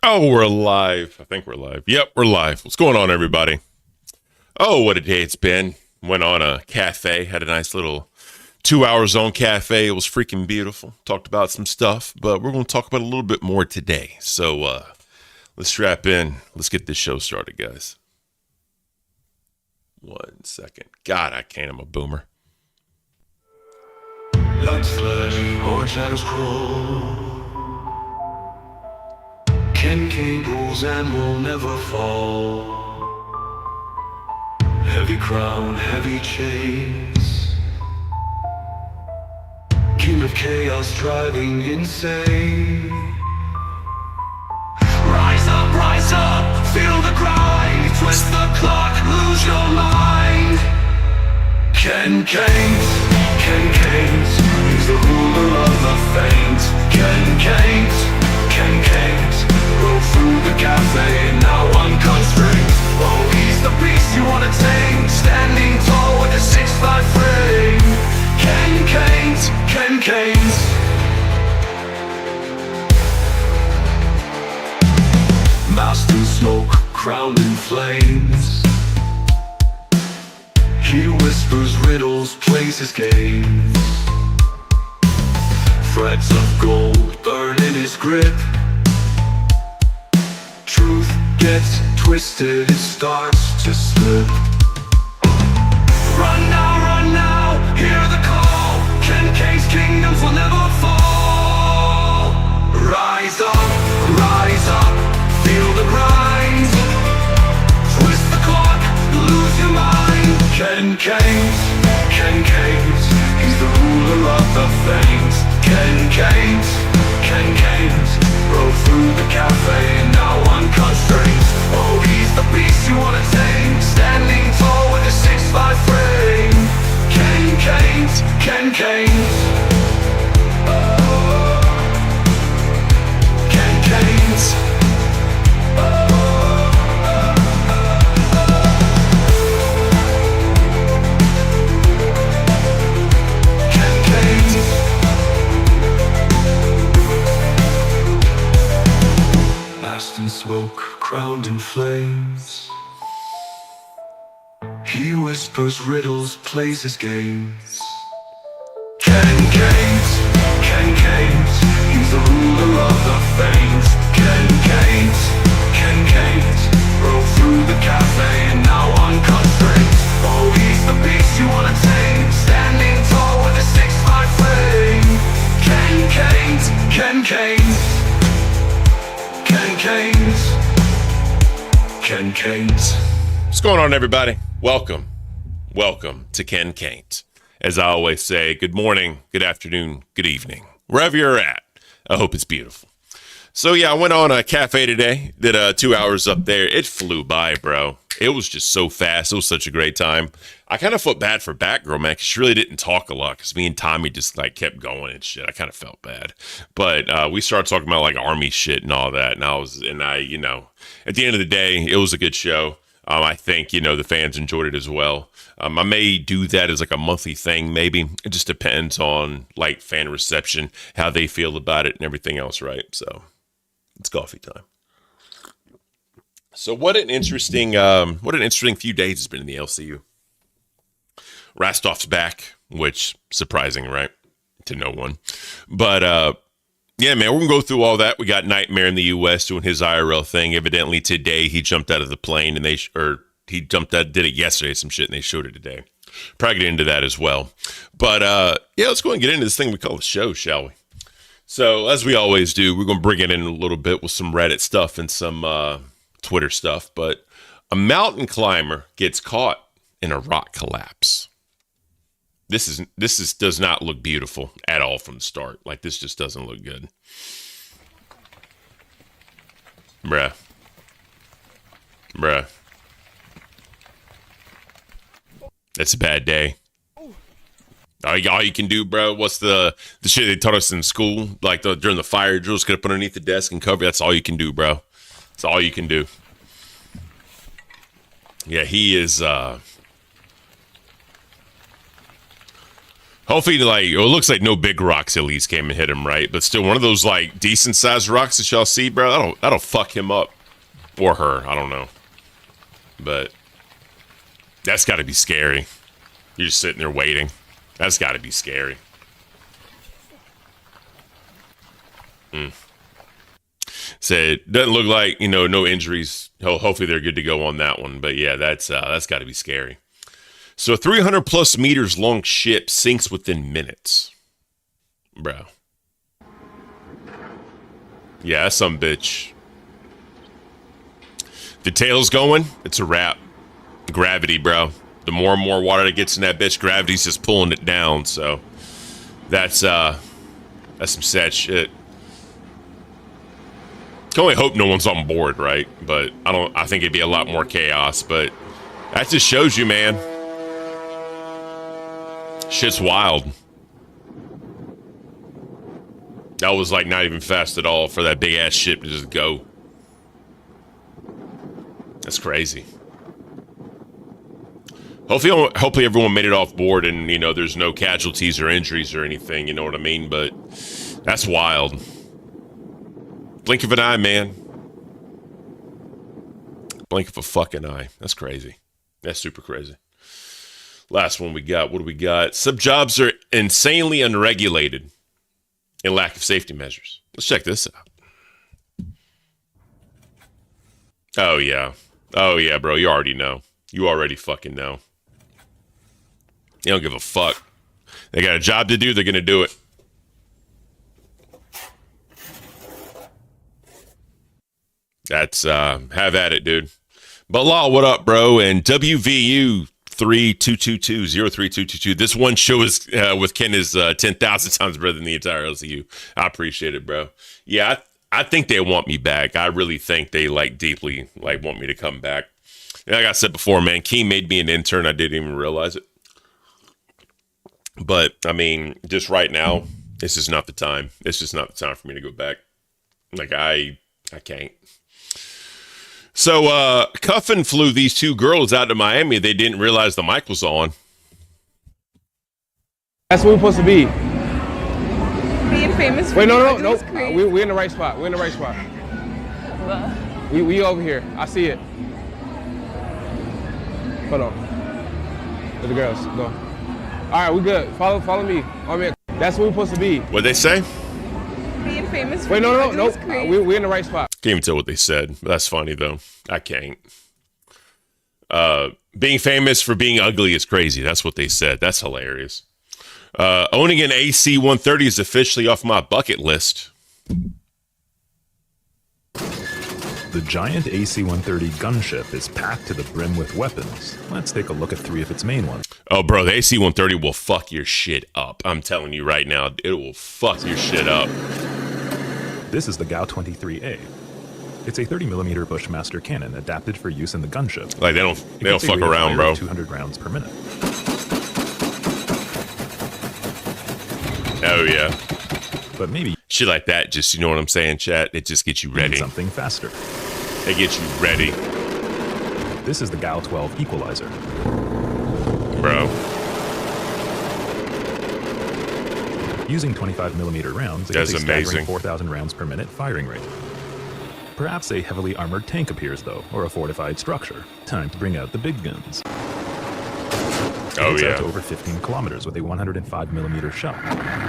Oh, we're live. I think we're live. Yep, we're live. What's going on, everybody? Oh, what a day it's been. Went on a cafe, had a nice little 2 hour zone cafe. It was freaking beautiful. Talked about some stuff, but we're going to talk about a little bit more today. So let's strap in. Let's get this show started, guys. 1 second. God, I can't. I'm a boomer. Like flesh or shadows crawl, Caint rules and will never fall. Heavy crown, heavy chains, king of chaos driving insane. Rise up, feel the grind, twist the clock, lose your mind. Caint, he's the ruler of the faint. Caint, roll through the cafe, now unconstrained. Oh, he's the beast you wanna tame, standing tall with a 6'5" frame. Caint. Master smoke, crowned in flames. He whispers riddles, plays his games. Threads of gold burn in his grip. Truth gets twisted, it starts to slip. Run now, hear the call. Caint's kingdoms will never fall. Rise up, feel the grind. Twist the clock, lose your mind. Caint, he's the ruler of the faint. Caint, roll through the cafe, now unconstrained. Oh, he's the beast you wanna tame, standing tall with a 6'5" frame. Caint. Masked in smoke, crowned in flames. He whispers riddles, plays his games. Caint, he's the ruler of the faint. Caint, roll through the cafe, now unconstrained. Oh, he's the beast you wanna tame, standing tall with a 6'5" frame. Caint. What's going on, everybody? Welcome to Caint. As I always say, good morning, good afternoon, good evening, wherever you're at. I hope it's beautiful. So yeah, I went on a cafe today, did 2 hours up there. It flew by, bro. It was just so fast. It was such a great time. I kind of felt bad for Batgirl, man, because she really didn't talk a lot, because me and Tommy just like kept going and shit. I kind of felt bad. But we started talking about like army shit and all that. And I, at the end of the day, it was a good show. I think, the fans enjoyed it as well. I may do that as like a monthly thing, maybe. It just depends on like fan reception, how they feel about it and everything else, right? So it's coffee time. So what an interesting few days it's been in the LCU. Rastoff's back, which surprising, right? To no one. But yeah, man, we're going to go through all that. We got Nightmare in the U.S. doing his IRL thing. Evidently today he jumped out of the plane and he jumped out, did it yesterday, some shit, and they showed it today. Probably get into that as well. But yeah, let's go and get into this thing we call the show, shall we? So as we always do, we're going to bring it in a little bit with some Reddit stuff and some Twitter stuff. But a mountain climber gets caught in a rock collapse. This does not look beautiful at all from the start. Like, this just doesn't look good. Bruh. That's a bad day. All you can do, bro, what's the shit they taught us in school? Like, during the fire drills, get up underneath the desk and cover. That's all you can do, bro. That's all you can do. Yeah, he is, Hopefully, like, it looks like no big rocks at least came and hit him, right? But still, one of those, like, decent-sized rocks that y'all see, bro, that'll fuck him up. Or her, I don't know. But that's got to be scary. You're just sitting there waiting. That's got to be scary. Said, doesn't look like, no injuries. Hopefully they're good to go on that one. But yeah, that's got to be scary. So a 300 plus meters long ship sinks within minutes. Bro. Yeah, that's some bitch. The tail's going, it's a wrap. Gravity, bro. The more and more water that gets in that bitch, gravity's just pulling it down. So that's some sad shit. Can only hope no one's on board, right? But I think it'd be a lot more chaos. But that just shows you, man. Shit's wild. That was like not even fast at all for that big ass ship to just go. That's crazy. Hopefully everyone made it off board and, there's no casualties or injuries or anything, you know what I mean? But that's wild. Blink of an eye, man. Blink of a fucking eye. That's crazy. That's super crazy. Last one we got. What do we got? Sub-jobs are insanely unregulated and lack of safety measures. Let's check this out. Oh, yeah. Oh, yeah, bro. You already know. You already fucking know. They don't give a fuck. They got a job to do. They're going to do it. That's, have at it, dude. But Law, what up, bro? And WVU 3222-03222. This one show is with Ken is 10,000 times better than the entire LCU. I appreciate it, bro. Yeah, I think they want me back. I really think they deeply want me to come back. And like I said before, man, Caint made me an intern. I didn't even realize it. But I mean, just right now, this is not the time. It's just not the time for me to go back. I can't. So Cuffin flew these two girls out to Miami. They didn't realize the mic was on. That's where we're supposed to be. Being famous. Wait, no. We're in the right spot. We're in the right spot. We over here. I see it. Hold on. Let the girls go. All right, we good. Follow me. That's where we're supposed to be. What'd they say? Being famous. Wait, no. We're in the right spot. Can't even tell what they said. That's funny though. I can't. Being famous for being ugly is crazy. That's what they said. That's hilarious. Owning an AC-130 is officially off my bucket list. The giant AC-130 gunship is packed to the brim with weapons. Let's take a look at 3 of its main ones. Oh, bro, the AC-130 will fuck your shit up. I'm telling you right now, it will fuck your shit up. This is the GAU-23A. It's a 30mm Bushmaster cannon adapted for use in the gunship. They don't fuck around, bro. 200 rounds per minute. Oh yeah. But maybe shit like that, just, you know what I'm saying, chat? It just gets you ready. Something faster. It gets you ready. This is the GAU-12 equalizer. Bro. Using 25mm rounds, it That's gets a amazing. staggering 4,000 rounds per minute firing rate. Perhaps a heavily armored tank appears, though, or a fortified structure. Time to bring out the big guns. Oh, It's yeah. out to over 15 kilometers with a 105mm shot.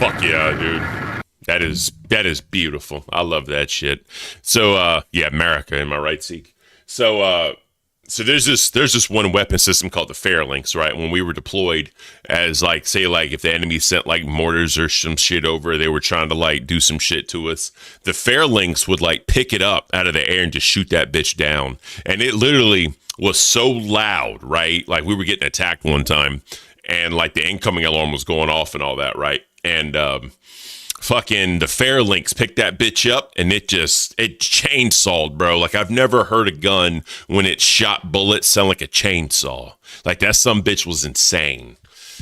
Fuck yeah, dude. That is beautiful. I love that shit. So, yeah, America, am I right, Zeke? So there's this one weapon system called the Phalanx, right? When we were deployed as, say, if the enemy sent, mortars or some shit over, they were trying to, do some shit to us. The Phalanx would, pick it up out of the air and just shoot that bitch down. And it literally was so loud, right? We were getting attacked one time, and, the incoming alarm was going off and all that, right? And, fucking the Phalanx picked that bitch up and it chainsawed, bro. I've never heard a gun when it shot bullets sound like a chainsaw. That some bitch was insane.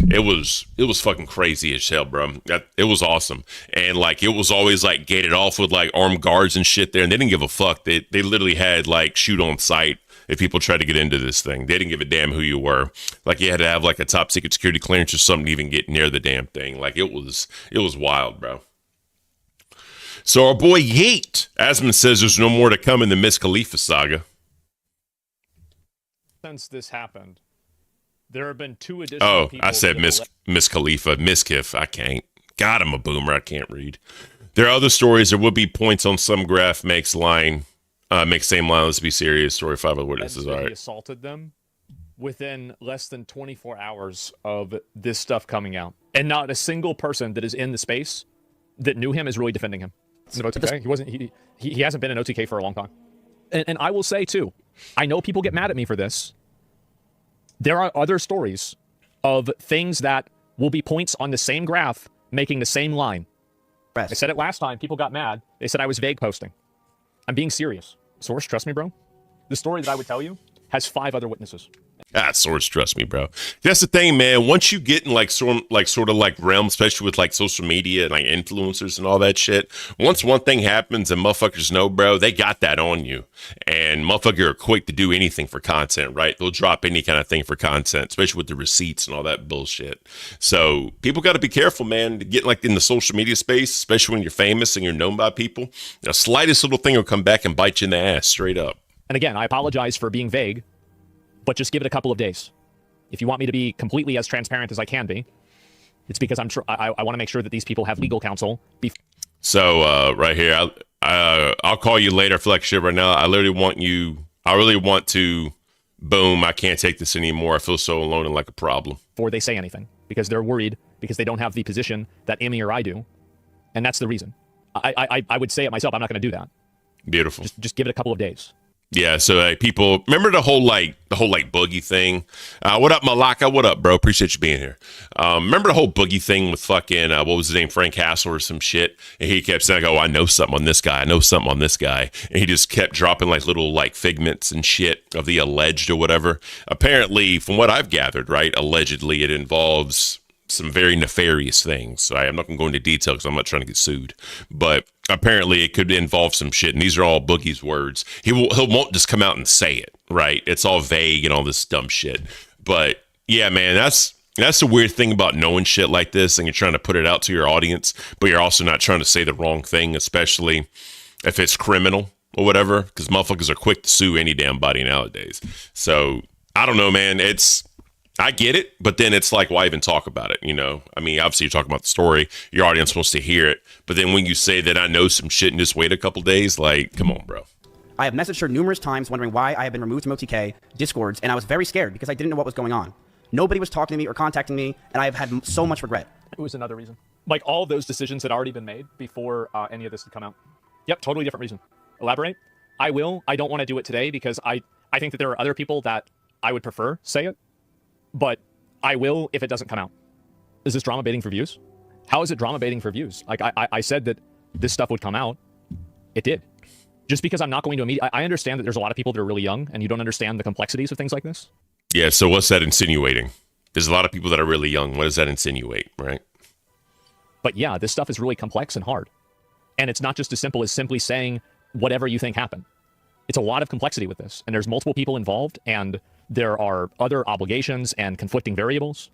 It was fucking crazy as hell, bro. It was awesome. And it was always gated off with armed guards and shit there, and they didn't give a fuck. They literally had shoot on sight if people tried to get into this thing. They didn't give a damn who you were. Like you had to have like a top secret security clearance or something to even get near the damn thing. Like it was wild, bro. So our boy Yeet, Asman says there's no more to come in the Miss Khalifa saga. Since this happened, there have been 2 additional people. I said Miss Khalifa, Miskif. I can't. God, I'm a boomer. I can't read. There are other stories. There will be points on some graph makes same line. Let's be serious. Story 5 of witnesses. All right. He assaulted them within less than 24 hours of this stuff coming out, and not a single person that is in the space that knew him is really defending him. OTK. He wasn't. He hasn't been in OTK for a long time. And I will say too, I know people get mad at me for this. There are other stories of things that will be points on the same graph making the same line. I said it last time. People got mad. They said I was vague posting. I'm being serious. Source, trust me, bro. The story that I would tell you has 5 other witnesses. Source, trust me, bro. That's the thing, man. Once you get in sort of realm, especially with like social media and like influencers and all that shit, once one thing happens and motherfuckers know, bro, they got that on you. And motherfuckers are quick to do anything for content, right? They'll drop any kind of thing for content, especially with the receipts and all that bullshit. So people got to be careful, man, to get like in the social media space, especially when you're famous and you're known by people. The slightest little thing will come back and bite you in the ass straight up. And again, I apologize for being vague, but just give it a couple of days. If you want me to be completely as transparent as I can be, it's because I want to make sure that these people have legal counsel. So right here, I'll call you later. I feel like shit right now. I really want to. Boom! I can't take this anymore. I feel so alone and like a problem. Before they say anything, because they're worried, because they don't have the position that Emmy or I do, and that's the reason. I would say it myself. I'm not going to do that. Beautiful. Just give it a couple of days. Yeah, so people remember the whole boogie thing. What up, Malaka? What up, bro? Appreciate you being here. Remember the whole boogie thing with fucking what was his name, Frank Hassel or some shit? And he kept saying, "Oh, I know something on this guy. I know something on this guy." And he just kept dropping like little like figments and shit of the alleged or whatever. Apparently, from what I've gathered, right, allegedly it involves some very nefarious things. So I'm not going to go into detail because I'm not trying to get sued, but apparently it could involve some shit. And these are all Boogie's words. He won't just come out and say it, right? It's all vague and all this dumb shit. But yeah, man, that's the weird thing about knowing shit like this, and you're trying to put it out to your audience, but you're also not trying to say the wrong thing, especially if it's criminal or whatever, because motherfuckers are quick to sue any damn body nowadays. So I don't know, man. I get it, but then it's like, why even talk about it? You know, I mean, obviously you're talking about the story, your audience wants to hear it, but then when you say that I know some shit and just wait a couple days, like, come on, bro. I have messaged her numerous times wondering why I have been removed from OTK, Discords, and I was very scared because I didn't know what was going on. Nobody was talking to me or contacting me, and I have had so much regret. It was another reason. Like, all of those decisions had already been made before any of this had come out. Yep, totally different reason. Elaborate? I will. I don't want to do it today because I think that there are other people that I would prefer say it, but I will if it doesn't come out. Is this drama baiting for views? How is it drama baiting for views? Like, I said that this stuff would come out. It did. Just because I'm not going to immediately... I understand that there's a lot of people that are really young and you don't understand the complexities of things like this. Yeah, so what's that insinuating? There's a lot of people that are really young. What does that insinuate, right? But yeah, this stuff is really complex and hard. And it's not just as simple as simply saying whatever you think happened. It's a lot of complexity with this. And there's multiple people involved, and there are other obligations and conflicting variables.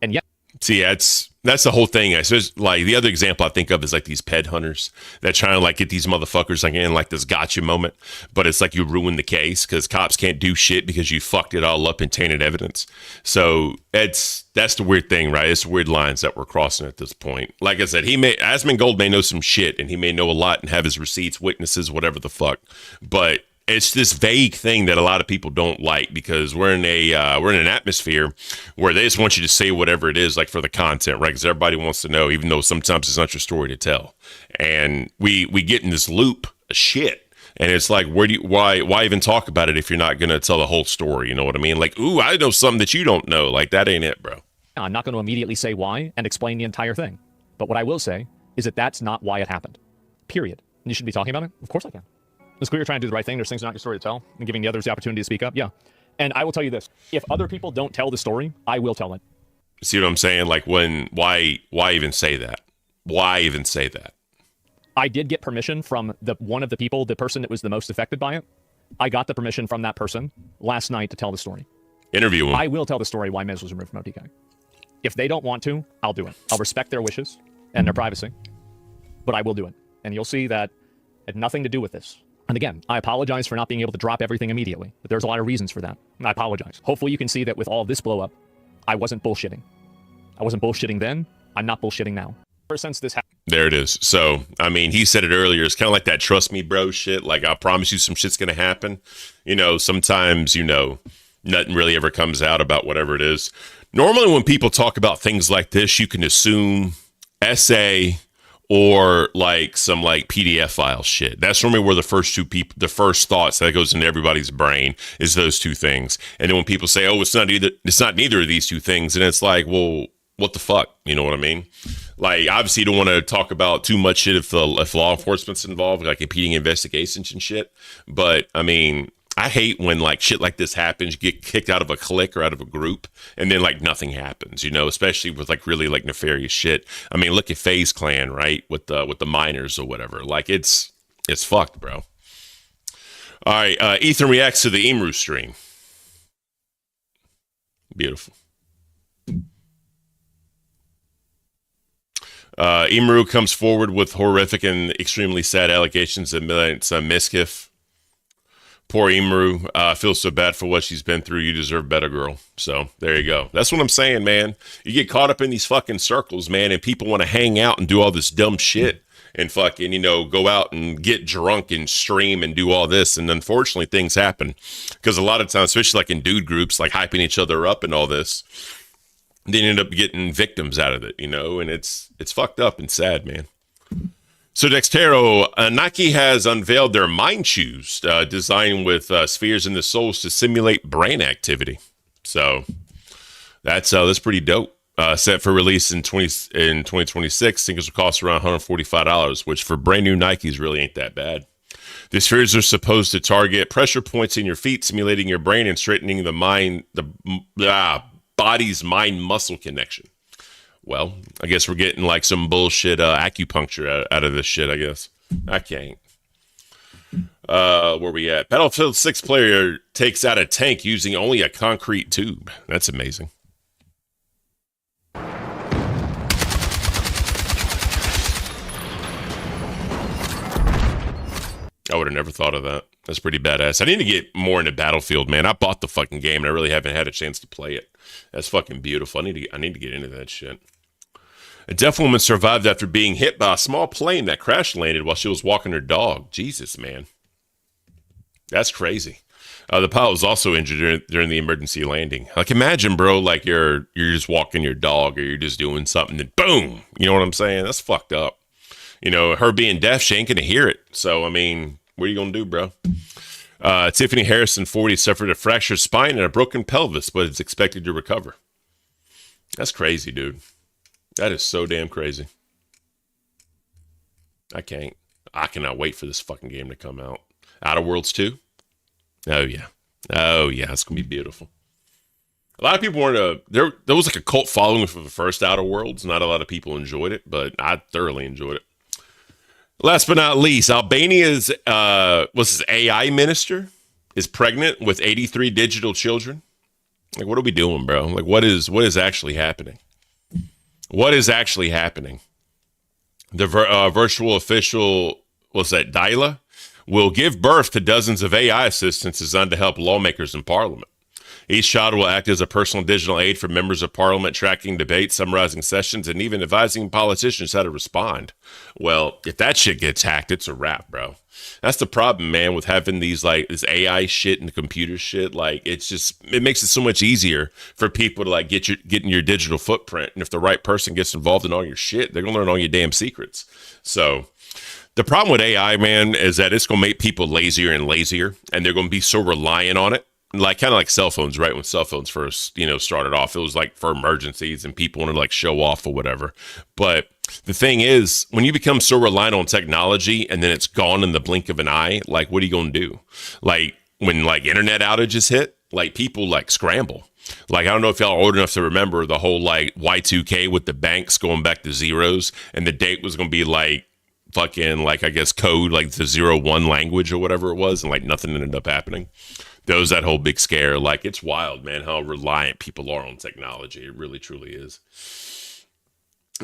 And yeah. See, that's the whole thing. So like the other example I think of is like these pet hunters that try to like get these motherfuckers like in like this gotcha moment, but it's like you ruin the case because cops can't do shit because you fucked it all up and tainted evidence. So that's the weird thing, right? It's weird lines that we're crossing at this point. Like I said, Asmongold Gold may know some shit and he may know a lot and have his receipts, witnesses, whatever the fuck, but it's this vague thing that a lot of people don't like because we're in an atmosphere where they just want you to say whatever it is, like for the content, right? Because everybody wants to know, even though sometimes it's not your story to tell. And we get in this loop of shit. And it's like, why even talk about it if you're not going to tell the whole story? You know what I mean? Like, ooh, I know something that you don't know. Like, that ain't it, bro. I'm not going to immediately say why and explain the entire thing. But what I will say is that that's not why it happened. Period. And you should be talking about it? Of course I can. It's clear you're trying to do the right thing. There's things that are not your story to tell, and giving the others the opportunity to speak up. Yeah. And I will tell you this. If other people don't tell the story, I will tell it. See what I'm saying? Like why even say that? Why even say that? I did get permission from the person that was the most affected by it, I got the permission from that person last night to tell the story. Interview him. I will tell the story why Miz was removed from OTK. If they don't want to, I'll do it. I'll respect their wishes and their privacy, but I will do it. And you'll see that it had nothing to do with this. And again, I apologize for not being able to drop everything immediately, but there's a lot of reasons for that. And I apologize. Hopefully you can see that with all this blow up, I wasn't bullshitting. I wasn't bullshitting then. I'm not bullshitting now. Ever since this happened. There it is. So, I mean, he said it earlier. It's kind of like that trust me, bro shit. Like, I promise you some shit's going to happen. You know, sometimes, you know, nothing really ever comes out about whatever it is. Normally, when people talk about things like this, you can assume essay or like some like PDF file shit. That's normally where the first thoughts that goes into everybody's brain is those two things. And then when people say, oh, it's not neither of these two things. And it's like, well, what the fuck? You know what I mean? Like, obviously you don't want to talk about too much shit if law enforcement's involved, like impeding investigations and shit. But I mean, I hate when like shit like this happens, you get kicked out of a clique or out of a group and then like nothing happens, you know, especially with like really like nefarious shit. I mean, look at FaZe Clan, right? With the minors or whatever. Like it's fucked, bro. All right. Ethan reacts to the Imru stream. Beautiful. Imru comes forward with horrific and extremely sad allegations of mischief. Poor Imru. Feels so bad for what she's been through. You deserve better, girl. So there you go. That's what I'm saying, man. You get caught up in these fucking circles, man, and people want to hang out and do all this dumb shit and fucking, you know, go out and get drunk and stream and do all this. And unfortunately, things happen because a lot of times, especially like in dude groups, like hyping each other up and all this, they end up getting victims out of it, you know, and it's fucked up and sad, man. So Dextero, Nike has unveiled their Mind Shoes, designed with spheres in the soles to simulate brain activity. So that's pretty dope. Set for release in 2026. Singles will cost around $145, which for brand new Nikes really ain't that bad. The spheres are supposed to target pressure points in your feet, simulating your brain and straightening the body's mind muscle connection. Well, I guess we're getting like some bullshit acupuncture out of this shit, I guess. I can't. Where we at? Battlefield 6 player takes out a tank using only a concrete tube. That's amazing. I would have never thought of that. That's pretty badass. I need to get more into Battlefield, man. I bought the fucking game and I really haven't had a chance to play it. That's fucking beautiful. I need to get into that shit. A deaf woman survived after being hit by a small plane that crash landed while she was walking her dog. Jesus, man. That's crazy. The pilot was also injured during the emergency landing. Like, imagine, bro, like you're just walking your dog or you're just doing something and boom. You know what I'm saying? That's fucked up. You know, her being deaf, she ain't going to hear it. So, I mean, what are you going to do, bro? Tiffany Harrison, 40, suffered a fractured spine and a broken pelvis, but is expected to recover. That's crazy, dude. That is so damn crazy. I cannot wait for this fucking game to come out. Outer Worlds 2? Oh, yeah. Oh, yeah. It's going to be beautiful. A lot of people weren't there was like a cult following for the first Outer Worlds. Not a lot of people enjoyed it, but I thoroughly enjoyed it. Last but not least, Albania's AI minister is pregnant with 83 digital children. Like, what are we doing, bro? Like, what is actually happening? What is actually happening? The virtual official, Daila, will give birth to dozens of AI assistants designed to help lawmakers in Parliament. Each child will act as a personal digital aid for members of Parliament, tracking debates, summarizing sessions, and even advising politicians how to respond. Well, if that shit gets hacked, it's a wrap, bro. That's the problem, man, with having these like this AI shit and computer shit. Like, it makes it so much easier for people to like get in your digital footprint. And if the right person gets involved in all your shit, they're gonna learn all your damn secrets. So the problem with AI, man, is that it's gonna make people lazier and lazier, and they're gonna be so reliant on it. Like kind of like cell phones, right? When cell phones first, started off, it was like for emergencies and people wanted to like show off or whatever. But the thing is, when you become so reliant on technology and then it's gone in the blink of an eye, like what are you going to do? Like when like internet outages hit, like people like scramble. Like, I don't know if y'all are old enough to remember the whole like Y2K with the banks going back to zeros and the date was going to be like fucking, like, I guess code, like the 0-1 language or whatever it was, and like nothing ended up happening. There was that whole big scare. Like, it's wild, man, how reliant people are on technology. It really, truly is.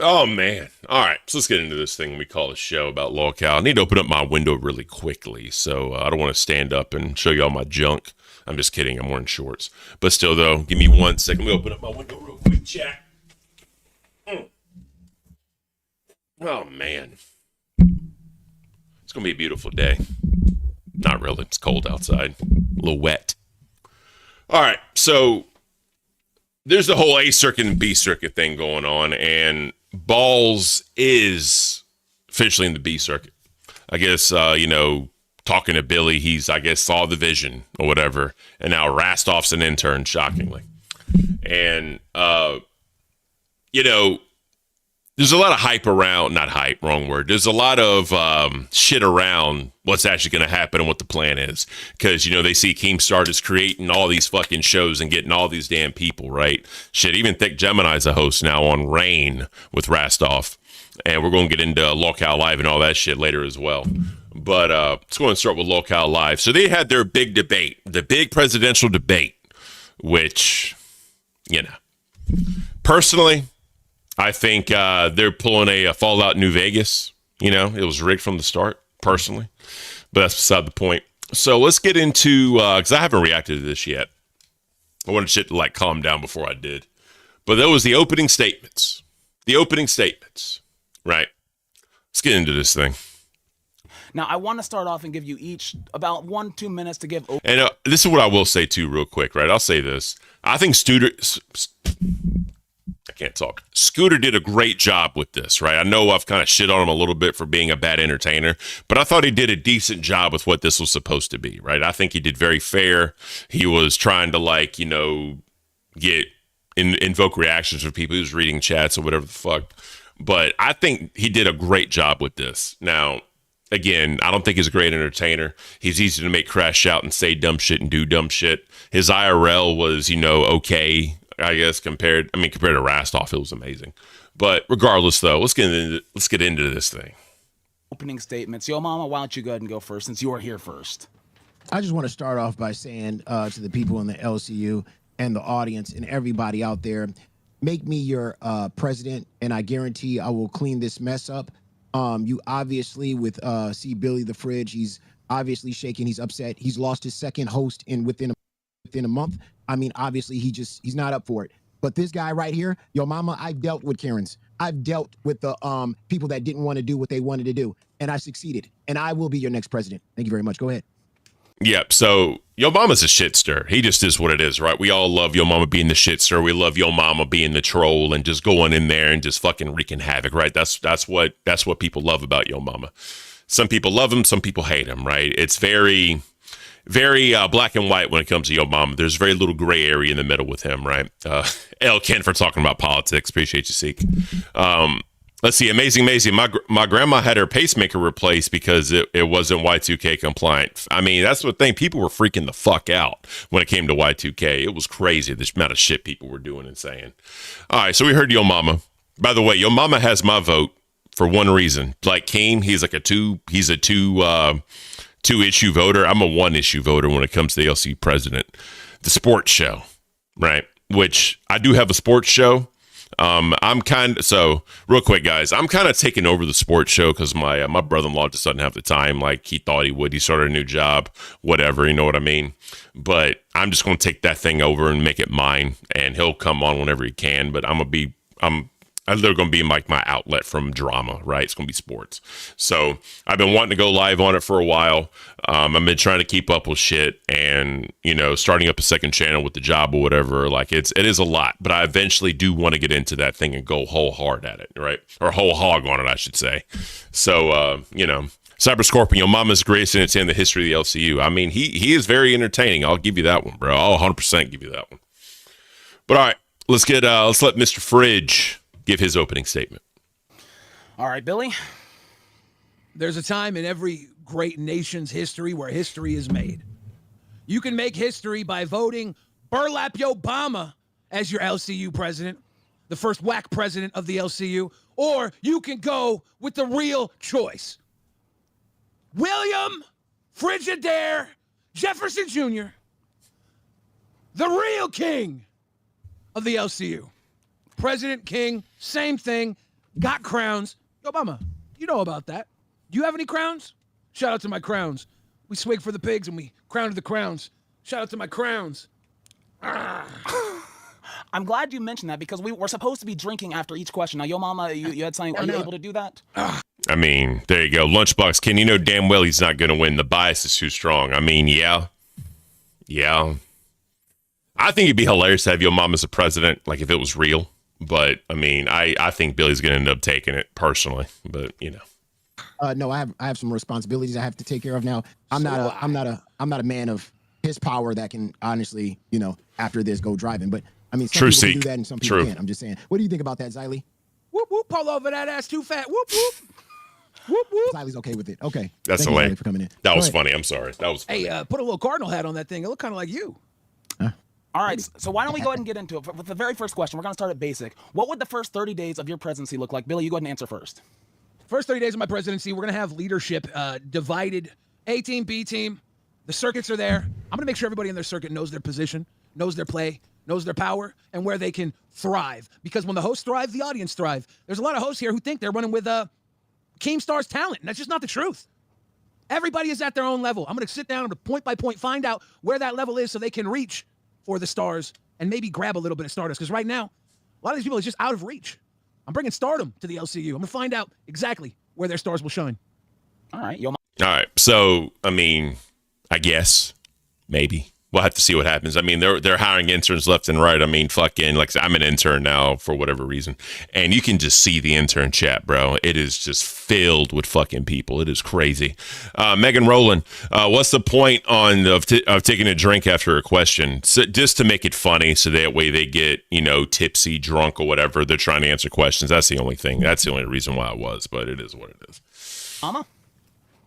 Oh, man. All right, so let's get into this thing we call a show about locale. I need to open up my window really quickly, so I don't want to stand up and show you all my junk. I'm just kidding. I'm wearing shorts. But still, though, give me 1 second. Let me open up my window real quick, chat. Oh, man. It's going to be a beautiful day. Not really. It's cold outside. A little wet. All right, so there's the whole A circuit and B circuit thing going on, and Balls is officially in the B circuit. I guess, talking to Billy, he's, I guess, saw the vision or whatever, and now Rastoff's an intern, shockingly. And, there's a lot of hype around, not hype, wrong word. There's a lot of shit around what's actually going to happen and what the plan is. Because, they see Keemstar is creating all these fucking shows and getting all these damn people, right? Shit, even Thick Gemini's a host now on Rain with Rastoff. And we're going to get into Locale Live and all that shit later as well. But let's go and start with Locale Live. So they had their big debate, the big presidential debate, which, personally, I think they're pulling a Fallout New Vegas. It was rigged from the start, personally. But that's beside the point. So let's get into, because I haven't reacted to this yet. I wanted shit to, calm down before I did. But that was the opening statements. Right? Let's get into this thing. Now, I want to start off and give you each about 1-2 minutes to give. And this is what I will say, too, real quick, right? I'll say this. I think I can't talk. Scooter did a great job with this, right? I know I've kind of shit on him a little bit for being a bad entertainer, but I thought he did a decent job with what this was supposed to be, right? I think he did very fair. He was trying to, invoke reactions from people. He was reading chats or whatever the fuck. But I think he did a great job with this. Now, again, I don't think he's a great entertainer. He's easy to make crash out and say dumb shit and do dumb shit. His IRL was, okay, I guess, compared to Rastoff, it was amazing. But regardless, though, let's get into this thing. Opening statements. Yo, Mama, why don't you go ahead and go first since you are here first? I just want to start off by saying to the people in the LCU and the audience and everybody out there, make me your president, and I guarantee I will clean this mess up. You obviously, with see Billy the Fridge, he's obviously shaking. He's upset. He's lost his second host within a month. I mean, obviously, he's not up for it. But this guy right here, Yo Mama, I've dealt with Karens. I've dealt with the people that didn't want to do what they wanted to do, and I succeeded. And I will be your next president. Thank you very much. Go ahead. Yep. So Yo Mama's a shitster. He just is what it is, right? We all love Yo Mama being the shitster. We love Yo Mama being the troll and just going in there and just fucking wreaking havoc, right? That's what people love about Yo Mama. Some people love him, some people hate him, right? It's very, very black and white when it comes to Yo Mama. There's very little gray area in the middle with him, right? L. Ken for talking about politics. Appreciate you, Seek. Let's see. Amazing. My grandma had her pacemaker replaced because it wasn't Y2K compliant. I mean, that's the thing. People were freaking the fuck out when it came to Y2K. It was crazy, the amount of shit people were doing and saying. All right, so we heard Yo Mama. By the way, Yo Mama has my vote for one reason. Like Caint, he's a two issue voter. I'm a one issue voter when it comes to the LC president. The sports show, right? Which I do have a sports show. So real quick, guys, I'm kind of taking over the sports show because my brother-in-law just doesn't have the time like he thought he would. He started a new job, whatever, you know what I mean? But I'm just going to take that thing over and make it mine, and he'll come on whenever he can. But they're going to be like my outlet from drama, right? It's going to be sports. So I've been wanting to go live on it for a while. I've been trying to keep up with shit and, starting up a second channel with the job or whatever. Like it is a lot, but I eventually do want to get into that thing and go whole hard at it, right? Or whole hog on it, I should say. So, Cyber Scorpion, Yo Mama's greatest entertainer in the history of the LCU. I mean, he is very entertaining. I'll give you that one, bro. I'll 100% give you that one. But all right, let's let Mr. Fridge give his opening statement. All right, Billy. There's a time in every great nation's history where history is made. You can make history by voting Burlap Obama as your LCU president, the first whack president of the LCU, or you can go with the real choice. William Frigidaire Jefferson Jr., the real king of the LCU. President, king, same thing, got crowns. Obama, you know about that. Do you have any crowns? Shout out to my crowns. We swig for the pigs and we crowned the crowns. Shout out to my crowns. I'm glad you mentioned that because we were supposed to be drinking after each question. Now, Yo Mama, you had something. Are you able to do that? I mean, there you go. Lunchbox, Ken, you know damn well he's not going to win. The bias is too strong. I mean, yeah. I think it'd be hilarious to have Yo Mama as a president, like if it was real. But, I mean, I think Billy's going to end up taking it personally. But, you know. No, I have some responsibilities I have to take care of now. I'm not a man of his power that can honestly, you know, after this go driving. But I mean, some people can do that and some people can't. I'm just saying. What do you think about that, Xylee? Whoop whoop, pull over that ass too fat. Whoop whoop. Whoop whoop. Xylie's okay with it. Okay. That's Thank you, hilarious. Xylee, for coming in. That was funny. I'm sorry. That was funny. Hey, put a little cardinal hat on that thing. It looked kind of like you. All right, so why don't we go ahead and get into it? For the very first question, we're going to start at basic. What would the first 30 days of your presidency look like? Billy, you go ahead and answer first. First 30 days of my presidency, we're going to have leadership divided. A team, B team. The circuits are there. I'm going to make sure everybody in their circuit knows their position, knows their play, knows their power, and where they can thrive. Because when the hosts thrive, the audience thrive. There's a lot of hosts here who think they're running with Keemstar's talent, and that's just not the truth. Everybody is at their own level. I'm going to sit down and point by point find out where that level is so they can reach for the stars and maybe grab a little bit of stardust. Because right now, a lot of these people are just out of reach. I'm bringing stardom to the LCU. I'm going to find out exactly where their stars will shine. All right. All right. So, I mean, I guess maybe we'll have to see what happens. I mean, they're hiring interns left and right. I mean, fucking, like I'm an intern now for whatever reason, and you can just see the intern chat, bro. It is just filled with fucking people. It is crazy. Megan Rowland, what's the point of taking a drink after a question? So, just to make it funny, so that way they get, you know, tipsy, drunk, or whatever. They're trying to answer questions. That's the only thing. That's the only reason why it was. But it is what it is. Mama?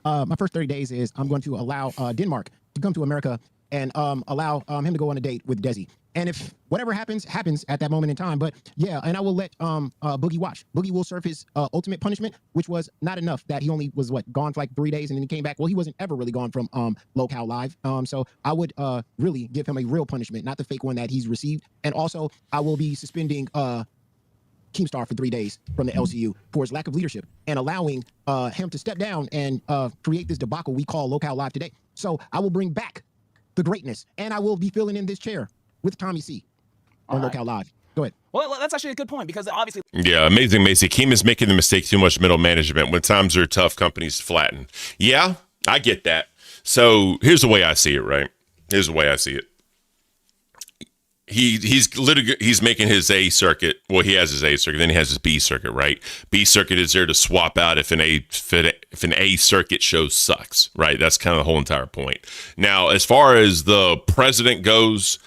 My first 30 days is I'm going to allow Denmark to come to America and allow him to go on a date with Desi. And if whatever happens at that moment in time. But yeah, and I will let Boogie watch. Boogie will serve his ultimate punishment, which was not enough that he only was gone for like 3 days and then he came back. Well, he wasn't ever really gone from Locale Live. So I would really give him a real punishment, not the fake one that he's received. And also I will be suspending Keemstar for 3 days from the LCU for his lack of leadership and allowing him to step down and create this debacle we call Locale Live today. So I will bring back the greatness, and I will be filling in this chair with Tommy C on Locale Live. Go ahead. Well, that's actually a good point because obviously. Yeah, amazing, Macy. Keem is making the mistake too much middle management. When times are tough, companies flatten. Yeah, I get that. So here's the way I see it, right? Here's the way I see it. He's making his A circuit. Well, he has his A circuit, then he has his B circuit, right? B circuit is there to swap out if an A circuit show sucks, right? That's kind of the whole entire point. Now, as far as the president goes,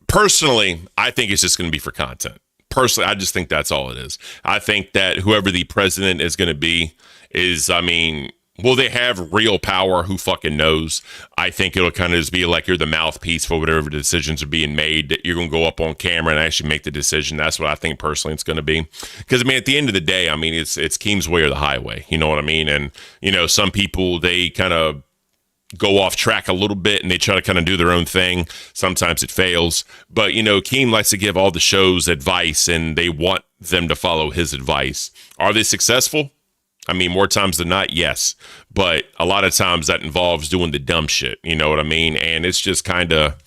personally, I think it's just going to be for content. Personally, I just think that's all it is. I think that whoever the president is going to be is, I mean, will they have real power? Who fucking knows? I think it'll kind of just be like you're the mouthpiece for whatever decisions are being made, that you're going to go up on camera and actually make the decision. That's what I think personally it's going to be. Because, I mean, at the end of the day, I mean, it's Keem's way or the highway. You know what I mean? And, you know, some people, they kind of go off track a little bit and they try to kind of do their own thing. Sometimes it fails. But, you know, Keem likes to give all the shows advice and they want them to follow his advice. Are they successful? I mean, more times than not, yes. But a lot of times that involves doing the dumb shit. You know what I mean? And it's just kind of,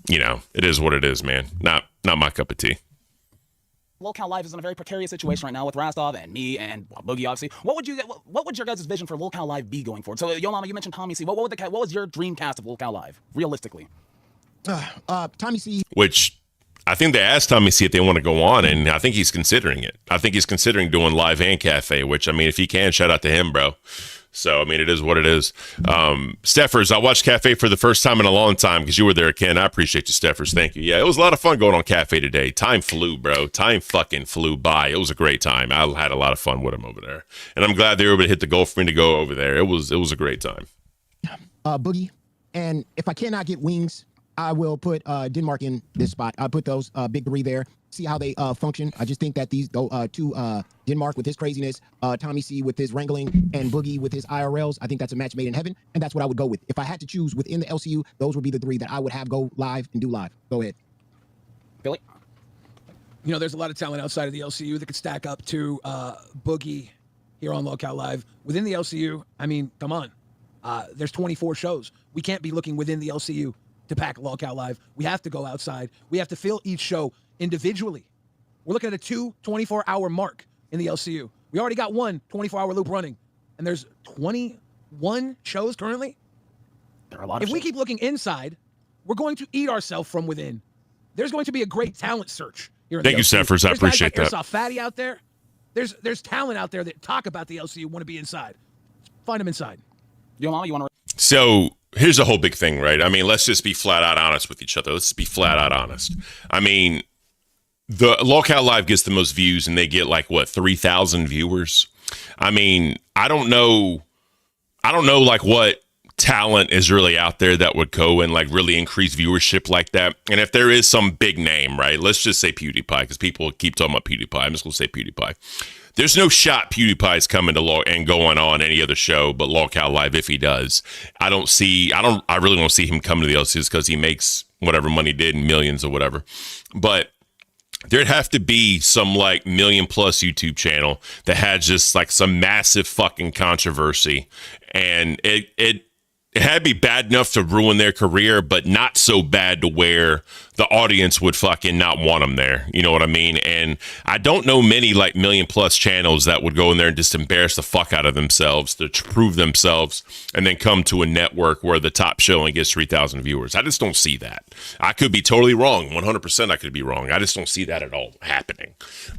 you know, it is what it is, man. Not my cup of tea. Locale Live is in a very precarious situation right now with Rastov and me and Boogie, obviously. What would your guys' vision for Locale Live be going forward? So, Yo Mama, you mentioned Tommy C. What was your dream cast of Locale Live, realistically? Tommy C. Which I think they asked Tommy C if they want to go on, and I think he's considering it. I think he's considering doing live and cafe, which, I mean, if he can, shout out to him, bro. So, I mean, it is what it is. Steffers, I watched Cafe for the first time in a long time because you were there, Ken. I appreciate you, Steffers. Thank you. Yeah, it was a lot of fun going on Cafe today. Time flew, bro. Time fucking flew by. It was a great time. I had a lot of fun with him over there. And I'm glad they were able to hit the goal for me to go over there. It was a great time. Boogie. And if I cannot get wings, I will put Denmark in this spot. I put those big three there. see how they function. I just think that these two, Denmark with his craziness, Tommy C with his wrangling, and Boogie with his IRLs, I think that's a match made in heaven, and that's what I would go with. If I had to choose within the LCU, those would be the three that I would have go live and do live. Go ahead. Billy? You know, there's a lot of talent outside of the LCU that could stack up to Boogie here on Lockout Live. Within the LCU, I mean, come on. There's 24 shows. We can't be looking within the LCU to pack Lockout Live. We have to go outside. We have to fill each show individually. We're looking at a 24-hour mark in the LCU. We already got one 24-hour loop running, and there's 21 shows currently. There are a lot If of we shows. keep looking inside, we're going to eat ourselves from within. There's going to be a great talent search here in Thank the you, LCU. Zephyrs. I There's guys appreciate like that. Airsoft Fatty out there. There's talent out there that talk about the LCU, want to be inside. Find them inside. Yo, Mama, you want to... So here's the whole big thing, right? I mean, let's just be flat out honest with each other. Let's be flat out honest. I mean, the Lockout Live gets the most views, and they get like what 3,000 viewers. I mean, I don't know like what talent is really out there that would go and like really increase viewership like that. And if there is some big name, right? Let's just say PewDiePie, because people keep talking about PewDiePie. I'm just gonna say PewDiePie. There's no shot PewDiePie's coming to and going on any other show but Lockout Live if he does. I really don't see him coming to the LCS because he makes whatever money did in millions or whatever. But there'd have to be some like million plus YouTube channel that had just like some massive fucking controversy. And it had to be bad enough to ruin their career, but not so bad to where the audience would fucking not want them there. You know what I mean? And I don't know many like million plus channels that would go in there and just embarrass the fuck out of themselves to prove themselves and then come to a network where the top show only gets 3,000 viewers. I just don't see that. I could be totally wrong. 100% I could be wrong. I just don't see that at all happening.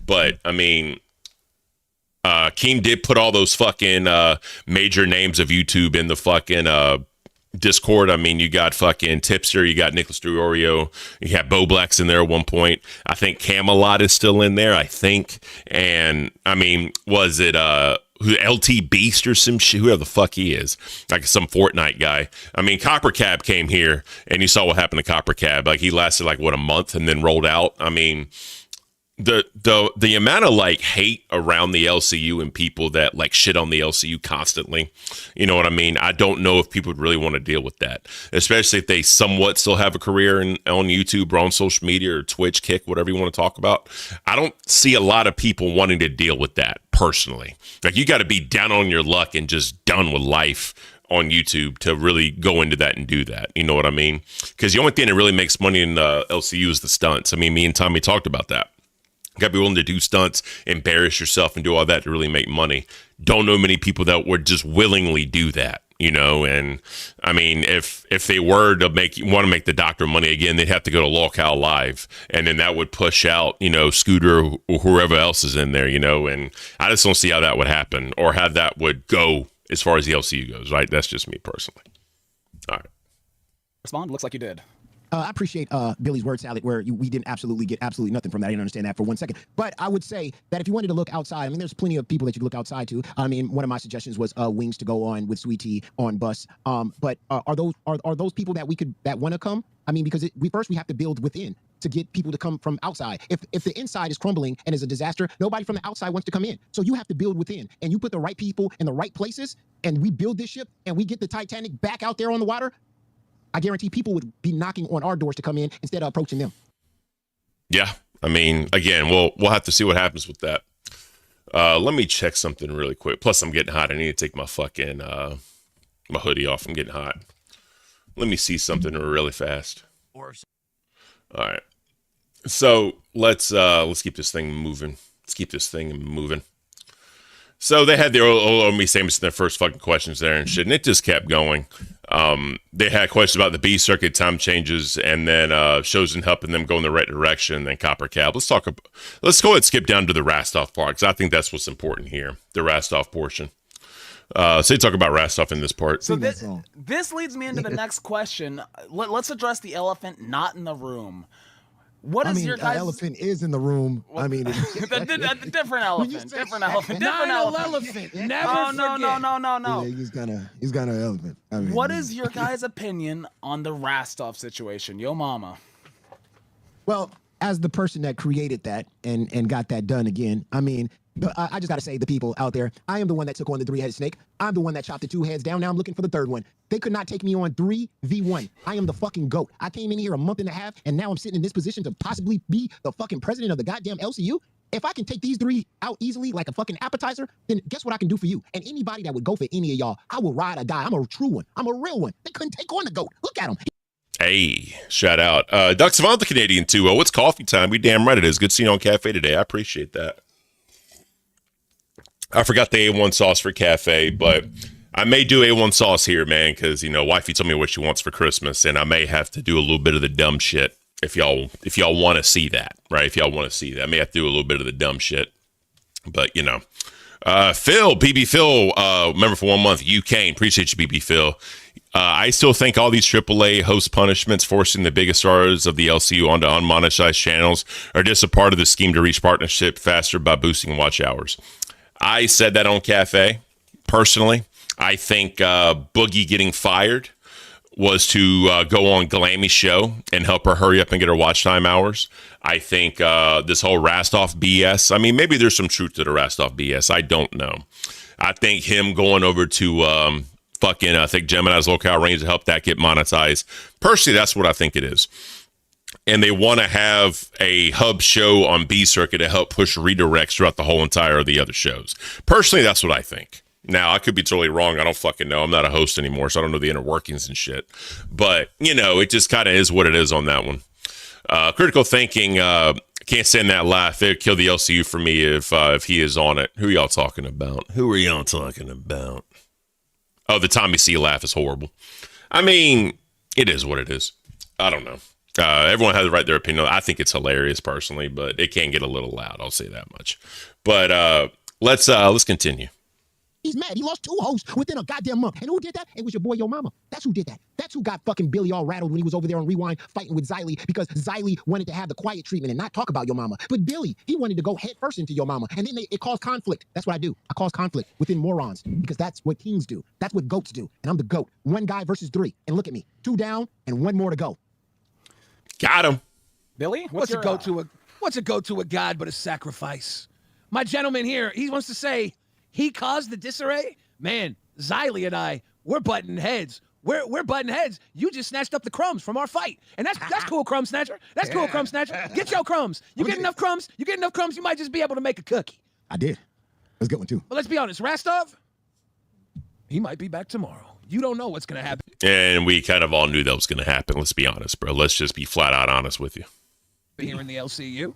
But I mean, Caint did put all those fucking major names of YouTube in the fucking Discord. I mean, you got fucking Tipster, you got Nicholas Diorio, you got Boblex in there at one point. I think Camelot is still in there, I think. And I mean, was it LT Beast or some shit? Whoever the fuck he is, like some Fortnite guy. I mean, Copper Cab came here, and you saw what happened to Copper Cab. Like he lasted like what, a month, and then rolled out. I mean, the amount of like hate around the LCU and people that like shit on the LCU constantly, you know what I mean? I don't know if people would really want to deal with that, especially if they somewhat still have a career on YouTube or on social media or Twitch, Kick, whatever you want to talk about. I don't see a lot of people wanting to deal with that personally. Like you got to be down on your luck and just done with life on YouTube to really go into that and do that. You know what I mean? Because the only thing that really makes money in the LCU is the stunts. I mean, me and Tommy talked about that. You gotta be willing to do stunts, embarrass yourself, and do all that to really make money. Don't know many people that would just willingly do that, you know. And I mean, if they were to want to make the doctor money again, they'd have to go to Lockout Live, and then that would push out, you know, Scooter or whoever else is in there, you know. And I just don't see how that would happen or how that would go as far as the LCU goes. Right? That's just me personally. All right. Respond? Looks like you did. I appreciate Billy's word salad where we didn't get absolutely nothing from that. I didn't understand that for 1 second. But I would say that if you wanted to look outside, I mean, there's plenty of people that you could look outside to. I mean, one of my suggestions was Wings to go on with Sweet Tea on Bus. But are those people that want to come? I mean, because we have to build within to get people to come from outside. If the inside is crumbling and is a disaster, nobody from the outside wants to come in. So you have to build within, and you put the right people in the right places, and we build this ship, and we get the Titanic back out there on the water. I guarantee people would be knocking on our doors to come in instead of approaching them. Yeah, I mean, again, we'll have to see what happens with that. Let me check something really quick. Plus, I'm getting hot. I need to take my fucking my hoodie off. I'm getting hot. Let me see something really fast. All right. So let's keep this thing moving. So they had their old me Samus in their first fucking questions there and shit, and it just kept going. They had questions about the B circuit time changes, and then shows and helping them go in the right direction. And then Copper Cab. Let's go ahead and skip down to the Rastov part because I think that's what's important here, the Rastov portion. So they talk about Rastov in this part. So this leads me into the next question. Let's address the elephant not in the room. What is your guys' elephant is in the room. I mean, the different elephant. Different elephant. Never No. Yeah, he's got an elephant. I mean, What is your guys' opinion on the Rastov situation? Yo mama. Well, as the person that created that and got that done again, I mean, I just got to say, the people out there, I am the one that took on the 3-headed snake. I'm the one that chopped the 2 heads down. Now I'm looking for the 3rd one. They could not take me on 3v1. I am the fucking GOAT. I came in here a month and a half, and now I'm sitting in this position to possibly be the fucking president of the goddamn LCU. If I can take these 3 out easily like a fucking appetizer, then guess what I can do for you? And anybody that would go for any of y'all, I will ride or die. I'm a true one. I'm a real one. They couldn't take on the GOAT. Look at him. Hey, shout out. Duck Savant, the Canadian too. Oh, it's coffee time. We damn right it is. Good seeing you on Cafe today. I appreciate that. I forgot the A1 sauce for Cafe, but I may do A1 sauce here, man, because, you know, wifey told me what she wants for Christmas, and I may have to do a little bit of the dumb shit if y'all want to see that, right? If y'all want to see that, I may have to do a little bit of the dumb shit. But, you know, Phil, BB Phil, member for 1 month, Caint. Appreciate you, BB Phil. I still think all these AAA host punishments forcing the biggest stars of the LCU onto unmonetized channels are just a part of the scheme to reach partnership faster by boosting watch hours. I said that on Cafe. Personally, I think Boogie getting fired was to go on Glammy's show and help her hurry up and get her watch time hours. I think this whole Rastoff BS, I mean, maybe there's some truth to the Rastoff BS. I don't know. I think him going over to I think Gemini's locale range to help that get monetized. Personally, that's what I think it is. And they want to have a hub show on B Circuit to help push redirects throughout the whole entire of the other shows. Personally, that's what I think. Now, I could be totally wrong. I don't fucking know. I'm not a host anymore, so I don't know the inner workings and shit. But, you know, it just kind of is what it is on that one. Critical thinking, can't stand that laugh. It'd kill the LCU for me if he is on it. Who y'all talking about? Who are y'all talking about? Oh, the Tommy C laugh is horrible. I mean, it is what it is. I don't know. Everyone has the right to their opinion. I think it's hilarious personally, but it can get a little loud. I'll say that much. But let's continue. He's mad. He lost 2 hosts within a goddamn month. And who did that? It was your boy, Yo Mama. That's who did that. That's who got fucking Billy all rattled when he was over there on Rewind fighting with Xylee, because Xylee wanted to have the quiet treatment and not talk about Yo Mama. But Billy, he wanted to go head first into Yo Mama. And then it caused conflict. That's what I do. I cause conflict within morons, because that's what kings do. That's what goats do. And I'm the goat. 1 guy versus 3. And look at me. 2 down and 1 more to go. Got him. Billy, What's a go to a god but a sacrifice? My gentleman here, he wants to say he caused the disarray. Man, Xylee and I, we're butting heads. We're butting heads. You just snatched up the crumbs from our fight. And that's cool, Crumb Snatcher. That's cool, Crumb Snatcher. Get your crumbs. You get enough crumbs, you might just be able to make a cookie. I did. Let's get one too. But let's be honest, Rastov, he might be back tomorrow. You don't know what's going to happen. And we kind of all knew that was going to happen. Let's be honest, bro. Let's just be flat out honest with you. Here in the LCU.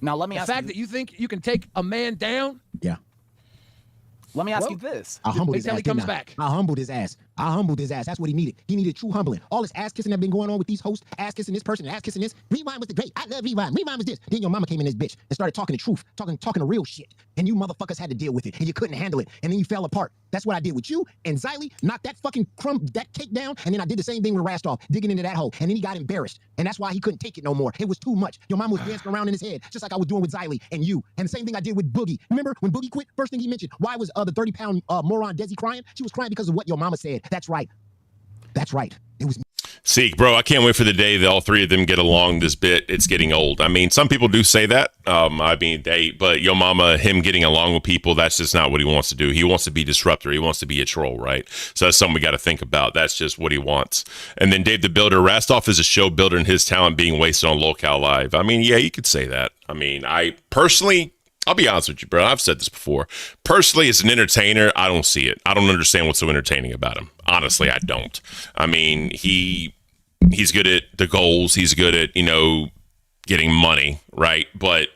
Now let me ask the fact you, that you think you can take a man down. Yeah. Let me ask you this. I humbled his ass. He comes back. I humbled his ass. That's what he needed. He needed true humbling. All this ass kissing that been going on with these hosts, ass kissing this person, ass kissing this. Rewind was the great. I love Rewind. Rewind was this. Then your mama came in this bitch and started talking the truth, talking the real shit. And you motherfuckers had to deal with it, and you couldn't handle it, and then you fell apart. That's what I did with you and Xylee. Knocked that fucking that cake down, and then I did the same thing with Rastov, digging into that hole, and then he got embarrassed, and that's why he couldn't take it no more. It was too much. Your mama was dancing around in his head, just like I was doing with Xylee and you. And the same thing I did with Boogie. Remember when Boogie quit? First thing he mentioned, why was the 30-pound moron Desi crying? She was crying because of what your mama said. That's right. That's right. It was. Seek, bro, I can't wait for the day that all 3 of them get along this bit. It's getting old. I mean, some people do say that. But Yo Mama, him getting along with people, that's just not what he wants to do. He wants to be disruptor. He wants to be a troll, right? So that's something we got to think about. That's just what he wants. And then Dave the Builder, Rastoff is a show builder and his talent being wasted on Locale Live. I mean, yeah, you could say that. I mean, I'll be honest with you, bro. I've said this before. Personally, as an entertainer, I don't see it. I don't understand what's so entertaining about him. Honestly, I don't. I mean, he's good at the goals. He's good at, getting money, right? But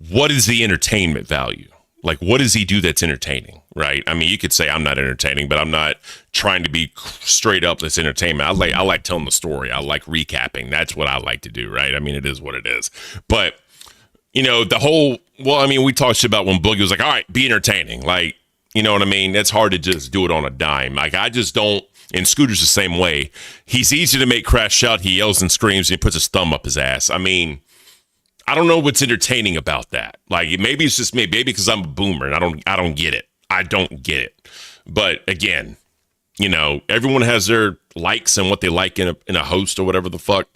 what is the entertainment value? Like, what does he do that's entertaining, right? I mean, you could say I'm not entertaining, but I'm not trying to be straight up this entertainment. I like telling the story. I like recapping. That's what I like to do, right? I mean, it is what it is. But we talked shit about when Boogie was like, all right, be entertaining. Like, you know what I mean? It's hard to just do it on a dime. Like, I just don't, and Scooter's the same way. He's easy to make Crash shout. He yells and screams and he puts his thumb up his ass. I mean, I don't know what's entertaining about that. Like, maybe it's just me. Maybe because I'm a boomer and I don't get it. I don't get it. But again, everyone has their likes and what they like in a host or whatever the fuck.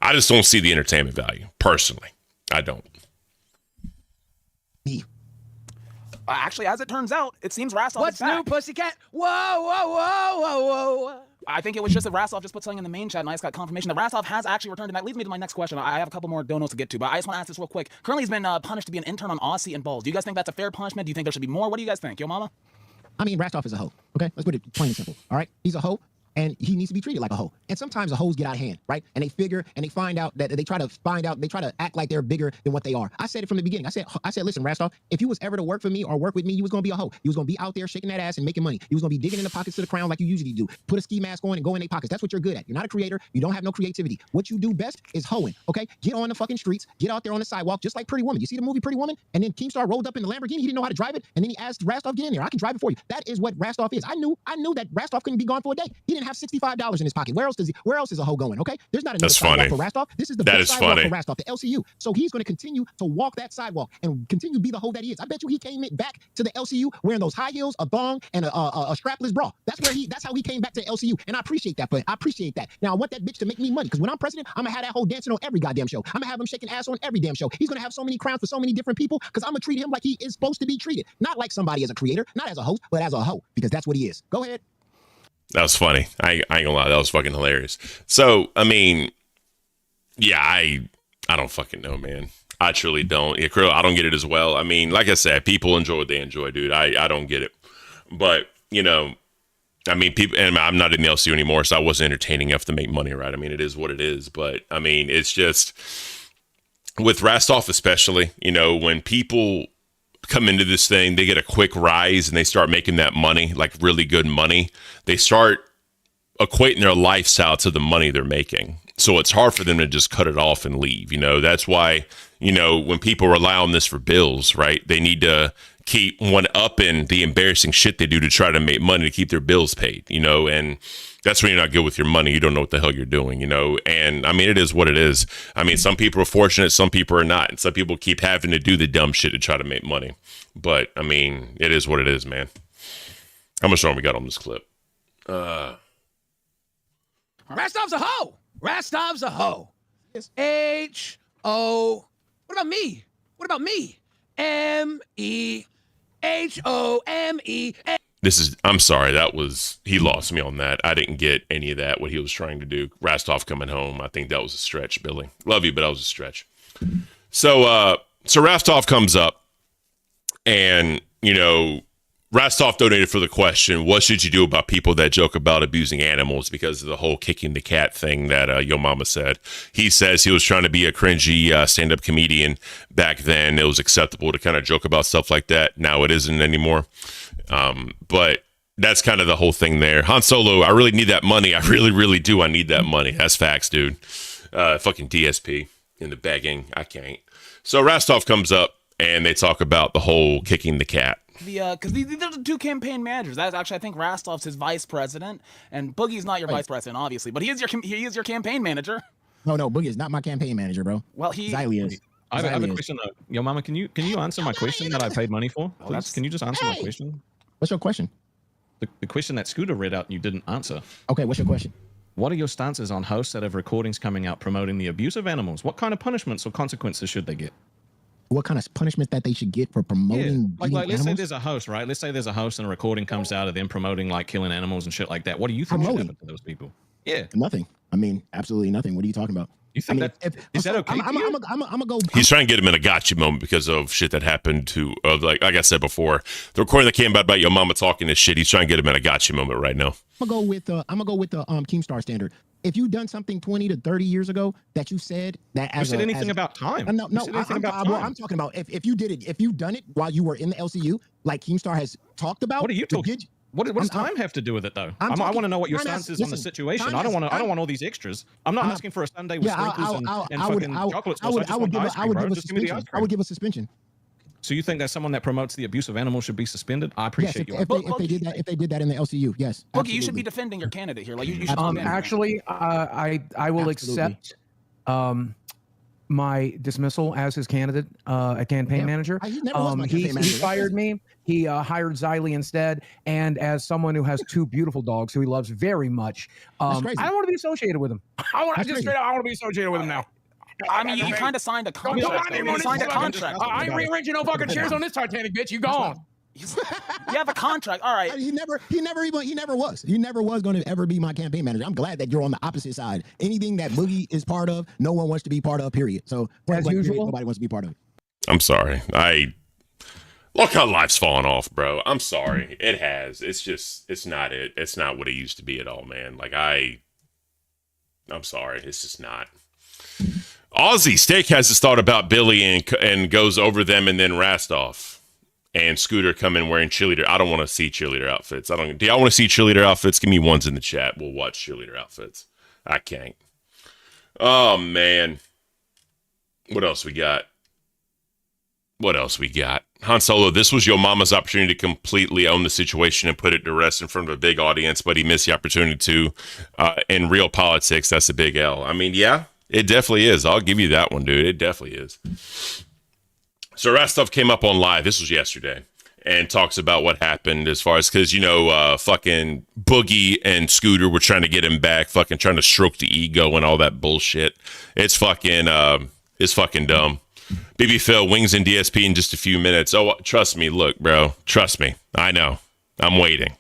I just don't see the entertainment value, personally. I don't. Me. Actually, as it turns out, it seems Rastov What's is back. new, pussycat? Whoa, whoa, whoa, whoa, whoa. I think it was just that Rastov just put something in the main chat, and I just got confirmation that Rastov has actually returned, and that leads me to my next question. I have a couple more donos to get to, but I just want to ask this real quick. Currently, he's been punished to be an intern on Aussie and Balls. Do you guys think that's a fair punishment? Do you think there should be more? What do you guys think? Yo, mama? I mean, Rastov is a hoe. Okay, let's put it plain and simple. All right, he's a hoe, and he needs to be treated like a hoe. And sometimes the hoes get out of hand, right? And they figure and they find out that they try to act like they're bigger than what they are. I said it from the beginning. I said, listen, Rastov, if you was ever to work for me or work with me, you was gonna be a hoe. You was gonna be out there shaking that ass and making money. You was gonna be digging in the pockets of the crown like you usually do. Put a ski mask on and go in their pockets. That's what you're good at. You're not a creator. You don't have no creativity. What you do best is hoeing. Okay, get on the fucking streets, get out there on the sidewalk, just like Pretty Woman. You see the movie Pretty Woman? And then Keemstar rolled up in the Lamborghini. He didn't know how to drive it, and then he asked Rastov, get in there. I can drive it for you. That is what Rastov is. I knew that Rastov couldn't be gone for a day. He didn't have $65 in his pocket. Where else is a hoe going? Okay, there's not another sidewalk for Rastov. This is the best sidewalk for Rastov, the LCU. So he's going to continue to walk that sidewalk and continue to be the hoe that he is. I bet you he came back to the LCU wearing those high heels, a thong, and a strapless bra. That's how he came back to the LCU, and I appreciate that. But I appreciate that. Now I want that bitch to make me money, because when I'm president, I'm gonna have that hoe dancing on every goddamn show. I'm gonna have him shaking ass on every damn show. He's gonna have so many crowns for so many different people, because I'm gonna treat him like he is supposed to be treated, not like somebody as a creator, not as a host, but as a hoe, because that's what he is. Go ahead. That was funny. I ain't gonna lie. That was fucking hilarious. So, I mean, yeah, I don't fucking know, man. I truly don't. Yeah, Krill, I don't get it as well. I mean, like I said, people enjoy what they enjoy, dude. I don't get it. But, you know, I mean, people, and I'm not in the LCU anymore, so I wasn't entertaining enough to make money, right? I mean, it is what it is. But, I mean, it's just, with Rastov especially, you know, when people come into this thing, they get a quick rise and they start making that money, like really good money. They start equating their lifestyle to the money they're making. So it's hard for them to just cut it off and leave. You know, that's why, you know, when people rely on this for bills, right, they need to keep one-upping the embarrassing shit they do to try to make money to keep their bills paid, you know, and that's when you're not good with your money. You don't know what the hell you're doing, you know, and I mean, it is what it is. I mean, some people are fortunate, some people are not, and some people keep having to do the dumb shit to try to make money. But, I mean, it is what it is, man. How much time we got on this clip? Rastov's a hoe. Rastov's a hoe. H-O. What about me? What about me? M-E-H-O-M-E. I'm sorry, he lost me on that. I didn't get any of that, what he was trying to do. Rastov coming home, I think that was a stretch, Billy. Love you, but that was a stretch. So Rastov comes up, and, you know, Rastov donated for the question, what should you do about people that joke about abusing animals, because of the whole kicking the cat thing that Yo Mama said. He says he was trying to be a cringy stand-up comedian back then. It was acceptable to kind of joke about stuff like that. Now it isn't anymore. But that's kind of the whole thing there. Han Solo, I really need that money. I really, really do. I need that money. That's facts, dude. Fucking DSP in the begging. I can't. So Rastov comes up, and they talk about the whole kicking the cat. Because these are the two campaign managers. That's actually, I think, Rastov's his vice president, and Boogie's not your vice president, obviously, but he is your campaign manager. No, Boogie is not my campaign manager, bro. Well, Xylee is. I have a question. Yo, Mama, can you answer my question that I paid money for? Please? Can you just answer my question? What's your question? The question that Scooter read out and you didn't answer. Okay, what's your question? What are your stances on hosts that have recordings coming out promoting the abuse of animals? What kind of punishments or consequences should they get? What kind of punishment that they should get for promoting like let's animals? say there's a host, right? Let's say there's a host and a recording comes out of them promoting like killing animals and shit like that. What do you think should happen to those people? Yeah. Nothing. I mean, absolutely nothing. What are you talking about? You think is that okay? I'm gonna go. He's trying to get him in a gotcha moment because of shit that happened to, like I said before, the recording that came about Your Mama talking this shit. He's trying to get him in a gotcha moment right now. I'm gonna go with the Keemstar standard. If you've done something 20 to 30 years ago that you said that as you said anything about time. No, I'm talking about if you did it, if you've done it while you were in the LCU, like Keemstar has talked about. What are you talking? What does time have to do with it, though? I want to know what your stance is on the situation. I don't want all these extras. I'm not asking for a Sunday with sprinkles and fucking chocolate sauce. I would give a suspension. So you think that someone that promotes the abuse of animals should be suspended? I appreciate if they did that in the LCU, yes. Boogie, you should be defending your candidate here. Like you should actually, I will accept my dismissal as his candidate, a campaign manager. He never was my campaign manager. He fired me. He hired Xylee instead. And as someone who has two beautiful dogs who he loves very much, I don't want to be associated with him. I want to be associated with him now. I mean, you kind of signed a Don't contract. mind him You on signed a this contract. I ain't rearranging no fucking chairs on this Titanic, bitch. You gone. You have a contract. All right. He never was going to ever be my campaign manager. I'm glad that you're on the opposite side. Anything that Boogie is part of, no one wants to be part of, period. So as usual, nobody wants to be part of it. I'm sorry. Look how life's fallen off, bro. I'm sorry. It has. It's not it. It's not what it used to be at all, man. Like I'm sorry. It's just not. Aussie Steak has this thought about Billy and goes over them, and then Rastov and Scooter come in wearing cheerleader. I don't want to see cheerleader outfits. Do y'all want to see cheerleader outfits? Give me ones in the chat. We'll watch cheerleader outfits. I can't. Oh, man. What else we got? Han Solo, this was your mama's opportunity to completely own the situation and put it to rest in front of a big audience, but he missed the opportunity to. In real politics, that's a big L. I mean, yeah, it definitely is. I'll give you that one, dude. It definitely is. So Rastov came up on live. This was yesterday. And talks about what happened as far as, because, fucking Boogie and Scooter were trying to get him back, fucking trying to stroke the ego and all that bullshit. It's fucking dumb. BB Phil, Wings and DSP in just a few minutes. Oh, trust me. Look, bro. Trust me. I know. I'm waiting.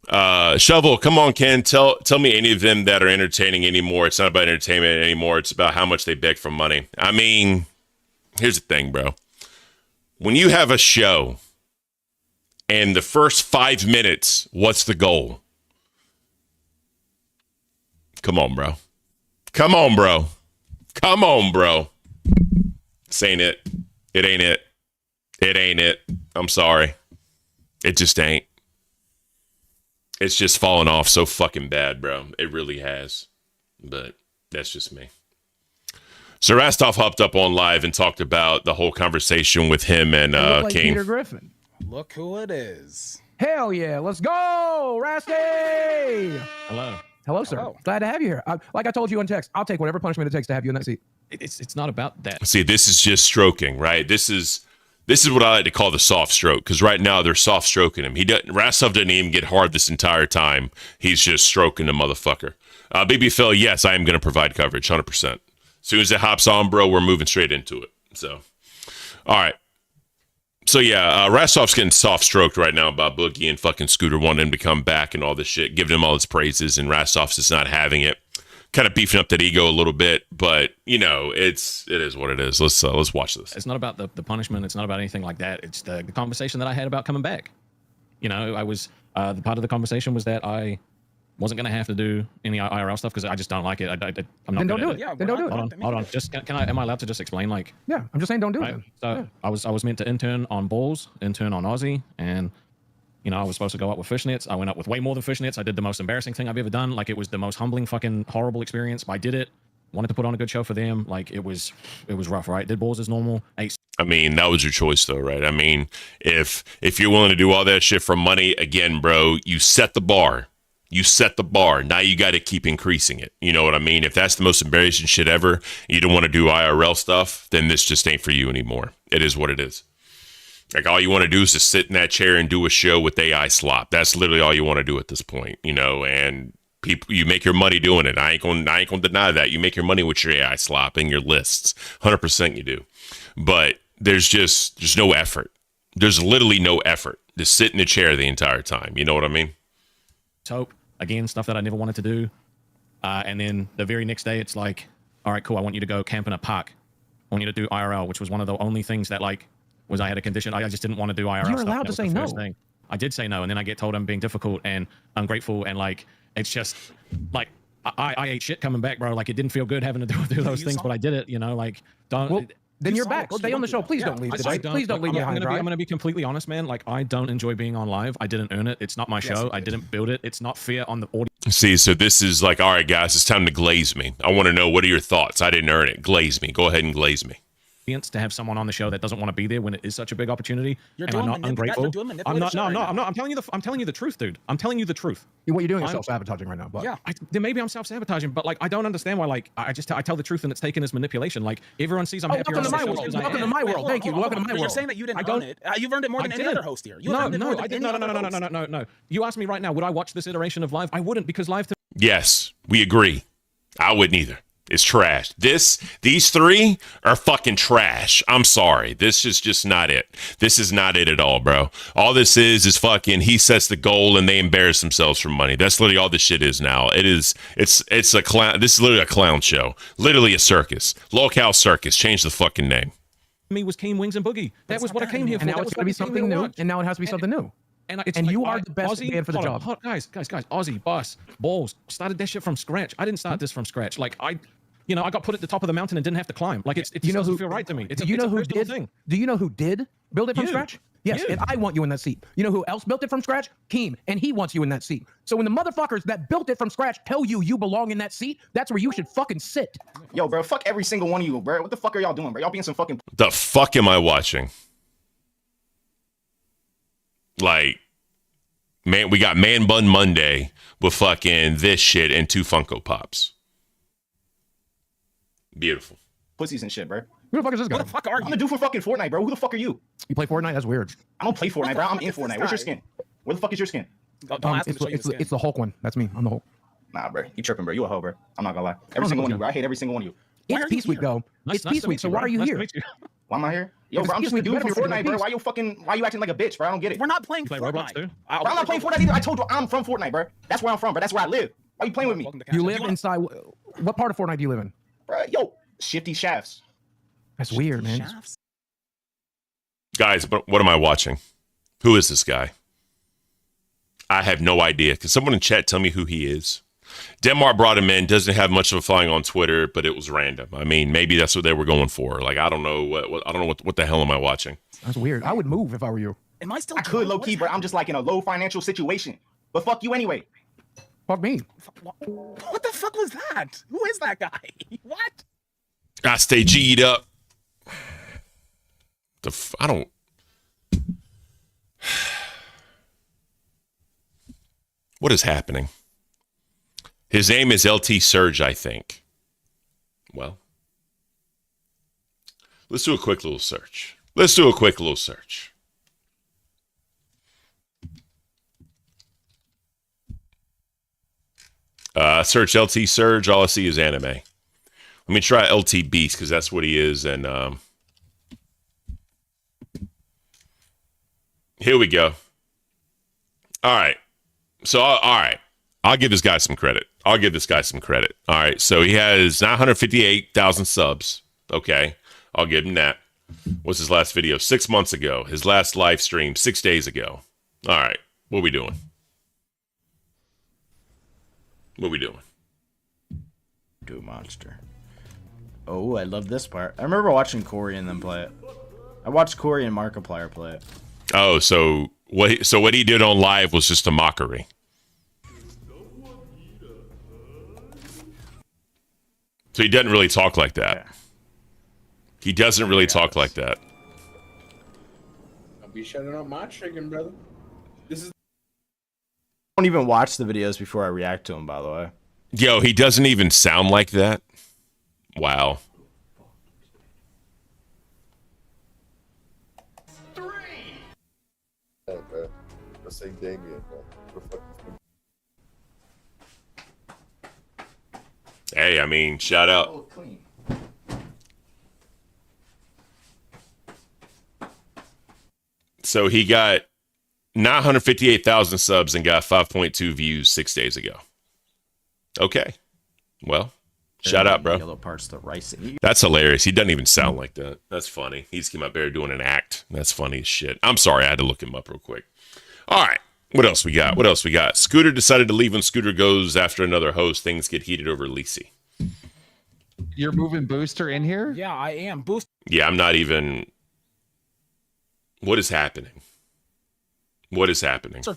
Shovel, come on, Ken. Tell me any of them that are entertaining anymore. It's not about entertainment anymore. It's about how much they beg for money. I mean, here's the thing, bro. When you have a show and the first 5 minutes, what's the goal? Come on, bro. This ain't it. It ain't it. I'm sorry. It just ain't. It's just fallen off so fucking bad, bro. It really has. But that's just me. So Rastov hopped up on live and talked about the whole conversation with him and like King. Peter Griffin. Look who it is. Hell yeah, let's go, Rasty! Hello, sir. Hello. Glad to have you here. Like I told you on text, I'll take whatever punishment it takes to have you in that seat. It's not about that. See, this is just stroking, right? This is what I like to call the soft stroke, because right now they're soft stroking him. Rastov didn't even get hard this entire time. He's just stroking the motherfucker. Baby Phil, yes, I am going to provide coverage, 100%. As soon as it hops on, bro, we're moving straight into it. So, all right. So, yeah, Rastov's getting soft-stroked right now about Boogie and fucking Scooter wanting him to come back and all this shit, giving him all his praises, and Rastov's just not having it. Kind of beefing up that ego a little bit, but, it is what it is. Let's watch this. It's not about the punishment. It's not about anything like that. It's the conversation that I had about coming back. I was, the part of the conversation was that I wasn't going to have to do any IRL stuff because I just don't like it. I'm not Then don't do it. Yeah, Then don't do it. Hold on. Just am I allowed to just explain? Like, Yeah, I'm just saying don't do right? it. So Yeah. I was meant to intern on Balls, intern on Aussie, and I was supposed to go up with fishnets. I went up with way more than fishnets. I did the most embarrassing thing I've ever done. Like, it was the most humbling, fucking horrible experience. But I did it. Wanted to put on a good show for them. Like, it was rough, right? Did Balls as normal. I mean, that was your choice, though, right? I mean, if you're willing to do all that shit for money, again, bro, you set the bar. Now you got to keep increasing it. You know what I mean? If that's the most embarrassing shit ever, and you don't want to do IRL stuff, then this just ain't for you anymore. It is what it is. Like, all you want to do is just sit in that chair and do a show with AI slop. That's literally all you want to do at this point, and people, you make your money doing it. I ain't gonna deny that. You make your money with your AI slop and your lists. 100% you do. But there's no effort. There's literally no effort to sit in a chair the entire time. You know what I mean? Hope, again, stuff that I never wanted to do. And then the very next day, it's like, all right, cool. I want you to go camp in a park. I want you to do IRL, which was one of the only things that I had a condition. I just didn't want to do IRL. You're stuff. allowed to say no. I did say no, and then I get told I'm being difficult and ungrateful, and it's just like I ate shit coming back, bro. Like, it didn't feel good having to do those things, but I did it. Don't. Well, then you're back. Stay on the show. Please don't leave today. Please don't leave me behind. I'm gonna be completely honest, man. Like, I don't enjoy being on live. I didn't earn it. It's not my show. I didn't build it. It's not fair on the audience. See, so this is like, all right, guys, it's time to glaze me. I want to know, what are your thoughts? I didn't earn it. Glaze me. Go ahead and glaze me. To have someone on the show that doesn't want to be there when it is such a big opportunity. You're and I'm not ungrateful. I'm not. No, I'm not. I'm telling you the truth, dude. I'm telling you the truth. What you're doing is self-sabotaging right now. But yeah, then maybe I'm self-sabotaging, but I don't understand why. I tell the truth and it's taken as manipulation. Like, everyone sees I'm happy. Welcome to my world. Welcome to my world. Thank you. Welcome to my world. You're saying that you didn't earn it. You've earned it more than any other host here. No. You asked me right now, would I watch this iteration of live? I wouldn't, because live. Yes, we agree. I wouldn't either. It's trash. These three are fucking trash. I'm sorry. This is just not it. This is not it at all, bro. All this is fucking he sets the goal and they embarrass themselves for money. That's literally all this shit is now. It's a clown. This is literally a clown show. Literally a circus. Locale circus. Change the fucking name. Me was Caint, Wings, and Boogie. That was what I came here for. And now That it's was going to be what I came something here to new. watch. And now it has to be something new. And And you are the best man for the job. Guys, Ozzy, Boss, Balls, started that shit from scratch. I didn't start this from scratch. Like I got put at the top of the mountain and didn't have to climb. Like it You know doesn't who- feel right to me. It's Do you it's know a who personal did? thing. Do you know who did build it from You. scratch? Yes, You. and I want you in that seat. You know who else built it from scratch? Keem, and he wants you in that seat. So when the motherfuckers that built it from scratch tell you you belong in that seat, that's where you should fucking sit. Yo, bro, fuck every single one of you, bro. What the fuck are y'all doing, bro? Y'all being some fucking... The fuck am I watching? Like, man, we got Man Bun Monday with fucking this shit and 2 Funko Pops. Beautiful. pussies and shit, bro. Who the fuck is this guy? Who the fuck are you? I'm the dude from fucking Fortnite, bro. Who the fuck are you? You play Fortnite? That's weird. I don't play Fortnite, bro. I'm in Fortnite. Where's your skin? Where the fuck is your skin? It's the Hulk one. That's me. I'm the Hulk. Nah, bro. You tripping, bro. You a hoe, bro. I'm not gonna lie. Every single one of you, bro. I hate every single one of you. It's Peace Week, though. It's Peace Week, so why are you here? Why am I here? Yo, bro, I'm just a dude from Fortnite, bro. Why you acting like a bitch, bro? I don't get it. We're not playing Play Fortnite. Roblox too? Bro, I'm not playing Fortnite either. I told you I'm from Fortnite, bro. That's where I'm from, bro. That's where I live. Why you playing with me? You live inside. What part of Fortnite do you live in? Bro, yo, Shifty Shafts. That's weird, man. Guys, but what am I watching? Who is this guy? I have no idea. Can someone in chat tell me who he is? Denmark brought him in. Doesn't have much of a following on Twitter, but it was random. I mean, maybe that's what they were going for. Like, I don't know what the hell am I watching? That's weird. I would move if I were you. Am I still? I could low key, bro. I'm just like in a low financial situation. But fuck you anyway. Fuck me. What the fuck was that? Who is that guy? What? I stay G'd up. I don't. What is happening? His name is LT Surge, I think. Well, let's do a quick little search. Search LT Surge. All I see is anime. Let me try LT Beast because that's what he is. And here we go. All right. So, all right. I'll give this guy some credit. All right. So he has 958,000 subs. Okay. I'll give him that. What's his last video? 6 months ago. His last live stream 6 days ago. All right. What are we doing? Do monster. Oh, I love this part. I remember watching Corey and them play it. I watched Corey and Markiplier play it. Oh, so what he did on live was just a mockery. So he doesn't really talk like that. Yeah. He doesn't really talk like that. I'll be shutting up my chicken, brother. This is. I don't even watch the videos before I react to them, by the way. Yo, he doesn't even sound like that. Wow. Hey, bro. Let's say Damien, bro. Hey, I mean, shout out. So he got 958,000 subs and got 5.2 views 6 days ago. Okay. Well, shout out, bro. Yellow parts the rice. That's hilarious. He doesn't even sound like that. That's funny. He just came up there doing an act. That's funny as shit. I'm sorry. I had to look him up real quick. All right. What else we got? Scooter decided to leave when Scooter goes after another host. Things get heated over Lisi. You're moving Booster in here? Yeah, I am. Booster. Yeah, I'm not even. What is happening?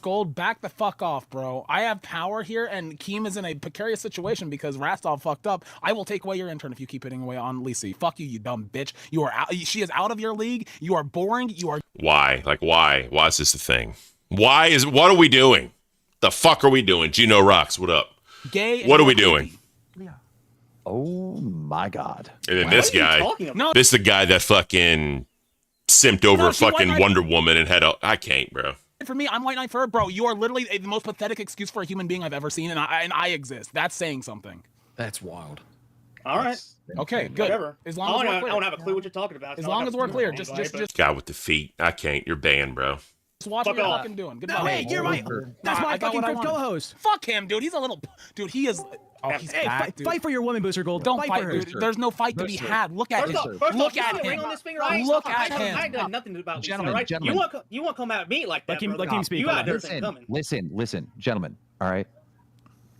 Gold, back the fuck off, bro. I have power here, and Keem is in a precarious situation because Rastov fucked up. I will take away your intern if you keep hitting away on Lisi. Fuck you, you dumb bitch. You are out. She is out of your league. You are boring. You are. Why? Like, why? Why is this a thing? What are we doing? The fuck are we doing? Gino Rocks, what up? Gay. What are we doing? Oh my god. And then this guy. No. This is the guy that fucking simped over a fucking Wonder Woman and had a. I can't, bro. For me, I'm White Knight Fur, bro. You are literally the most pathetic excuse for a human being I've ever seen, and I exist. That's saying something. That's wild. All right. Okay, good. Whatever. As long as we're clear. I don't have a clue what you're talking about. As long as we're clear, just Guy with the feet. I can't. You're banned, bro. watch what you're fucking doing. Goodbye. No, hey, you're my. That's my fucking first co-host. Fuck him, dude. He's a little. Dude, he is. Oh, he's hey, back, dude. fight for your woman, Booster Gold. Don't fight for her. Dude. There's no fight to be had. Look at him. Look at him. Look at him. I ain't done nothing about Lisa, Gentlemen, right? gentlemen. You want to come at me like that? Let him speak. You got everything coming. Listen, gentlemen. All right.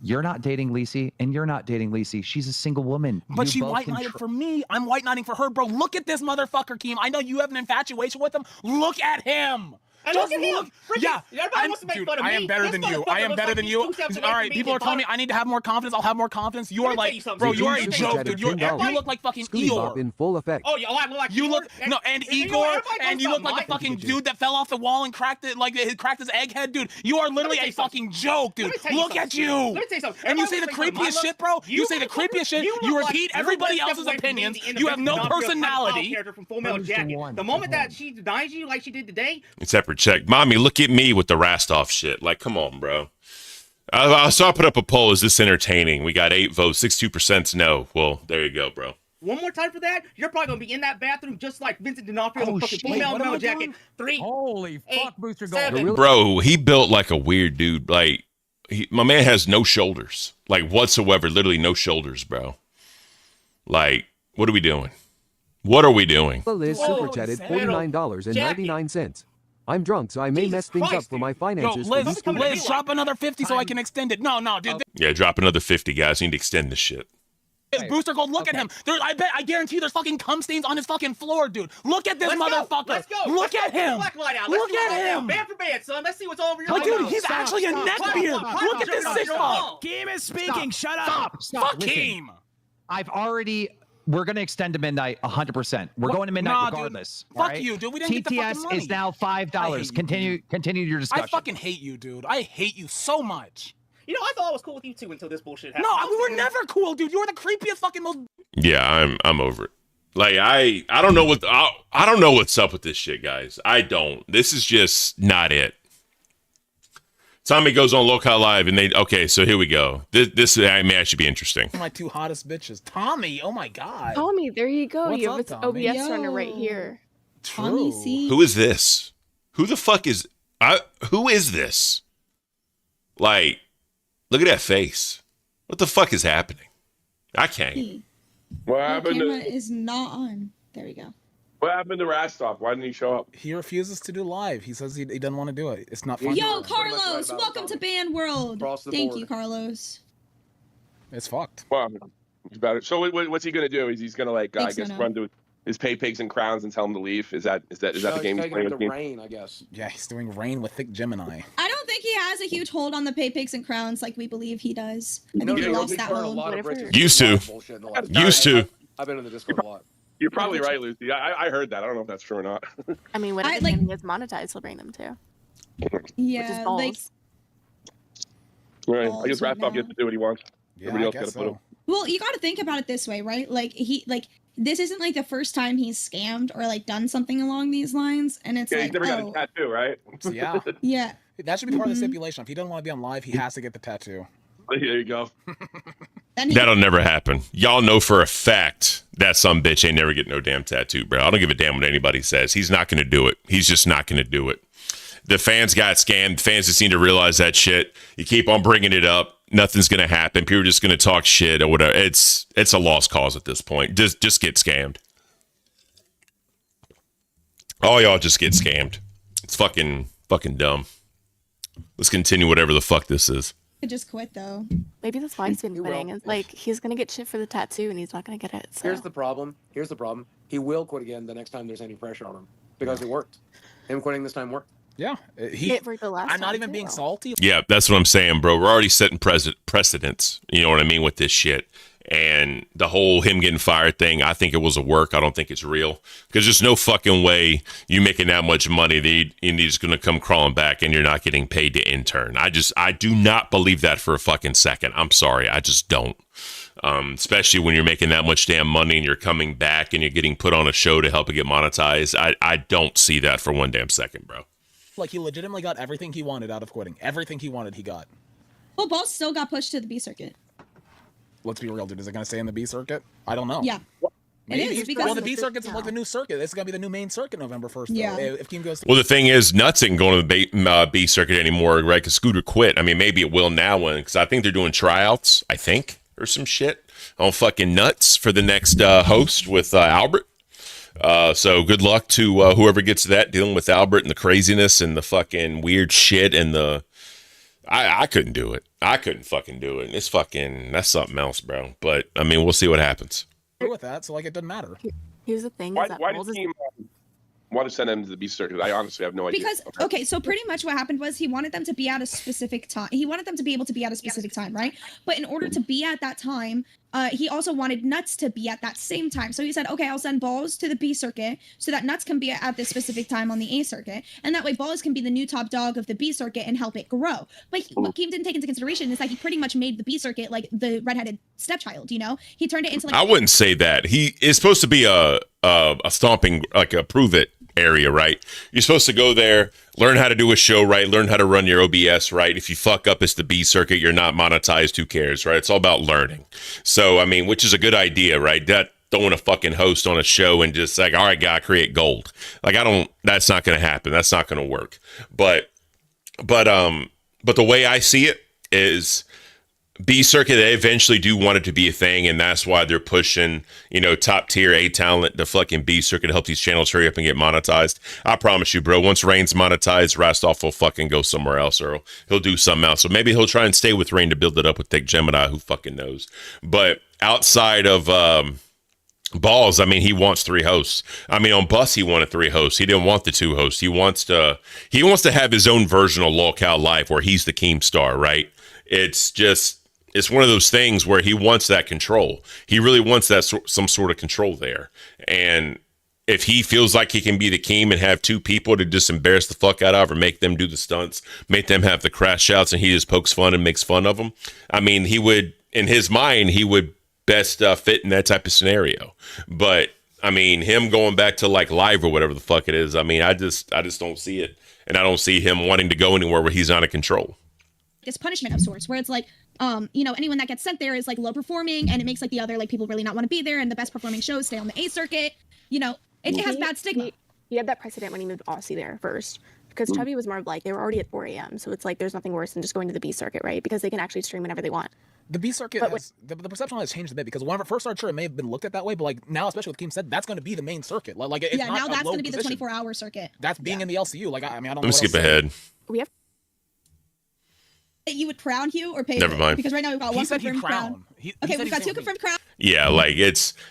You're not dating Lacey, and you're not dating Lacey. She's a single woman. But You she both white can knighted for me. I'm white knighting for her, bro. Look at this motherfucker, Keem. I know you have an infatuation with him. Look at him. And look at him. Yeah, everybody wants to make fun of me. I am better than you. I am better than you. All right, people are telling me I need to have more confidence. I'll have more confidence. You are like, bro, you are a joke, dude. You look like fucking Eeyore. In full effect. Oh, I look like you look no, and Igor, and you look like the fucking dude that fell off the wall and cracked it, like he cracked his egghead, dude. You are literally a fucking joke, dude. Look at you. Let me tell you something. And you say the creepiest shit, bro. You say the creepiest shit. You repeat everybody else's opinions. You have no personality. From Full Metal Jacket. The moment that she denies you like she did today. Separate check. Mommy, look at me with the Rastov shit. Like, come on, bro. So I put up a poll. Is this entertaining? We got 8 votes. 62% no. Well, there you go, bro. One more time for that, you're probably gonna be in that bathroom just like Vincent D'Onofrio with fucking Full Metal Jacket. 3. Holy fuck, Booster Gold. 7. Bro, he built like a weird dude. Like, my man has no shoulders. Like, whatsoever. Literally no shoulders, bro. Like, what are we doing? What are we doing? Liz super chatted $49.99. I'm drunk, so I may mess things up for my finances. Yo, Liz, drop another 50 so I can extend it. No, dude. Yeah, drop another 50, guys. You need to extend this shit. Booster Gold, look at him. I guarantee there's fucking cum stains on his fucking floor, dude. Look at this motherfucker. Let's go. Look at him. Look at him. Band for band, son. Let's see what's over your Like, dude, he's actually a neckbeard. Look at this sick fuck. Keem is speaking. Shut up. Fuck Keem. We're going to extend to midnight 100%. We're going to midnight regardless. Dude. Fuck you, dude. We didn't get the fucking money. TTS is now $5. Continue your discussion. I fucking hate you, dude. I hate you so much. You know, I thought I was cool with you too until this bullshit happened. No, we were never cool, dude. You were the creepiest fucking most. Yeah, I'm over it. Like, I don't know I don't know what's up with this shit, guys. I don't. This is just not it. Tommy goes on Local Live and okay, so here we go. This may actually be interesting. My 2 hottest bitches. Tommy, oh my god. Tommy, there you go. What's You have up, an Tommy? OBS runner right here. Tommy C. Who is this? Who the fuck is who is this? Like, look at that face. What the fuck is happening? I can't. What The happened camera to is not on. There we go. What happened to Rastov? Why didn't he show up? He refuses to do live. He says he doesn't want to do it. It's not fun. Yo, Carlos, welcome to Band World. Thank you, Carlos. It's fucked. Well, it's better. So what's he gonna do? He's gonna like I Thanks, guess Nono. run to his pay pigs and crowns and tell him to leave. Is that the game he's playing? With me? Rain, I guess. Yeah, he's doing Rain with Thick Gemini. I don't think he has a huge hold on the pay pigs and crowns like we believe he does. I No, think he no, lost he's that burned a hold. lot of bridges. Used to. Used to. I've been in the Discord a lot. You're probably right, Lucy. I heard that. I don't know if that's true or not. I mean, when everything is monetized, he'll bring them too. Yeah, like Right. I balls guess right Rastov now. gets to do what he wants. Yeah, Everybody I else guess gotta put him. well, you got to think about it this way, right? Like this isn't like the first time he's scammed or like done something along these lines, and it's Yeah, like, he's never got a tattoo, right? Yeah. yeah. That should be part of the stipulation. If he doesn't want to be on live, he has to get the tattoo. There you go. That'll never happen. Y'all know for a fact that some bitch ain't never get no damn tattoo, bro. I don't give a damn what anybody says. He's not going to do it. He's just not going to do it. The fans got scammed. Fans just need to realize that shit. You keep on bringing it up. Nothing's going to happen. People are just going to talk shit or whatever. It's a lost cause at this point. Just get scammed. All y'all just get scammed. It's fucking dumb. Let's continue whatever the fuck this is. Could just quit though. Maybe that's why he's been quitting. It's like he's gonna get shit for the tattoo and he's not gonna get it. So. Here's the problem. He will quit again the next time there's any pressure on him because it worked. Him quitting this time worked. Yeah, It worked the last I'm not time, even too. being salty. Yeah, that's what I'm saying, bro. We're already setting precedents. You know what I mean with this shit. And the whole him getting fired thing, I think it was a work. I don't think it's real. Because there's no fucking way you making that much money that you're just going to come crawling back and you're not getting paid to intern. I do not believe that for a fucking second. I'm sorry. I just don't. Especially when you're making that much damn money and you're coming back and you're getting put on a show to help it get monetized. I don't see that for one damn second, bro. Like, he legitimately got everything he wanted out of quitting. Everything he wanted, he got. Well, Boss still got pushed to the B circuit. Let's be real, dude. Is it going to stay in the B circuit? I don't know. Yeah. Maybe. It is because the B circuit's like the new circuit. It's going to be the new main circuit November 1st. Yeah. If Keem goes. Well, the thing is, Nuts ain't going to the B circuit anymore, right? Because Scooter quit. I mean, maybe it will now, because I think they're doing tryouts, I think, or some shit on fucking Nuts for the next host with Albert. So good luck to whoever gets that, dealing with Albert and the craziness and the fucking weird shit and the. I couldn't do it. I couldn't fucking do it. It's fucking, that's something else, bro. But I mean, we'll see what happens. With that, so like it doesn't matter. Here's the thing: Why, is that why Bulls did is- Team want to send him to the B circuit? I honestly have no idea. Because okay, so pretty much what happened was he wanted them to be at a specific time. He wanted them to be able to be at a specific time, right? But in order to be at that time, he also wanted Nuts to be at that same time. So he said, okay, I'll send Balls to the B circuit so that Nuts can be at this specific time on the A circuit, and that way Balls can be the new top dog of the B circuit and help it grow. But what Keem didn't take into consideration is that he pretty much made the B circuit like the redheaded stepchild. You know, he turned it into like. I wouldn't say that. He is supposed to be a stomping, like a prove it area, right? You're supposed to go there, learn how to do a show right, learn how to run your OBS right. If you fuck up, it's the B circuit. You're not monetized. Who cares, right? It's all about learning. So, I mean, which is a good idea, right? That don't want to fucking host on a show and just like, all right, gotta create gold. Like, that's not going to happen. That's not going to work. But the way I see it is B circuit, they eventually do want it to be a thing, and that's why they're pushing, top tier A talent to fucking B circuit to help these channels hurry up and get monetized. I promise you, bro, once Rain's monetized, Rastov will fucking go somewhere else, or he'll do something else. So maybe he'll try and stay with Rain to build it up with Thick Gemini, who fucking knows. But outside of Balls, I mean, he wants 3 hosts. I mean, on Bus, he wanted 3 hosts. He didn't want the 2 hosts. He wants to have his own version of Lolcow Live where he's the Keemstar, right? It's one of those things where he wants that control. He really wants that some sort of control there. And if he feels like he can be the Keem and have 2 people to just embarrass the fuck out of or make them do the stunts, make them have the crash shouts, and he just pokes fun and makes fun of them, I mean, he would, in his mind, he would best fit in that type of scenario. But, I mean, him going back to like live or whatever the fuck it is, I mean, I just don't see it. And I don't see him wanting to go anywhere where he's out of control. This punishment of sorts, where it's like, anyone that gets sent there is like low performing, and it makes like the other like people really not want to be there, and the best performing shows stay on the A circuit. It has bad stigma. He had that precedent when he moved Aussie there first, because Chubby was more of like they were already at 4 a.m. So it's like there's nothing worse than just going to the B circuit, right? Because they can actually stream whenever they want. The B circuit, the perception has changed a bit, because when it first started, sure, it may have been looked at that way, but like now, especially with Keem said, that's going to be the main circuit. It's yeah, not now that's going to be the 24-hour circuit. That's being in the LCU. Like, I mean, I don't know. Let me skip ahead. We have. You would crown Hugh or pay? Never mind. Because right now we've got one confirmed crown. Okay, we've got 2 confirmed crowns. Yeah, like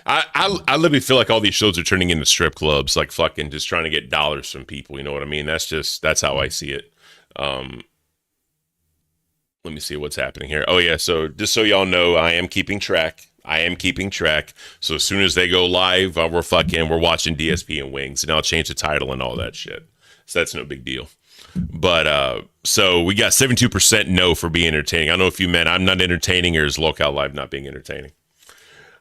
I literally feel like all these shows are turning into strip clubs, like fucking just trying to get dollars from people. You know what I mean? That's how I see it. Let me see what's happening here. Oh yeah, so just so y'all know, I am keeping track. So as soon as they go live, we're watching DSP and Wings, and I'll change the title and all that shit. So that's no big deal. But so we got 72% no for being entertaining. I don't know if you meant I'm not entertaining or is Lolcow Live not being entertaining.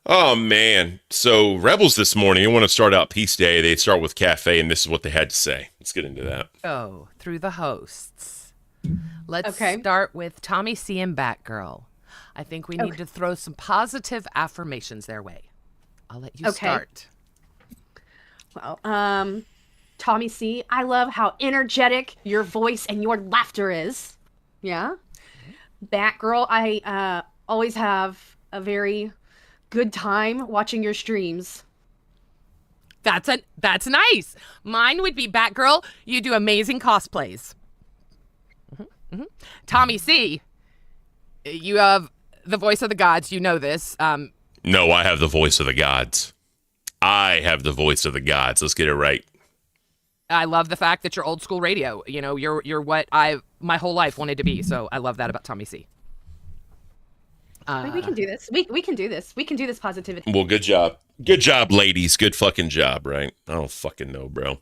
Oh man. So Rebels this morning, you want to start out Peace Day. They start with Cafe, and this is what they had to say. Let's get into that. Go through the hosts. Let's start with Tommy C and Batgirl. I think we need to throw some positive affirmations their way. I'll let you start. Well, Tommy C, I love how energetic your voice and your laughter is. Yeah. Batgirl, I always have a very good time watching your streams. That's nice. Mine would be Batgirl. You do amazing cosplays. Tommy C, you have the voice of the gods. You know this. No, I have the voice of the gods. Let's get it right. I love the fact that you're old school radio. You know, you're what I my whole life wanted to be. So I love that about Tommy C. We can do this. We can do this. We can do this positivity. Well, good job. Good job, ladies. Good fucking job, right? I don't fucking know, bro.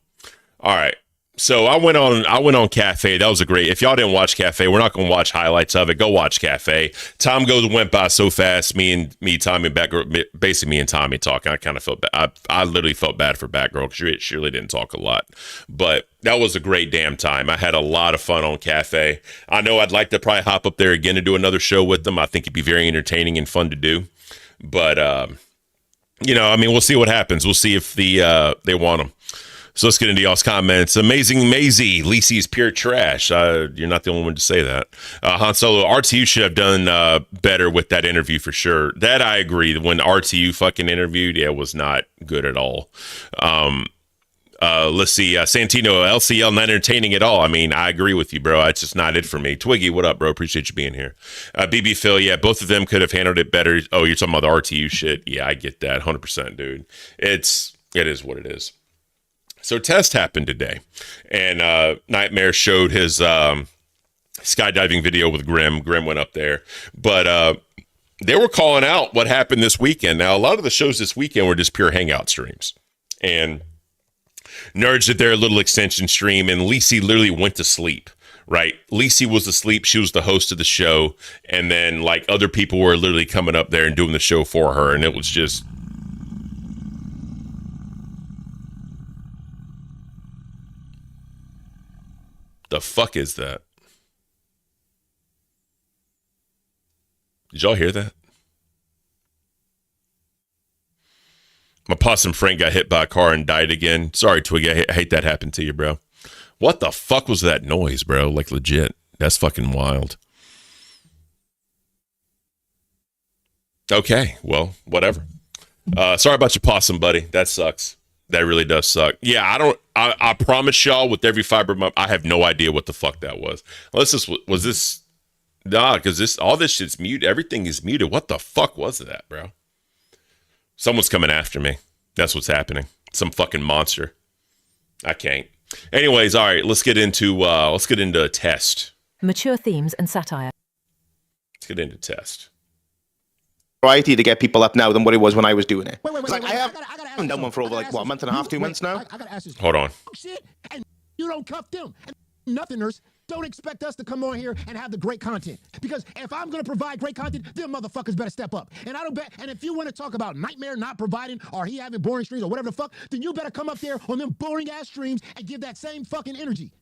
All right. So I went on Cafe. That was a great. If y'all didn't watch Cafe, we're not going to watch highlights of it. Go watch Cafe. Time went by so fast. Me, Tommy, and Batgirl, basically me and Tommy talking. I kind of felt bad. I literally felt bad for Batgirl because she really didn't talk a lot. But that was a great damn time. I had a lot of fun on Cafe. I know I'd like to probably hop up there again to do another show with them. I think it'd be very entertaining and fun to do. But we'll see what happens. We'll see if they want them. So let's get into y'all's comments. Amazing Maisie, Lacey is pure trash. You're not the only one to say that. Han Solo, RTU should have done better with that interview for sure. That I agree. When RTU fucking interviewed, it was not good at all. Let's see. Santino, LCL not entertaining at all. I mean, I agree with you, bro. It's just not it for me. Twiggy, what up, bro? Appreciate you being here. BB Phil, yeah, both of them could have handled it better. Oh, you're talking about the RTU shit? Yeah, I get that 100%, dude. It is what it is. So test happened today, and Nightmare showed his skydiving video with Grim. Grim went up there, but they were calling out what happened this weekend. Now, a lot of the shows this weekend were just pure hangout streams, and Nerds did their little extension stream, and Lacey literally went to sleep. Right, Lacey was asleep. She was the host of the show, and then like other people were literally coming up there and doing the show for her, and it was just. The fuck is that? Did y'all hear that? My possum friend got hit by a car and died again. Sorry, Twiggy. I hate that happened to you, bro. What the fuck was that noise, bro? Like, legit. That's fucking wild. Okay, well, whatever. Sorry about your possum, buddy. That sucks. That really does suck. Yeah, I promise y'all with every fiber of my, I have no idea what the fuck that was. Because all this shit's muted. Everything is muted. What the fuck was that, bro? Someone's coming after me. That's what's happening. Some fucking monster. I can't. Anyways, all right, let's get into a test. Mature themes and satire. Let's get into test. Variety to get people up now than what it was when I was doing it. Wait. I haven't done one for over like what, a month and a half, 2 months now. I gotta ask this. Hold on. Shit, and you don't cuff them. And nothingers don't expect us to come on here and have the great content. Because if I'm gonna provide great content, them motherfuckers better step up. And I don't bet. And if you want to talk about Nightmare not providing or he having boring streams or whatever the fuck, then you better come up there on them boring ass streams and give that same fucking energy.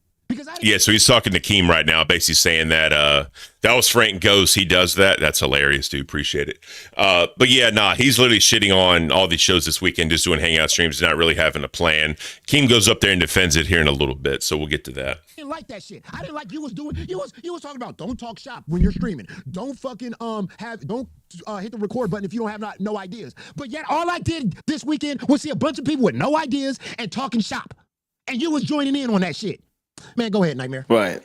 Yeah, so he's talking to Keem right now, basically saying that that was Frank Ghost. He does that. That's hilarious, dude. Appreciate it. But yeah, he's literally shitting on all these shows this weekend, just doing hangout streams, not really having a plan. Keem goes up there and defends it here in a little bit, so we'll get to that. I didn't like that shit. I didn't like you was doing. You was talking about don't talk shop when you're streaming. Don't fucking don't hit the record button if you don't have no ideas. But yet all I did this weekend was see a bunch of people with no ideas and talking shop, and you was joining in on that shit. Man, go ahead, Nightmare. Right.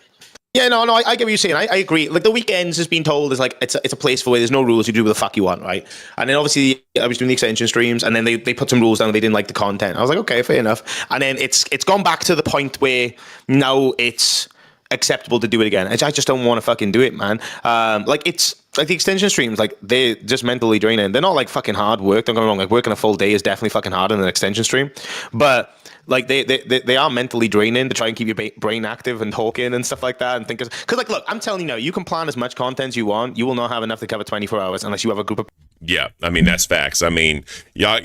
Yeah, no, I get what you're saying. I agree. Like the weekends has been told is like it's a place for where there's no rules. You do what the fuck you want, right? And then obviously I was doing the extension streams, and then they put some rules down. And they didn't like the content. I was like, okay, fair enough. And then it's gone back to the point where now it's acceptable to do it again. I just don't want to fucking do it, man. Like it's like the extension streams, like they're just mentally draining. They're not like fucking hard work. Don't get me wrong. Like working a full day is definitely fucking harder than an extension stream, but. Like they are mentally draining to try and keep your brain active and talking and stuff like that and think because like look, I'm telling you now, you can plan as much content as you want, you will not have enough to cover 24 hours unless you have a group of. Yeah, I mean that's facts. I mean, y'all,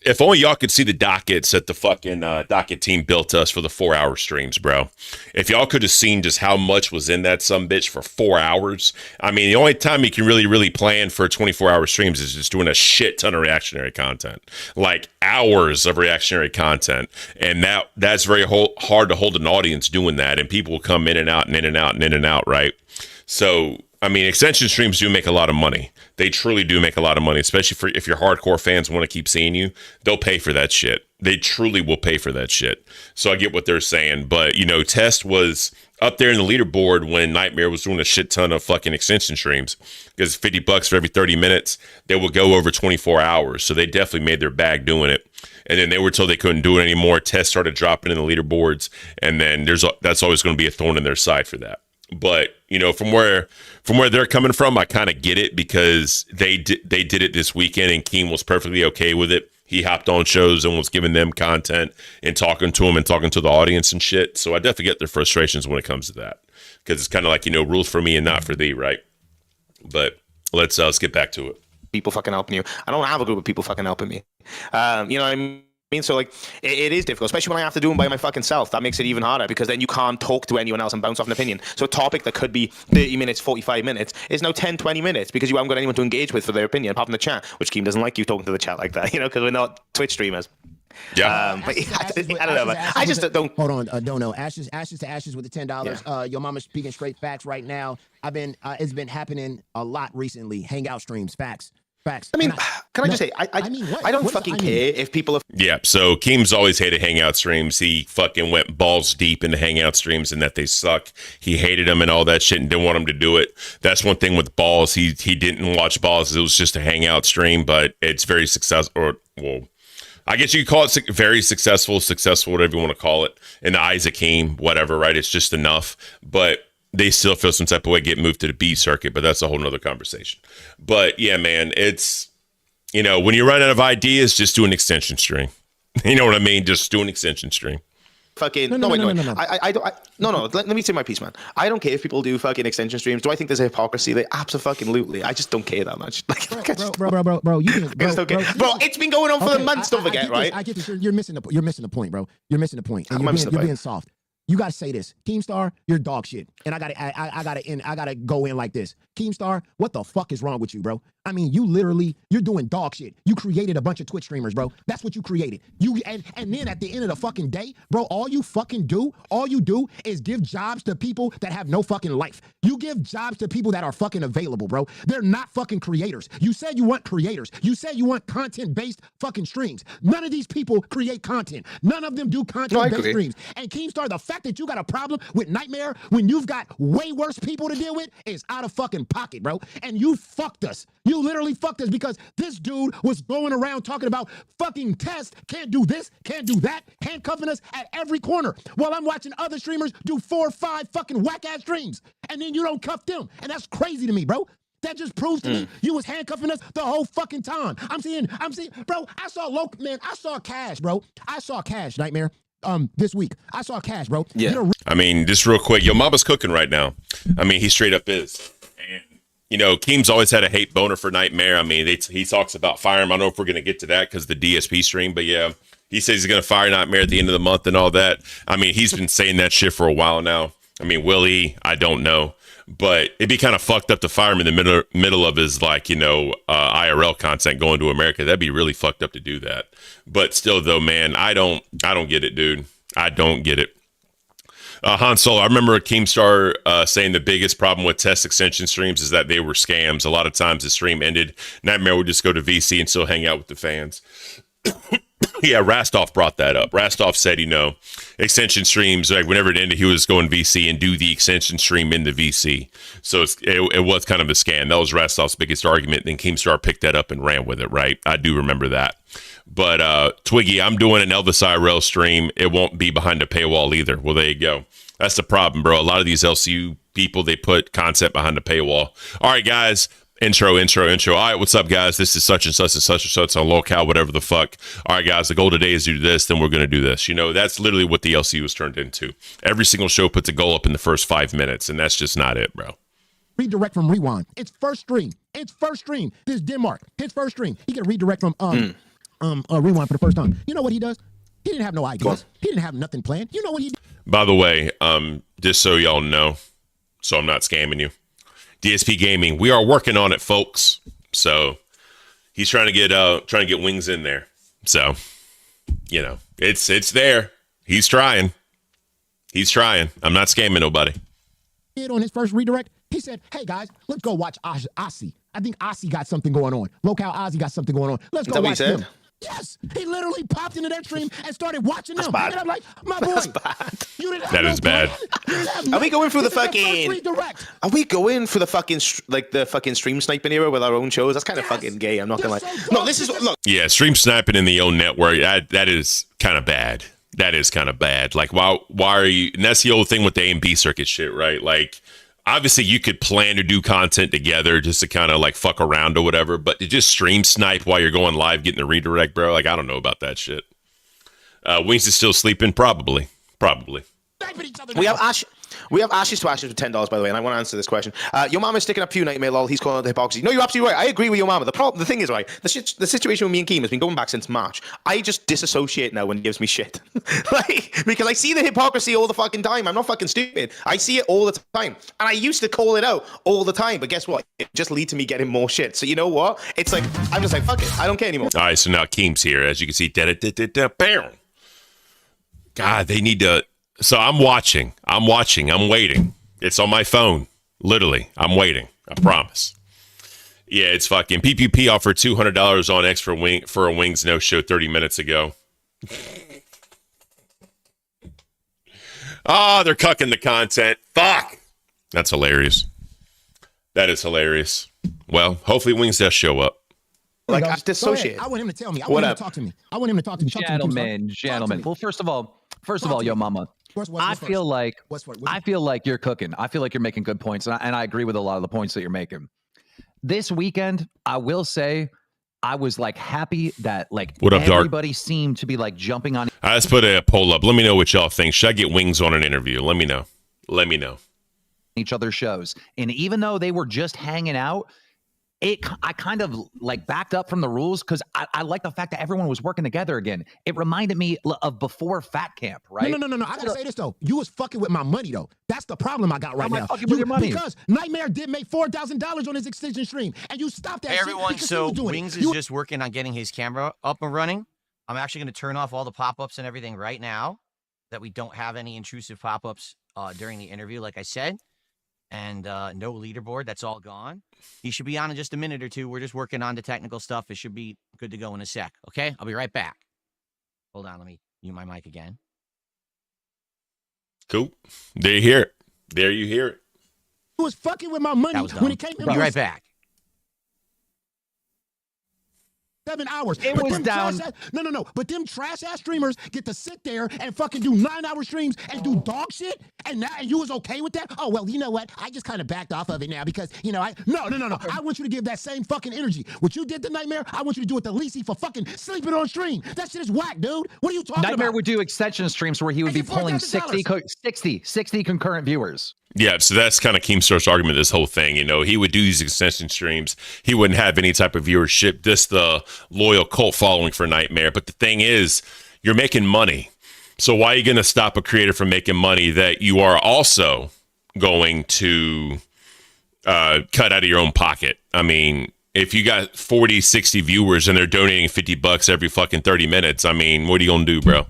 if only y'all could see the dockets that the fucking docket team built us for the 4-hour streams, bro. If y'all could have seen just how much was in that sumbitch for 4 hours. I mean, the only time you can really plan for 24-hour streams is just doing a shit ton of reactionary content, like hours of reactionary content, and that's very hard to hold an audience doing that, and people will come in and out and in and out and in and out, right? So. I mean, extension streams do make a lot of money. They truly do make a lot of money, especially if your hardcore fans want to keep seeing you. They'll pay for that shit. They truly will pay for that shit. So I get what they're saying. But, Test was up there in the leaderboard when Nightmare was doing a shit ton of fucking extension streams. Because $50 for every 30 minutes, they would go over 24 hours. So they definitely made their bag doing it. And then they were told they couldn't do it anymore. Test started dropping in the leaderboards. And then that's always going to be a thorn in their side for that. But from where they're coming from, I kind of get it because they did it this weekend, and Keem was perfectly okay with it. he hopped on shows and was giving them content and talking to them and talking to the audience and shit. So I definitely get their frustrations when it comes to that, because it's kind of like, rules for me and not for thee, right? But let's get back to it. People fucking helping you. I don't have a group of people fucking helping me. You know what I mean? So like it is difficult, especially when I have to do them by my fucking self. That makes it even harder, because then you can't talk to anyone else and bounce off an opinion. So a topic that could be 30 minutes, 45 minutes is now 10, 20 minutes, because you haven't got anyone to engage with for their opinion apart from the chat, which Keem doesn't like you talking to the chat like that, because we're not Twitch streamers. Yeah. But I don't know, man. I just don't. Hold on, don't know. Ashes to ashes with the $10. Yeah. Your mama's speaking straight facts right now. It's been happening a lot recently. Hangout streams, facts. I mean, can I just say, I mean, I don't fucking care if people are. Yeah, so Keem's always hated hangout streams. He fucking went balls deep into hangout streams and that they suck. He hated them and all that shit and didn't want them to do it. That's one thing with balls. He didn't watch balls. It was just a hangout stream, but it's very successful. I guess you could call it very successful, whatever you want to call it. In the eyes of Keem, whatever, right? It's just enough. But they still feel some type of way, get moved to the B circuit, but that's a whole nother conversation. But yeah, man, it's, when you run out of ideas, just do an extension stream. You know what I mean? Just do an extension stream. Fucking No. Let me say my piece, man. I don't care if people do fucking extension streams. Do I think there's a hypocrisy? They absolutely. I just don't care that much. Like, Bro, you can, bro, it's been going on for the months. Don't forget, right? I get this. You're missing the point, bro. You're missing the point. And you're being soft. You gotta say this, Keemstar, you're dog shit, and I gotta go in like this. Keemstar, what the fuck is wrong with you, bro? I mean, you're doing dog shit. You created a bunch of Twitch streamers, bro. That's what you created. And then at the end of the fucking day, bro, all you do is give jobs to people that have no fucking life. You give jobs to people that are fucking available, bro. They're not fucking creators. You said you want creators. You said you want content-based fucking streams. None of these people create content. None of them do content-based streams. And Keemstar, the fact that you got a problem with Nightmare when you've got way worse people to deal with is out of fucking pocket, bro. And you fucked us. You literally fucked us, because this dude was going around talking about fucking tests, can't do this, can't do that, handcuffing us at every corner, while I'm watching other streamers do 4 or 5 fucking whack-ass streams, and then you don't cuff them. And that's crazy to me, bro. That just proves to me you was handcuffing us the whole fucking time. I'm seeing, bro, I saw Cash, bro. I saw Cash, Nightmare. This week I saw Cash, bro. Yeah. I mean, just real quick, your mama's cooking right now. I mean, he straight up is. And Keem's always had a hate boner for Nightmare. I mean, he talks about fire him. I don't know if we're gonna get to that because the DSP stream, but yeah, he says he's gonna fire Nightmare at the end of the month and all that. I mean, he's been saying that shit for a while now. I mean, will he? I don't know. But it'd be kind of fucked up to fire him in the middle of his IRL content going to America. That'd be really fucked up to do that. But still, though, man, I don't get it, dude. I don't get it. Han Solo, I remember Keemstar saying the biggest problem with test extension streams is that they were scams. A lot of times the stream ended, Nightmare would just go to VC and still hang out with the fans. Yeah, Rastov brought that up. Rastov said, extension streams, like whenever it ended, he was going VC and do the extension stream in the VC. So it was kind of a scam. That was Rastov's biggest argument. Then Keemstar picked that up and ran with it, right? I do remember that. But Twiggy, I'm doing an Elvis IRL stream. It won't be behind a paywall either. Well, there you go. That's the problem, bro. A lot of these LCU people, they put content behind a paywall. All right, guys. Intro. All right, what's up, guys? This is such and such and such and such on locale, whatever the fuck. All right, guys, the goal today is to do this, then we're going to do this. That's literally what the LCU has turned into. Every single show puts a goal up in the first 5 minutes, and that's just not it, bro. Redirect from Rewind. It's first stream. This is Denmark. His first stream. He can redirect from Rewind for the first time. You know what he does? He didn't have no ideas. He didn't have nothing planned. You know what he did? By the way, just so y'all know, so I'm not scamming you. DSP Gaming, we are working on it, folks. So he's trying to get wings in there. So, it's there. He's trying. I'm not scamming nobody. On his first redirect, he said, "Hey guys, let's go watch Aussie. I think Aussie got something going on. Locale Aussie got something going on. Let's go watch him." Yes, he literally popped into that stream and started watching them. And I'm like, my boy, you didn't have that is bad. Are we going through the fucking? Are we going for the fucking the fucking stream sniping era with our own shows? That's kind of fucking gay. I'm not gonna lie. No, this is look. Yeah, stream sniping in the own network. That is kind of bad. That is kind of bad. Like, why are you? And that's the old thing with the A and B circuit shit, right? Like, obviously you could plan to do content together just to kind of like fuck around or whatever, but to just stream snipe while you're going live getting the redirect, bro, like I don't know about that shit. Wings is still sleeping, probably. We have ashes to ashes with $10, by the way, and I want to answer this question. Your mama's sticking up for you, Nightmare, lol. He's calling it the hypocrisy. No, you're absolutely right. I agree with your mama. The thing is, right, the situation with me and Keem has been going back since March. I just disassociate now when he gives me shit. Like, because I see the hypocrisy all the fucking time. I'm not fucking stupid. I see it all the time. And I used to call it out all the time, but guess what? It just leads to me getting more shit. So you know what? It's like, I'm just like, fuck it. I don't care anymore. All right, so now Keem's here. As you can see, God, they need to... So I'm watching. I'm waiting. It's on my phone. Literally, I'm waiting. I promise. Yeah, it's fucking PPP offered $200 on X for a Wings no show 30 minutes ago. Oh, they're cucking the content. Fuck. That's hilarious. That is hilarious. Well, hopefully Wings does show up. Like, I dissociate. I want him to tell me. I want him to talk to me. I want him to talk to me. Gentlemen. Well, first of all, yo, mama. I feel like you're cooking. I feel like you're making good points, and I agree with a lot of the points that you're making. This weekend, I will say, I was like happy that like everybody seemed to be like jumping on. Let's put a poll up. Let me know what y'all think. Should I get Wings on an interview? Let me know. Each other's shows, and even though they were just hanging out, I kind of like backed up from the rules because I like the fact that everyone was working together again. It reminded me of before Fat Camp, right? No. I gotta say this though. You was fucking with my money though. That's the problem I got right now. Fucking with your money? Because Nightmare did make $4,000 on his extension stream, and you stopped that. Hey everyone, shit so he was doing Wings is just working on getting his camera up and running. I'm actually going to turn off all the pop-ups and everything right now, that we don't have any intrusive pop-ups during the interview, like I said. And no leaderboard, that's all gone. He should be on in just a minute or two. We're just working on the technical stuff. It should be good to go in a sec. Okay, I'll be right back. Hold on, let me mute my mic again. Cool. There you hear it. There you hear it. He was fucking with my money when it came. I'll be right back. 7 hours. It was down. No. But them trash ass streamers get to sit there and fucking do 9-hour streams and do dog shit, and you was okay with that? Oh well, you know what? I just kind of backed off of it now because no. I want you to give that same fucking energy. What you did to Nightmare, I want you to do it to Lacey for fucking sleeping on stream. That shit is whack, dude. What are you talking about? Nightmare would do extension streams where he would be pulling 60 concurrent viewers. Yeah, so that's kind of Keemstar's argument, this whole thing. You know, he would do these extension streams. He wouldn't have any type of viewership, just the loyal cult following for Nightmare. But the thing is, you're making money. So why are you going to stop a creator from making money that you are also going to cut out of your own pocket? I mean, if you got 40, 60 viewers and they're donating $50 every fucking 30 minutes, I mean, what are you going to do, bro?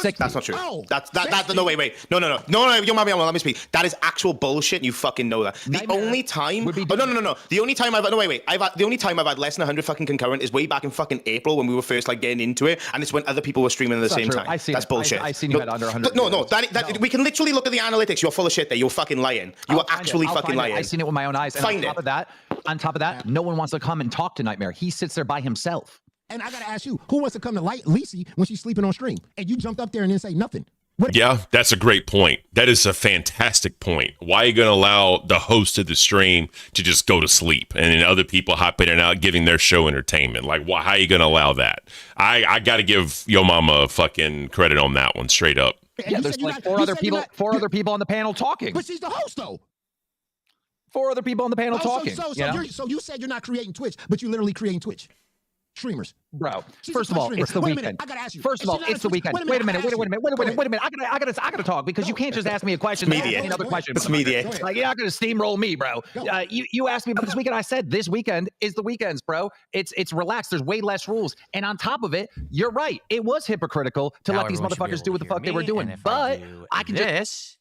That's not true. That's no wait. No. Your mommy, let me speak. That is actual bullshit. You fucking know that. The only time no. The only time the only time I've had less than 100 fucking concurrent is way back in fucking April when we were first like getting into it, and it's when other people were streaming at the same time. That's bullshit. I seen you had under 100. No. That we can literally look at the analytics. You're full of shit there. You're fucking lying. You are actually fucking lying. I seen it with my own eyes. And on top of that, no one wants to come and talk to Nightmare. He sits there by himself. And I gotta ask you, who wants to come to Lacey when she's sleeping on stream? And you jumped up there and didn't say nothing. Yeah, that's a great point. That is a fantastic point. Why are you going to allow the host of the stream to just go to sleep and then other people hop in and out giving their show entertainment? Like, how are you going to allow that? I got to give Yo Mama fucking credit on that one, straight up. Yeah, there's like four other people on the panel talking. But she's the host, though. 4 other people on the panel talking. So you said you're not creating Twitch, but you're literally creating Twitch streamers, bro. First of all, it's the weekend. I gotta ask you. First of all, it's the weekend. Wait a minute. I gotta talk because you can't just ask me a question. Another question. It's media. Like you're not gonna steamroll me, bro. You asked me about this weekend. I said this weekend is the weekends, bro. It's relaxed. There's way less rules, and on top of it, you're right. It was hypocritical to let these motherfuckers do what the fuck they were doing. But I can just.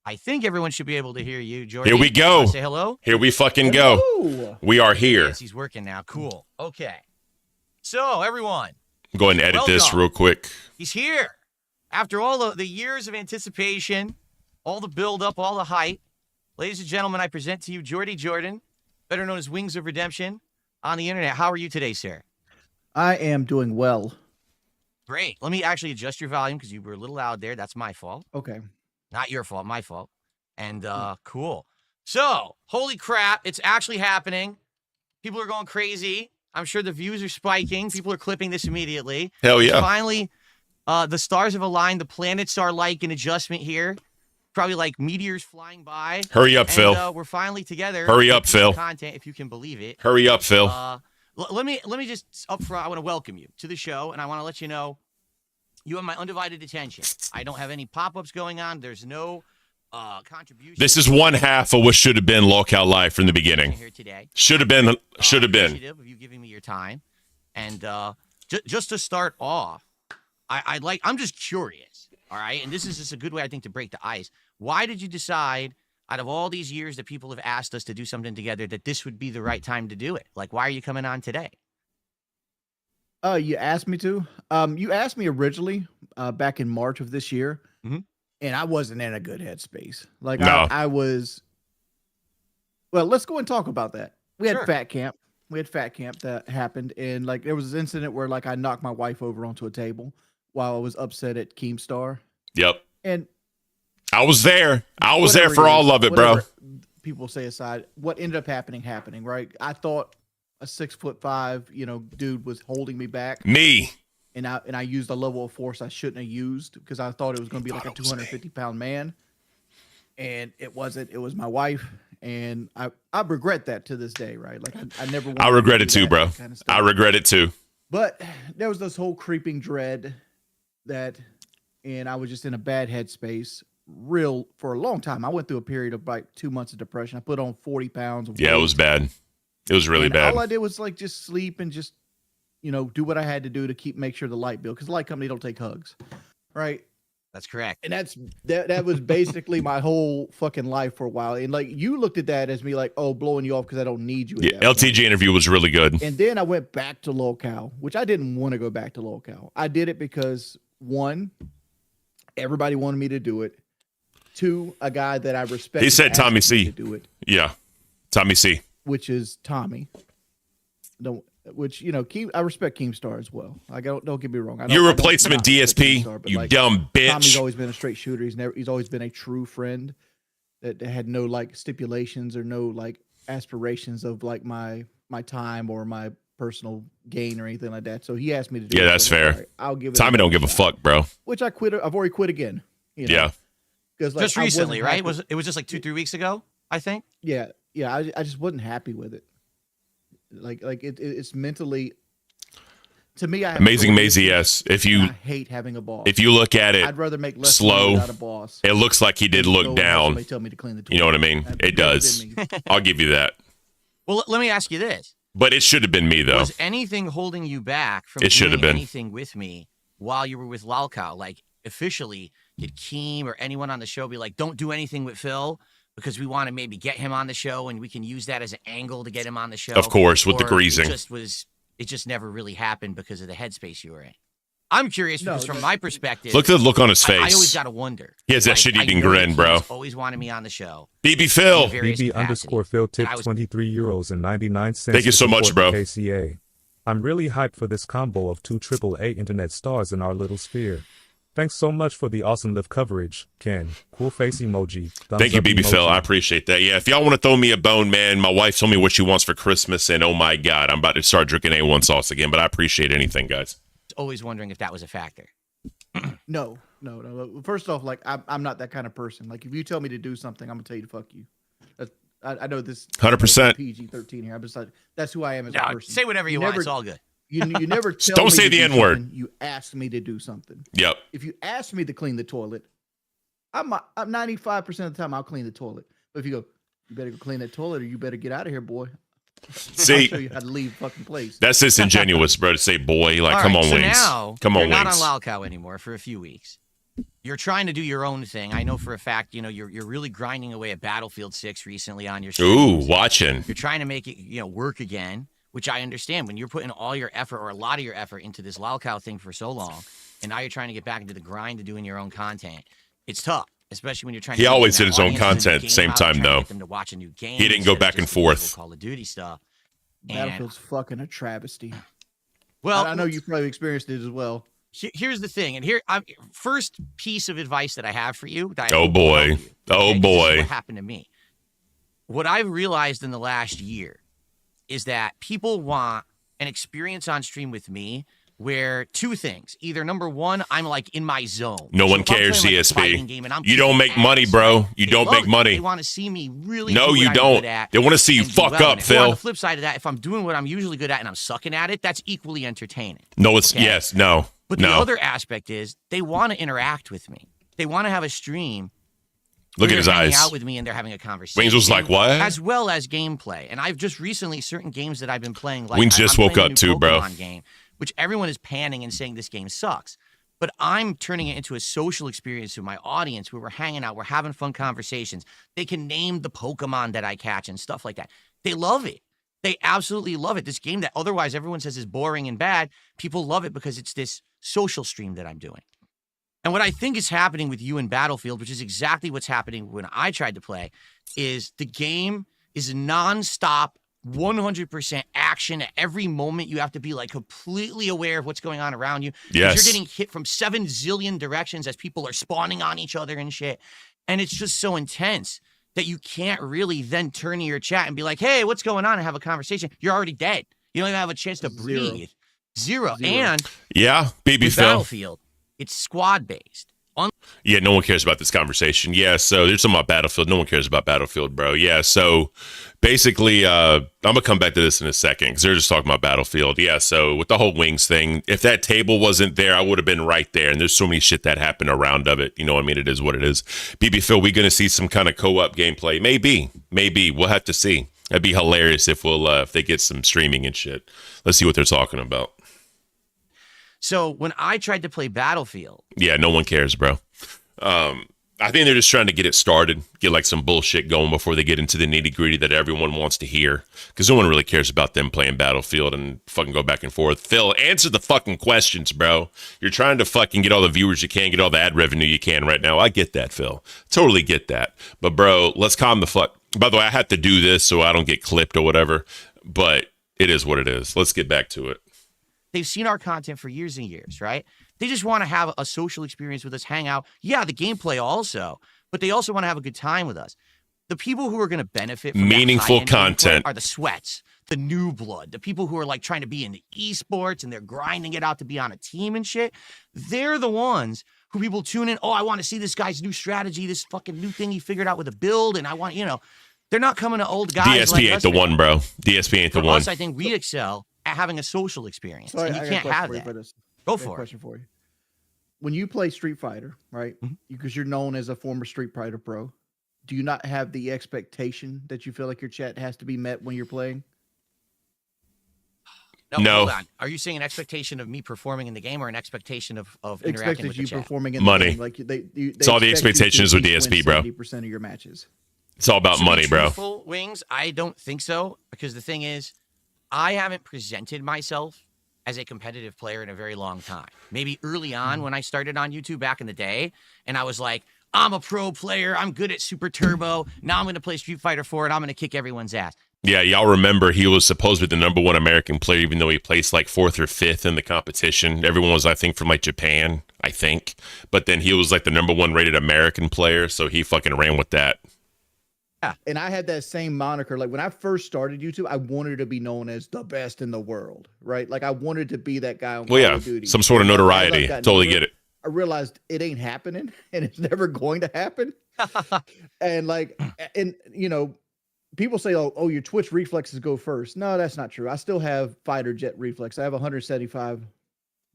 I think everyone should be able to hear you, Jordy. Here we go. Say hello. Here we fucking go. We are here. Yes, he's working now. Cool. Okay. So, everyone. Go ahead and edit this real quick. He's here. After all the years of anticipation, all the build-up, all the hype, ladies and gentlemen, I present to you Jordy Jordan, better known as Wings of Redemption, on the internet. How are you today, sir? I am doing well. Great. Let me actually adjust your volume because you were a little loud there. That's my fault. Okay. Not your fault, my fault. And cool. So, holy crap, it's actually happening. People are going crazy. I'm sure the views are spiking. People are clipping this immediately. Hell yeah. Finally, the stars have aligned. The planets are like an adjustment here. Probably like meteors flying by. Hurry up, and, Phil. We're finally together. Hurry up, with Phil. Content, if you can believe it. Hurry up, Phil. Let me just up front, I want to welcome you to the show, and I want to let you know you have my undivided attention. I don't have any pop-ups going on. There's no contribution. This is one half of what should have been Locale Live from the beginning. Here today. Should have been. Should have been. Appreciative of you giving me your time, and just to start off, I'm just curious. All right, and this is just a good way I think to break the ice. Why did you decide, out of all these years that people have asked us to do something together, that this would be the right time to do it? Like, why are you coming on today? You asked me to. You asked me originally back in March of this year, and I wasn't in a good headspace. Like, No. I was. Well, let's go and talk about that. We had Sure. Fat Camp. We had Fat Camp that happened, and like there was this incident where like I knocked my wife over onto a table while I was upset at Keemstar. Yep. And I was there. I was there whatever for it all is, of it, bro. whatever People say aside, what ended up happening, right? I thought a 6'5", dude was holding me back. Me. And I used a level of force I shouldn't have used because I thought it was going to be like a 250-pound man, and it wasn't. It was my wife, and I regret that to this day, right? Like I never. I regret it too, bro. I regret it too. But there was this whole creeping dread and I was just in a bad headspace for a long time. I went through a period of like 2 months of depression. I put on 40 pounds of Yeah, it weight. was bad. It was really bad. All I did was like just sleep and just, do what I had to do to make sure the light bill, because the light company don't take hugs, right? That's correct. And that was basically my whole fucking life for a while. And like you looked at that as me like, oh, blowing you off because I don't need you. Yeah, LTG interview was really good. And then I went back to Locale, which I didn't want to go back to Locale. I did it because one, everybody wanted me to do it. Two, a guy that I respect. He said Tommy C. to do it, Yeah, Tommy C. which is Tommy. I respect Keemstar as well. Like, don't get me wrong. Your replacement DSP, you dumb bitch. Tommy's always been a straight shooter. He's always been a true friend that had no like stipulations or no like aspirations of like my time or my personal gain or anything like that. So he asked me to do it. Yeah, that's So, fair. all right, I'll give it. Tommy don't give a fuck, bro. Which I quit. I've already quit again. Yeah. Because Just recently, right? It was just like 2-3 weeks ago, I think. Yeah. I just wasn't happy with it. Like it's mentally. To me, I have Amazing Maisie, yes. I hate having a boss. If you look at it, I'd rather make less money slow. without a boss. It looks like he did than look go and have down. somebody tell me to clean the You know what I toilet. mean? That's It never does. been me. I'll give you that. Well, let me ask you this. But it should have been me, though. Was anything holding you back from It should doing have been. anything with me while you were with Lalcow? Like, officially, did Keem or anyone on the show be like, don't do anything with Phil because we want to maybe get him on the show and we can use that as an angle to get him on the show? Of course, with the Or greasing. It just never really happened because of the headspace you were in. I'm curious because from my perspective, Look at the look on his I face. always got to wonder. He has that Like, shit-eating I know grin, that bro. Keem's always wanted me on the show. BB Phil. in various capacities. BB_Phil tip And I was- 23 euros and 99 cents. Thank you to so much, support bro. KCA. I'm really hyped for this combo of 2 AAA internet stars in our little sphere. Thanks so much for the awesome live coverage, Ken. Cool face emoji. Thumbs Thank you, up BB emoji. Phil. I appreciate that. Yeah, if y'all want to throw me a bone, man, my wife told me what she wants for Christmas, and oh my God, I'm about to start drinking A1 sauce again, but I appreciate anything, guys. Always wondering if that was a factor. No. First off, like I'm not that kind of person. Like if you tell me to do something, I'm gonna tell you to fuck you. I know this. 100%. PG-13 here. I'm just like that's who I am as a No, person. say whatever you want. It's all good. You never tell Don't me say to the do N-word. something, You asked me to do something. Yep. If you ask me to clean the toilet, I'm 95% of the time I'll clean the toilet. But if you go, you better go clean that toilet, or you better get out of here, boy. See, I'll show you how to leave the fucking place. that's disingenuous, bro, to say boy. Like, All come right, on, so Wings. Now Come you're on, not Wings. on Lalcow anymore for a few weeks. You're trying to do your own thing. I know for a fact, you're really grinding away at Battlefield 6 recently on your Ooh, streams. watching. You're trying to make it, work again, which I understand. When you're putting all your effort or a lot of your effort into this Lalcow thing for so long, and now you're trying to get back into the grind of doing your own content, it's tough, especially when you're trying. He to always get did his own audience in the content at the game same out, time, trying to though. get them to watch a new game. He didn't go instead of back and just the usual forth. Call of Duty stuff. And- Battlefield's fucking a travesty. Well, I know you probably experienced it as well. here's the thing, and first piece of advice that I have for you. That Oh boy, oh boy. What happened to me? What I've realized in the last year is that people want an experience on stream with me where two things. Either number one, I'm like in my zone. No one cares, CSP. You don't make money, bro. You don't make money. They want to see me really. No, you don't. They want to see you fuck up, Phil. On the flip side of that, if I'm doing what I'm usually good at and I'm sucking at it, that's equally entertaining. No, it's yes, no. But the other aspect is they want to interact with me. They want to have a stream. Look at his eyes. Out with me and they're having a conversation. Wings was like, what? As well as gameplay. And I've just recently, certain games that I've been playing, like Wings just woke up too, bro. Game, which everyone is panning and saying this game sucks. But I'm turning it into a social experience with my audience where we're hanging out, we're having fun conversations. They can name the Pokemon that I catch and stuff like that. They love it. They absolutely love it. This game that otherwise everyone says is boring and bad, people love it because it's this social stream that I'm doing. And what I think is happening with you in Battlefield, which is exactly what's happening when I tried to play, is the game is nonstop, 100% action. At every moment, you have to be like completely aware of what's going on around you. Yes. You're getting hit from 7 zillion directions as people are spawning on each other and shit. And it's just so intense that you can't really then turn to your chat and be like, hey, what's going on? And have a conversation. You're already dead. You don't even have a chance to breathe. Zero. And yeah, BB Phil. Battlefield, it's squad based. Yeah, no one cares about this conversation. Yeah, so there's something about Battlefield. No one cares about Battlefield, bro. Yeah, so basically, I'm going to come back to this in a second because they're just talking about Battlefield. Yeah, so with the whole Wings thing, if that table wasn't there, I would have been right there. And there's so many shit that happened around of it. You know what I mean? It is what it is. BB Phil, we going to see some kind of co-op gameplay? Maybe. We'll have to see. That'd be hilarious if they get some streaming and shit. Let's see what they're talking about. So when I tried to play Battlefield, yeah, no one cares, bro. I think they're just trying to get it started, get like some bullshit going before they get into the nitty gritty that everyone wants to hear. Because no one really cares about them playing Battlefield and fucking go back and forth. Phil, answer the fucking questions, bro. You're trying to fucking get all the viewers you can, get all the ad revenue you can right now. I get that, Phil. Totally get that. But bro, let's calm the fuck. By the way, I have to do this so I don't get clipped or whatever. But it is what it is. Let's get back to it. They've seen our content for years and years, right? They just want to have a social experience with us, hang out. Yeah, the gameplay also, but they also want to have a good time with us. The people who are going to benefit from meaningful content are the sweats, the new blood, the people who are like trying to be in the esports and they're grinding it out to be on a team and shit. They're the ones who people tune in. Oh, I want to see this guy's new strategy, this fucking new thing he figured out with a build. And I want, they're not coming to old guys. DSP like ain't us the one, bro. DSP ain't the one. Us, I think we excel at having a social experience. So and you can't have that. Go for it. Question for you. When you play Street Fighter, right? Because you're known as a former Street Fighter pro, do you not have the expectation that you feel like your chat has to be met when you're playing? No. Hold on. Are you saying an expectation of me performing in the game or an expectation of interacting with the chat? Performing in money. The game. Like it's all the expectations with DSP, bro. 70% of your matches. It's all about money, bro. Truthful, Wings, I don't think so, because the thing is, I haven't presented myself as a competitive player in a very long time. Maybe early on when I started on YouTube back in the day, and I was like, I'm a pro player, I'm good at Super Turbo, now I'm going to play Street Fighter 4 and I'm going to kick everyone's ass. Yeah, y'all remember he was supposed to be the #1 American player, even though he placed like 4th or 5th in the competition. Everyone was, I think, from like Japan, I think. But then he was like the #1 rated American player, so he fucking ran with that. Yeah. And I had that same moniker. Like when I first started YouTube, I wanted to be known as the best in the world, right? Like I wanted to be that guy on Call of Duty. Some sort of notoriety. Totally get it. I realized it ain't happening and it's never going to happen. And like, and people say, oh, your Twitch reflexes go first. No, that's not true. I still have fighter jet reflex. I have 175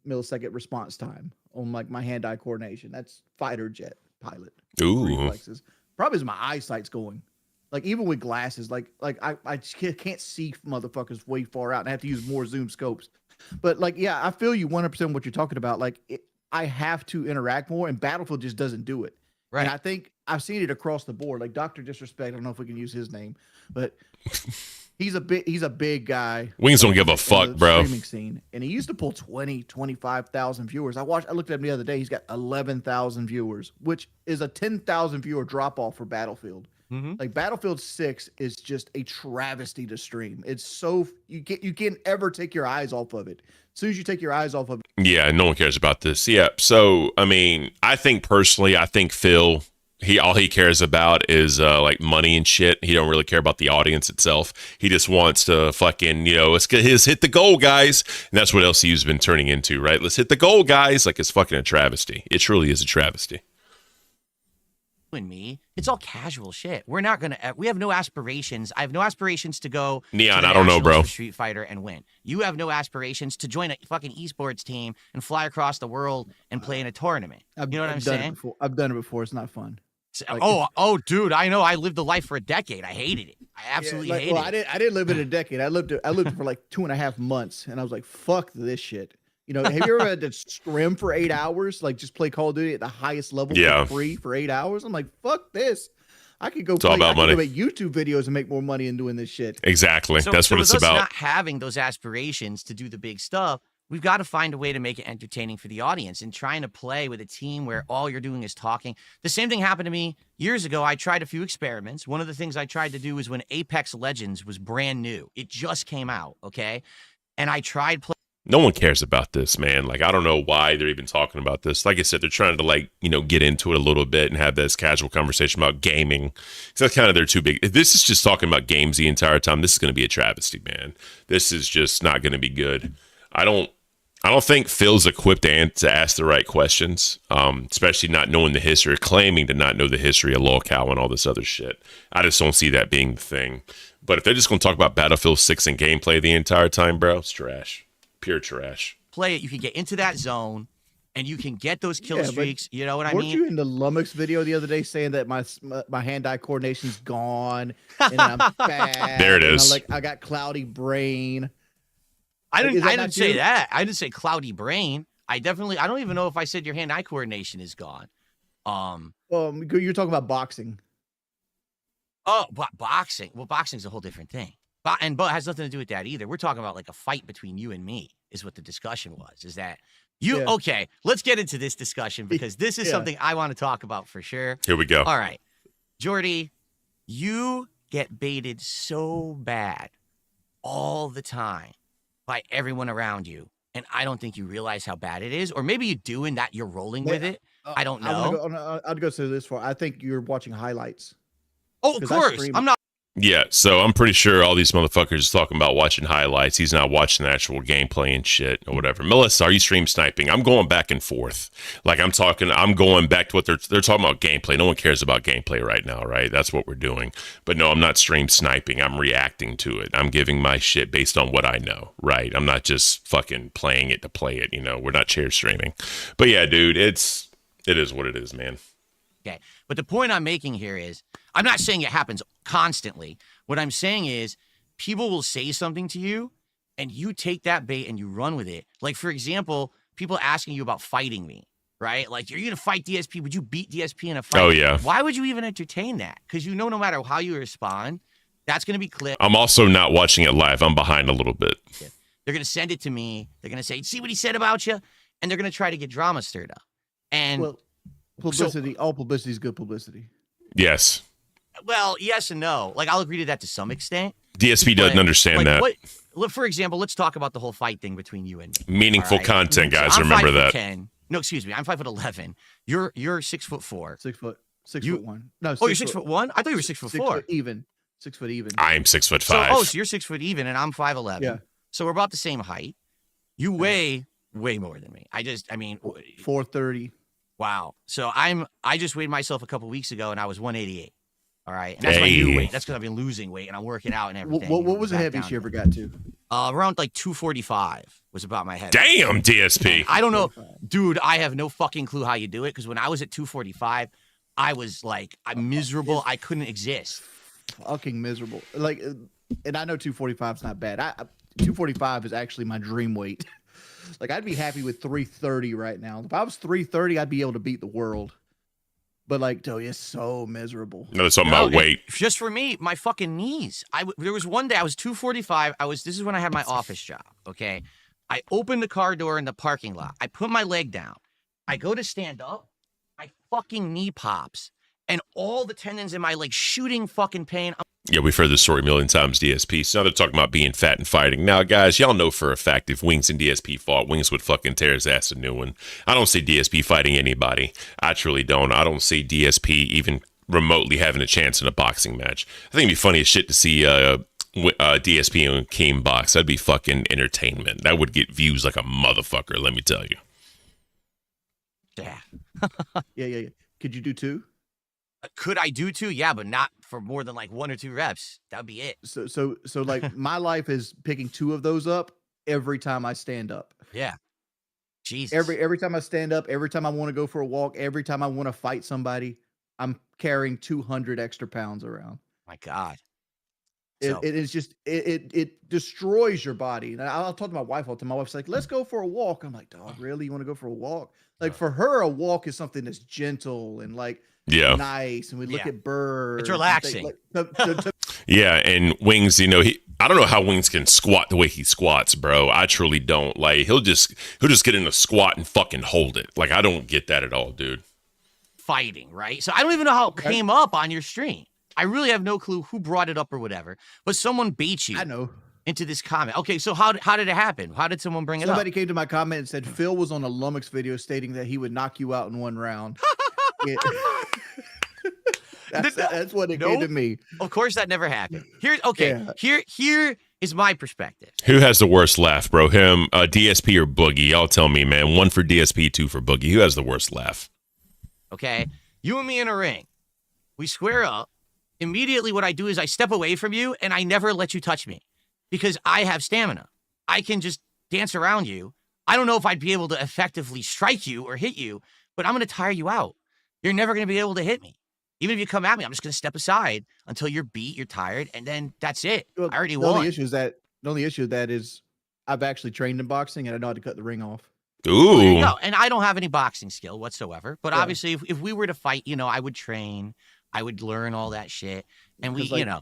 millisecond response time on like my hand-eye coordination. That's fighter jet pilot reflexes. Probably as my eyesight's going. Like even with glasses, like I can't see motherfuckers way far out and I have to use more zoom scopes. But like, yeah, I feel you 100% what you're talking about. Like I have to interact more and Battlefield just doesn't do it. Right. And I think I've seen it across the board. Like Dr. Disrespect, I don't know if we can use his name, but he's a big guy. Wings don't give a fuck, bro. Streaming scene. And he used to pull 25,000 viewers. I looked at him the other day. He's got 11,000 viewers, which is a 10,000 viewer drop off for Battlefield. Like Battlefield 6 is just a travesty to stream. It's so you can't ever take your eyes off of it. As soon as you take your eyes off of it, Yeah, no one cares about this. Yeah. So, I mean, I think Phil, all he cares about is like money and shit. He don't really care about the audience itself. He just wants to fucking, let's hit the goal, guys. And that's what LCU's been turning into, right? Let's hit the goal, guys. Like, it's fucking a travesty. It truly is a travesty. And me, it's all casual shit. We have no aspirations. I have no aspirations to go Neon, to the I don't know, Nationals bro. for Street Fighter and win. You have no aspirations to join a fucking esports team and fly across the world and play in a tournament. You know what I'm saying? I've done it before. It's not fun. Like, dude, I know. I lived the life for a decade. I hated it. I absolutely hated it. I didn't live it a decade. I lived it for like 2.5 months, and I was like, fuck this shit. Have you ever had to scrim for 8 hours, like just play Call of Duty at the highest level for free for 8 hours? I'm like, fuck this. I could go all about money. Go make YouTube videos and make more money in doing this shit. Exactly. That's what it's about. Not having those aspirations to do the big stuff, we've got to find a way to make it entertaining for the audience, and trying to play with a team where all you're doing is talking. The same thing happened to me years ago. I tried a few experiments. One of the things I tried to do was when Apex Legends was brand new. It just came out, okay? And I tried playing. No one cares about this, man. Like, I don't know why they're even talking about this. Like I said, they're trying to get into it a little bit and have this casual conversation about gaming. So that's kind of their too big. If this is just talking about games the entire time, this is going to be a travesty, man. This is just not going to be good. I don't think Phil's equipped to ask the right questions, especially not knowing the history, or claiming to not know the history of lolcow and all this other shit. I just don't see that being the thing. But if they're just going to talk about Battlefield 6 and gameplay the entire time, bro, it's trash. Pure trash. Play it. You can get into that zone, and you can get those kill streaks. You know what I mean? Weren't you in the Lummox video the other day saying that my hand-eye coordination's gone and I'm fat? There it is. I got cloudy brain. I didn't say that. I didn't say cloudy brain. I don't even know if I said your hand-eye coordination is gone. You're talking about boxing. Oh, boxing. Well, boxing's a whole different thing. But it has nothing to do with that either. We're talking about like a fight between you and me is what the discussion was. Is that you? Yeah. Okay, let's get into this discussion because this is something I want to talk about for sure. Here we go. All right, Jordy, you get baited so bad all the time by everyone around you. And I don't think you realize how bad it is. Or maybe you do and that you're rolling with it. I don't know. I'd go say this far. I think you're watching highlights. Oh, of course. I'm not. Yeah, so I'm pretty sure all these motherfuckers are talking about watching highlights. He's not watching the actual gameplay and shit or whatever. Melissa, are you stream sniping? I'm going back and forth. Like I'm going back to what they're talking about gameplay. No one cares about gameplay right now, right? That's what we're doing. But no, I'm not stream sniping. I'm reacting to it. I'm giving my shit based on what I know, right? I'm not just fucking playing it to play it, We're not chair streaming. But yeah, dude, it is what it is, man. Okay. But the point I'm making here is I'm not saying it happens constantly. What I'm saying is people will say something to you and you take that bait and you run with it. Like, for example, people asking you about fighting me, right? Like, you're going to fight DSP. Would you beat DSP in a fight? Oh, yeah. Why would you even entertain that? Because no matter how you respond, that's going to be clipped. I'm also not watching it live. I'm behind a little bit. They're going to send it to me. They're going to say, see what he said about you? And they're going to try to get drama stirred up. And publicity, all publicity is good publicity. Yes. Well, yes and no. Like, I'll agree to that to some extent. DSP doesn't understand that. For example, let's talk about the whole fight thing between you and me. Meaningful content, guys. Remember that. 5'10". No, excuse me. I'm 5'11". You're 6'4". 6 foot one. No. You're 6'1"? I thought you were 6'4". 6 foot even. 6 foot even. I am 6'5". So you're 6 foot even, and I'm 5'11". Yeah. So we're about the same height. You weigh way more than me. 430. Wow. So I just weighed myself a couple weeks ago, and I was 188. All right. And that's my new weight. That's because I've been losing weight and I'm working out and everything. What was the heaviest you ever got to? Around like 245 was about my head. Damn, DSP. I don't know. Dude, I have no fucking clue how you do it because when I was at 245, I was like, I'm miserable. I couldn't exist. Fucking miserable. Like, and I know 245 is not bad. 245 is actually my dream weight. Like, I'd be happy with 330 right now. If I was 330, I'd be able to beat the world. But like, Toby, it's so miserable. No, it's something about weight. Just for me, my fucking knees. There was one day I was 245. This is when I had my office job. Okay, I opened the car door in the parking lot. I put my leg down. I go to stand up. My fucking knee pops, and all the tendons in my leg shooting fucking pain. Yeah, we've heard this story a million times, DSP. So now they're talking about being fat and fighting. Now, guys, y'all know for a fact if Wings and DSP fought, Wings would fucking tear his ass a new one. I don't see DSP fighting anybody. I truly don't. I don't see DSP even remotely having a chance in a boxing match. I think it'd be funny as shit to see DSP and Caint box. That'd be fucking entertainment. That would get views like a motherfucker, let me tell you. Yeah. Yeah. Could you do 2? Could I do 2? Yeah, but not for more than like 1 or 2 reps. That'd be it. So like my life is picking 2 of those up every time I stand up. Yeah. Jesus. Every time I stand up, every time I want to go for a walk, every time I want to fight somebody, I'm carrying 200 extra pounds around. My God. It is just it destroys your body. And I'll talk to my wife all the time. My wife's like, "Let's go for a walk." I'm like, "Dog, really? You want to go for a walk?" Like for her, a walk is something that's gentle and like nice, and we look at birds. It's relaxing. Yeah, and Wings, you know, I don't know how Wings can squat the way he squats, bro. I truly don't. Like he'll just get in a squat and fucking hold it. Like I don't get that at all, dude. Fighting, right? So I don't even know how it came up on your stream. I really have no clue who brought it up or whatever, but someone bait you. I know. Into this comment. Okay, so how did it happen? How did someone bring it up? Somebody came to my comment and said Phil was on a Lummox video stating that he would knock you out in 1 round. That's what it came to me. Of course, that never happened. Here is my perspective. Who has the worst laugh, bro? Him, DSP, or Boogie? Y'all tell me, man. 1 for DSP, 2 for Boogie. Who has the worst laugh? Okay, you and me in a ring. We square up. Immediately, what I do is I step away from you, and I never let you touch me because I have stamina. I can just dance around you. I don't know if I'd be able to effectively strike you or hit you, but I'm going to tire you out. You're never going to be able to hit me. Even if you come at me, I'm just going to step aside until you're beat, you're tired, and then that's it. Well, I already the won. Only issue of that is I've actually trained in boxing and I know how to cut the ring off. Ooh. Well, there you go. And I don't have any boxing skill whatsoever. But obviously, if we were to fight, you know, I would train. I would learn all that shit. And we, you know,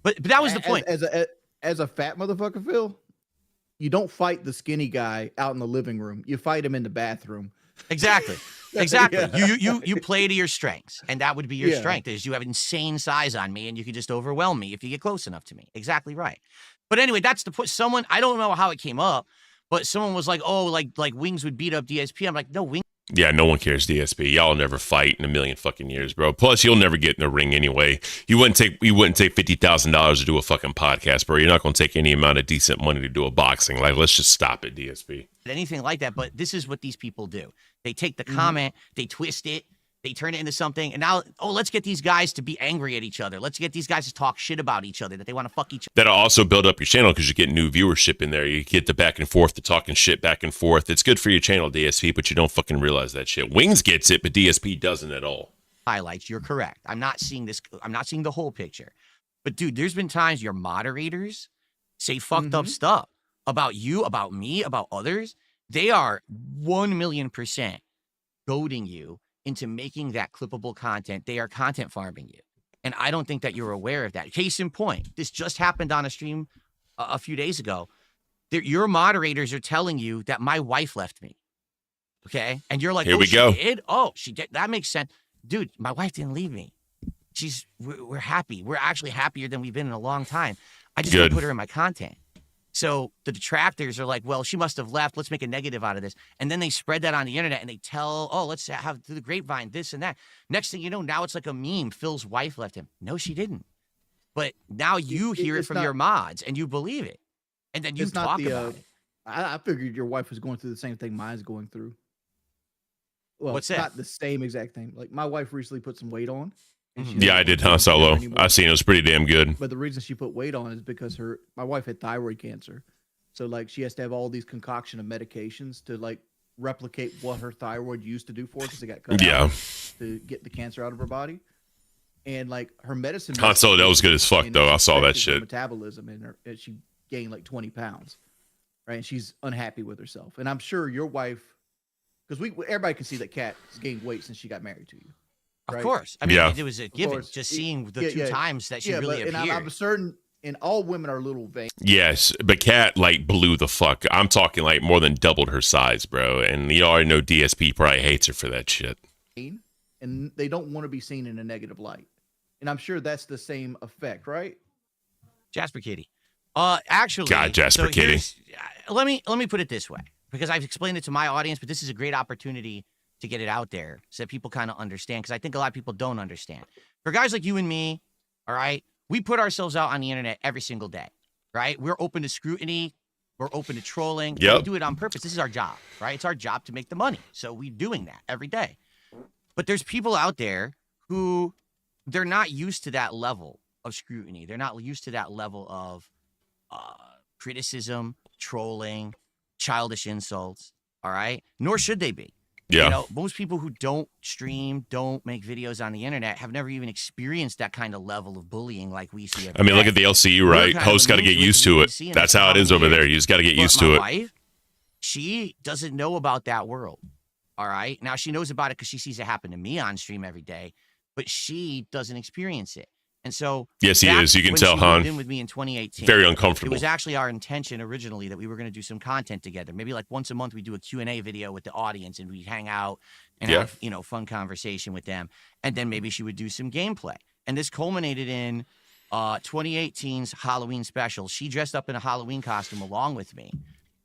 but that was the point. As a fat motherfucker, Phil, you don't fight the skinny guy out in the living room. You fight him in the bathroom. Exactly. Exactly. Yeah. You play to your strengths, and that would be your strength is you have insane size on me and you can just overwhelm me if you get close enough to me. Exactly right. But anyway, that's the point. Someone, I don't know how it came up, but someone was like, "Oh, like Wings would beat up DSP." I'm like, "No, Wings." Yeah, no one cares, DSP. Y'all never fight in a million fucking years, bro. Plus, you'll never get in the ring anyway. You wouldn't take $50,000 to do a fucking podcast, bro. You're not going to take any amount of decent money to do a boxing. Like, let's just stop it, DSP. Anything like that, but this is what these people do. They take the comment, they twist it, they turn it into something, and now, let's get these guys to be angry at each other. Let's get these guys to talk shit about each other, that they want to fuck each other. That'll also build up your channel because you get new viewership in there. You get the back and forth, the talking shit back and forth. It's good for your channel, DSP, but you don't fucking realize that shit. Wings gets it, but DSP doesn't at all. Highlights, you're correct. I'm not seeing the whole picture. But dude, there's been times your moderators say fucked up stuff about you, about me, about others. They are 1,000,000% goading you into making that clippable content. They are content farming you. And I don't think that you're aware of that. Case in point, this just happened on a stream a few days ago. Your moderators are telling you that my wife left me. Okay? And you're like, here we go. She did? Oh, she did. That makes sense. Dude, my wife didn't leave me. We're happy. We're actually happier than we've been in a long time. I just didn't put her in my content. So the detractors are like, well, she must have left. Let's make a negative out of this. And then they spread that on the internet and they tell, let's have through the grapevine, this and that. Next thing you know, now it's like a meme. Phil's wife left him. No, she didn't. But now you hear it from your mods and you believe it. And then you talk about it. I figured your wife was going through the same thing mine's going through. Well, what's that? Not the same exact thing. Like my wife recently put some weight on. Yeah, I did, huh, Solo? I seen it was pretty damn good. But the reason she put weight on is because my wife had thyroid cancer. So like she has to have all these concoction of medications to like replicate what her thyroid used to do for her because it got cut out to get the cancer out of her body. And like her medicine. Solo, that was good as fuck though. I saw that shit. Metabolism and she gained like 20 pounds. Right. And she's unhappy with herself. And I'm sure your wife, because everybody can see that Kat has gained weight since she got married to you. Of right? course. I mean, it was a given just seeing the two times that she really appeared. And I'm certain, and all women are a little vain. Yes, but Kat like blew the fuck. I'm talking like more than doubled her size, bro. And you already know DSP probably hates her for that shit. And and they don't want to be seen in a negative light. And I'm sure that's the same effect, right? Jasper Kitty. Actually, God, Jasper Kitty. Let me put it this way, because I've explained it to my audience, but this is a great opportunity to get it out there so that people kind of understand, because I think a lot of people don't understand. For guys like you and me, all right, we put ourselves out on the internet every single day, right? We're open to scrutiny. We're open to trolling. Yep. We do it on purpose. This is our job, right? It's our job to make the money. So we're doing that every day. But there's people out there who they're not used to that level of scrutiny. They're not used to that level of criticism, trolling, childish insults, all right? Nor should they be. Yeah. You know, most people who don't stream, don't make videos on the internet have never even experienced that kind of level of bullying like we see every I mean, look day. at the LCU, right? Hosts got to get used to it. That's how it is over there. You just got to get used to it. Wife, she doesn't know about that world, all right? Now, she knows about it because she sees it happen to me on stream every day, but she doesn't experience it. And so, yes, he is. You can tell, Han. Han. Moved in with me in 2018. Very uncomfortable. It was actually our intention originally that we were going to do some content together. Maybe like once a month we do a Q&A video with the audience and we'd hang out and have, you know, fun conversation with them. And then maybe she would do some gameplay. And this culminated in 2018's Halloween special. She dressed up in a Halloween costume along with me.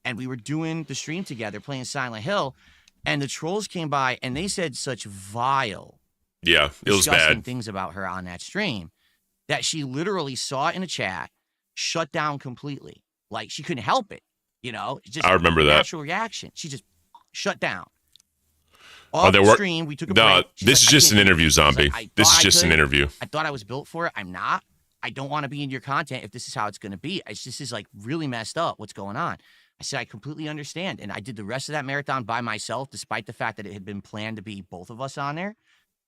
And we were doing the stream together, playing Silent Hill. And the trolls came by and they said such vile, it was disgusting bad things about her on that stream that she literally saw it in a chat, shut down completely. Like, she couldn't help it, you know? Just I remember that. Natural reaction. She just shut down. Oh, there were Stream, we took a no. break. She's This like, is "I just can't an do interview, this." I was zombie. like, This is "I just an could. interview. I thought I was built for it. I'm not. I don't want to be in your content if this is how it's going to be. This is like really messed up. What's going on?" I said, "I completely understand." And I did the rest of that marathon by myself, despite the fact that it had been planned to be both of us on there.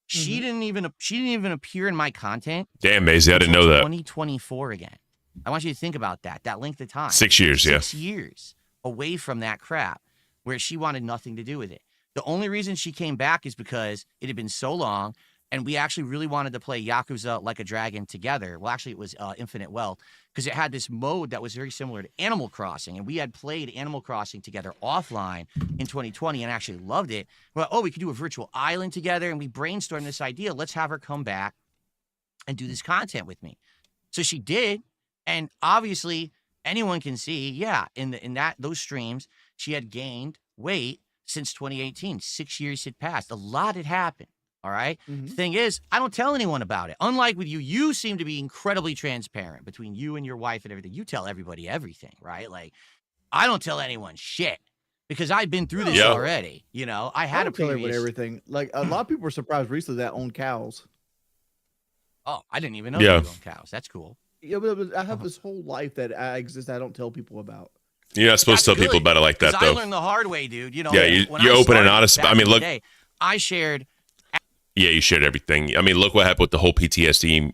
She didn't even appear in my content. Damn, Maisie, I didn't know that. 2024 again. I want you to think about that length of time. 6 years, 6 years away from that crap where she wanted nothing to do with it. The only reason she came back is because it had been so long and we actually really wanted to play Yakuza Like a Dragon together. Well, actually, it was Infinite Wealth because it had this mode that was very similar to Animal Crossing. And we had played Animal Crossing together offline in 2020 and actually loved it. We're like, oh, we could do a virtual island together. And we brainstormed this idea. Let's have her come back and do this content with me. So she did. And obviously, anyone can see, in those streams, she had gained weight since 2018. 6 years had passed. A lot had happened. All right. The thing is, I don't tell anyone about it. Unlike with you, you seem to be incredibly transparent between you and your wife and everything. You tell everybody everything, right? Like, I don't tell anyone shit because I've been through this already. You know, I had a tell previous. everything. Like a lot of people were surprised recently that own cows. Oh, I didn't even know you own cows. That's cool. Yeah, but I have this whole life that I exist. I don't tell people about. You're not supposed to tell people about it like that, though. I learned the hard way, dude. You know, you're open and honest. I mean, look. I shared. Yeah, you shared everything. I mean, look what happened with the whole PTSD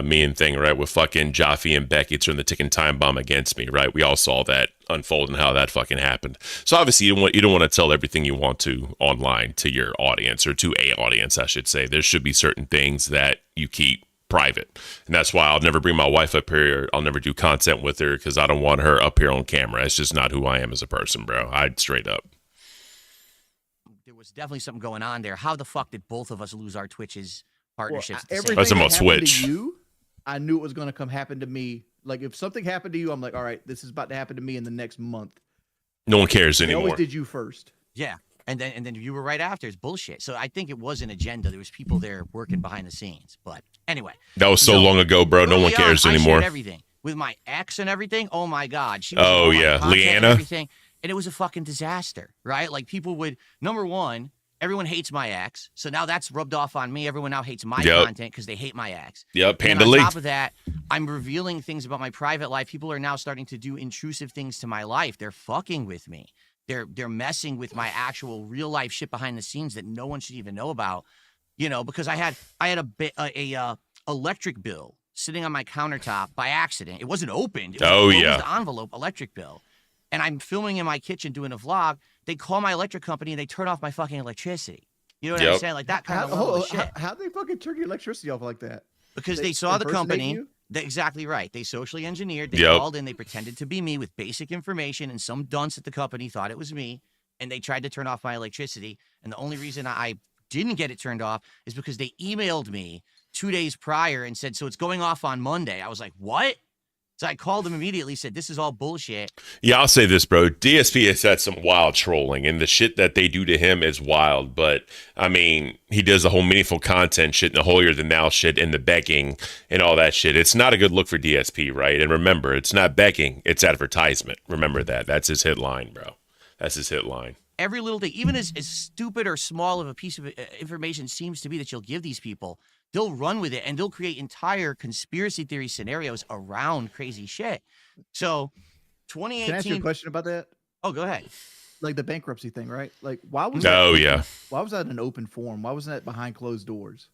me and thing, right? With fucking Jaffe and Becky turned the ticking time bomb against me, right? We all saw that unfold and how that fucking happened. So obviously, you don't want to tell everything you want to online to your audience or to a audience, I should say. There should be certain things that you keep private, and that's why I'll never bring my wife up here. I'll never do content with her because I don't want her up here on camera. It's just not who I am as a person, bro. I'd straight up. There was definitely something going on there. How the fuck did both of us lose our Twitches partnerships? Everything That's that about happened Switch. to you, I knew it was going to come happen to me. Like if something happened to you, I'm like, all right, this is about to happen to me in the next month. No one cares I anymore. always did you first. Yeah. And then you were right after. It's bullshit. So I think it was an agenda. There was people there working behind the scenes. But anyway. That was so long ago, bro. No one cares I anymore. shared everything. With my ex and everything, oh my God. She was Oh, on my yeah. content and Leanna? everything. And it was a fucking disaster, right? Like people would, number one, everyone hates my ex. So now that's rubbed off on me. Everyone now hates my content because they hate my ex. Yep, And Panda on Lee. top of that, I'm revealing things about my private life. People are now starting to do intrusive things to my life. They're fucking with me. They're messing with my actual real life shit behind the scenes that no one should even know about. You know, because I had a electric bill sitting on my countertop by accident. It wasn't opened. It was a closed envelope electric bill. And I'm filming in my kitchen doing a vlog. They call my electric company and they turn off my fucking electricity. You know what I'm saying? Like that kind of level of shit. How they fucking turn your electricity off like that? Because they saw the company. You? Exactly right. They socially engineered. They called in. They pretended to be me with basic information, and some dunce at the company thought it was me, and they tried to turn off my electricity. And the only reason I didn't get it turned off is because they emailed me 2 days prior and said, so it's going off on Monday. I was like, what? So I called them immediately, said, this is all bullshit. Yeah, I'll say this, bro. DSP has had some wild trolling, and the shit that they do to him is wild. But, I mean, he does the whole meaningful content shit and the holier than thou shit and the begging and all that shit. It's not a good look for DSP, right? And remember, it's not begging, it's advertisement. Remember that. That's his hit line, bro. That's his hit line. Every little thing, even as stupid or small of a piece of information seems to be that you'll give these people, they'll run with it and they'll create entire conspiracy theory scenarios around crazy shit. So 2018. Can I ask you a question about that? Oh, go ahead. Like the bankruptcy thing, right? Like why was why was that an open forum? Why wasn't that behind closed doors?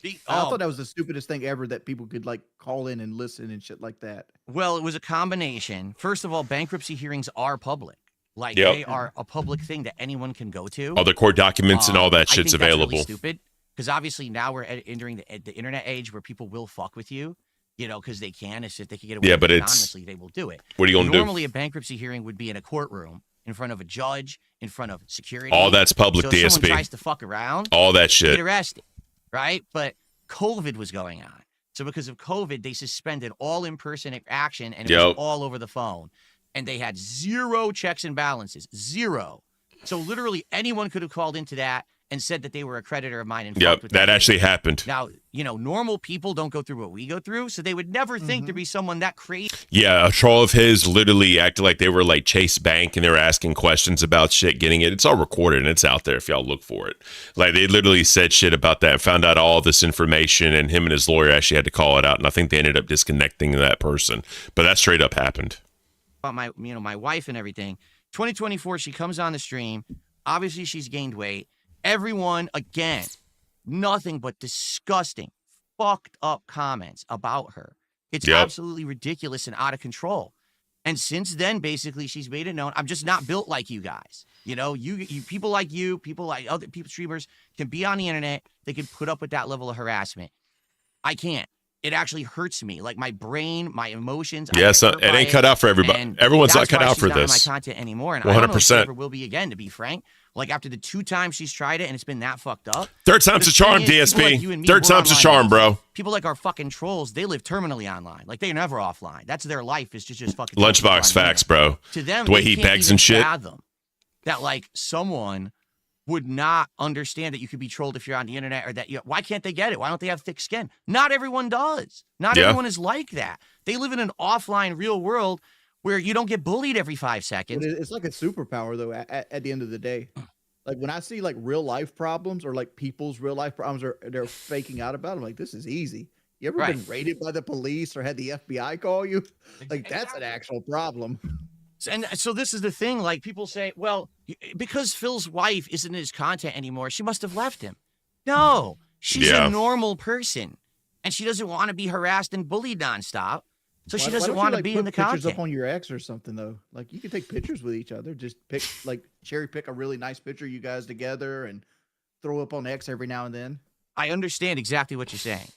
I thought that was the stupidest thing ever, that people could like call in and listen and shit like that. Well, it was a combination. First of all, bankruptcy hearings are public. Like they are a public thing that anyone can go to. All the court documents and all that shit's I think that's available. Really stupid, because obviously now we're entering the internet age where people will fuck with you, you know, because they can. If they can get away with it anonymously, they will do it. What are you gonna do? Normally, a bankruptcy hearing would be in a courtroom, in front of a judge, in front of security. All that's public, so DSP. If someone tries to fuck around, all that shit, get arrested, right? But COVID was going on, so because of COVID, they suspended all in-person action, and it was all over the phone. And they had zero checks and balances, zero. So literally anyone could have called into that and said that they were a creditor of mine. And that actually happened. Now, you know, normal people don't go through what we go through, so they would never think there'd be someone that crazy. Yeah, a troll of his literally acted like they were like Chase Bank and they were asking questions about shit, getting it. It's all recorded and it's out there if y'all look for it. Like they literally said shit about that, found out all this information, and him and his lawyer actually had to call it out. And I think they ended up disconnecting that person. But that straight up happened. About my wife and everything. 2024, she comes on the stream. Obviously, she's gained weight. Everyone, again, nothing but disgusting, fucked up comments about her. It's absolutely ridiculous and out of control. And since then, basically, she's made it known, I'm just not built like you guys. You know, you people like you, people like other people, streamers, can be on the internet. They can put up with that level of harassment. I can't. It actually hurts me, like my brain, my emotions. Yes, it ain't cut out for everybody. Everyone's not cut out for this. Not my content anymore, and 100%. I don't know if she ever will be again. To be frank, like after the 2 times she's tried it and it's been that fucked up. Third time's a charm, DSP. Third time's a charm, bro. People like our fucking trolls, they live terminally online. Like they're never offline. That's their life. Is just fucking Lunchbox facts, bro. To them, the way he begs and shit. Fathom that like someone would not understand that you could be trolled if you're on the internet, or that why can't they get it? Why don't they have thick skin? Not everyone does. Not everyone is like that. They live in an offline real world where you don't get bullied every 5 seconds. But it's like a superpower though at the end of the day. Like when I see like real life problems, or like people's real life problems, or they're faking out about, I'm like, this is easy. You ever been raided by the police or had the FBI call you? Like that's an actual problem. And so this is the thing, like people say, well, because Phil's wife isn't in his content anymore, she must have left him. No, she's a normal person, and she doesn't want to be harassed and bullied nonstop. So she doesn't want to be in the content. Pictures up on your ex or something though. Like you can take pictures with each other. Just pick cherry pick a really nice picture you guys together and throw up on X every now and then. I understand exactly what you're saying.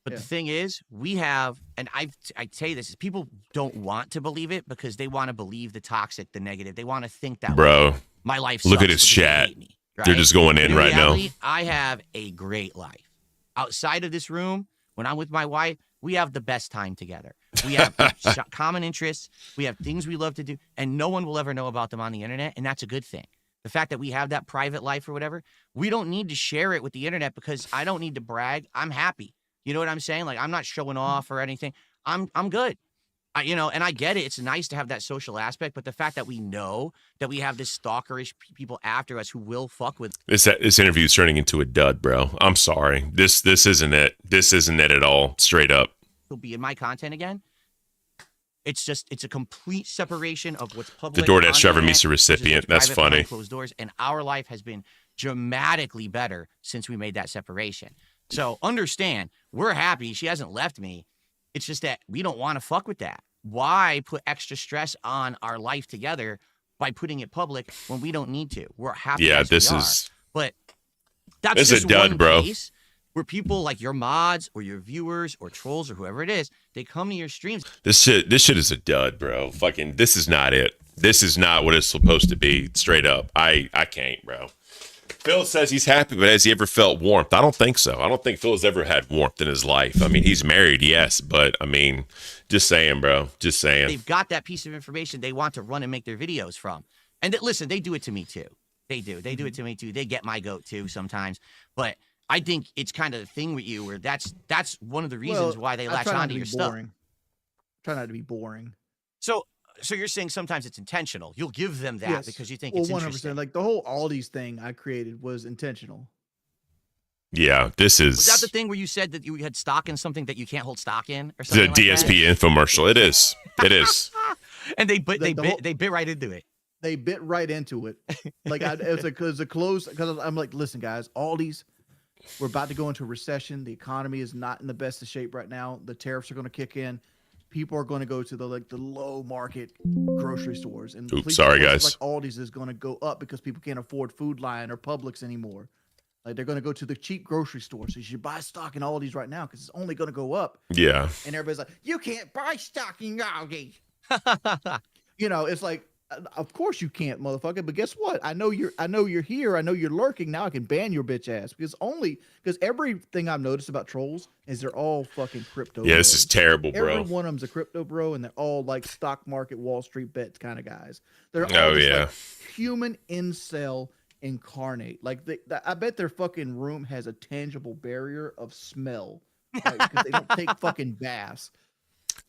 But the thing is, we have, and I say this, is people don't want to believe it because they want to believe the toxic, the negative. They want to think that, bro, my life look sucks at his chat. Me, right? They're just going in right now. I have a great life. Outside of this room, when I'm with my wife, we have the best time together. We have common interests. We have things we love to do, and no one will ever know about them on the internet, and that's a good thing. The fact that we have that private life or whatever, we don't need to share it with the internet because I don't need to brag. I'm happy. You know what I'm saying? Like, I'm not showing off or anything. I'm good. And I get it. It's nice to have that social aspect, but the fact that we know that we have this stalkerish people after us who will fuck with this interview is turning into a dud, bro. I'm sorry. This isn't it. This isn't it at all. Straight up. Will be in my content again. It's a complete separation of what's public. The DoorDash Trevor Meester recipient. That's funny. Closed doors, and our life has been dramatically better since we made that separation. So understand, we're happy. She hasn't left me. It's just that we don't want to fuck with that. Why put extra stress on our life together by putting it public when we don't need to? We're happy. Yeah, as this we is. But that's this just is a dud, one bro. case where people like your mods or your viewers or trolls or whoever it is, they come to your streams. This shit is a dud, bro. Fucking, this is not it. This is not what it's supposed to be. Straight up, I can't, bro. Phil says he's happy, but has he ever felt warmth? I don't think so. I don't think Phil has ever had warmth in his life. I mean, he's married, yes, but I mean, just saying, bro. Just saying. They've got that piece of information they want to run and make their videos from. And listen, they do it to me too. They do. They do it to me too. They get my goat too sometimes. But I think it's kind of a thing with you where that's one of the reasons why they latch onto your stuff. Try not to be boring. So you're saying sometimes it's intentional. You'll give them that because you think it's interesting. 100%. Like the whole Aldi's thing I created was intentional. Yeah, this is. Was that the thing where you said that you had stock in something that you can't hold stock in, or something? The DSP infomercial. It is. It is. And they bit right into it. They bit right into it. Like it was a close because I'm like, listen, guys, Aldi's. We're about to go into a recession. The economy is not in the best of shape right now. The tariffs are going to kick in. People are going to go to the low market grocery stores. And sorry, guys. Like Aldi's is going to go up because people can't afford Food Lion or Publix anymore. Like they're going to go to the cheap grocery stores. So you should buy stock in Aldi's right now because it's only going to go up. Yeah. And everybody's like, you can't buy stock in Aldi's. It's like, of course you can't, motherfucker. But guess what? I know you're here. I know you're lurking. Now I can ban your bitch ass because everything I've noticed about trolls is they're all fucking crypto. Yeah, this is terrible, bro. Every one of them's a crypto bro, and they're all like stock market, Wall Street bets kind of guys. They're all like human incel incarnate. Like I bet their fucking room has a tangible barrier of smell because they don't take fucking baths.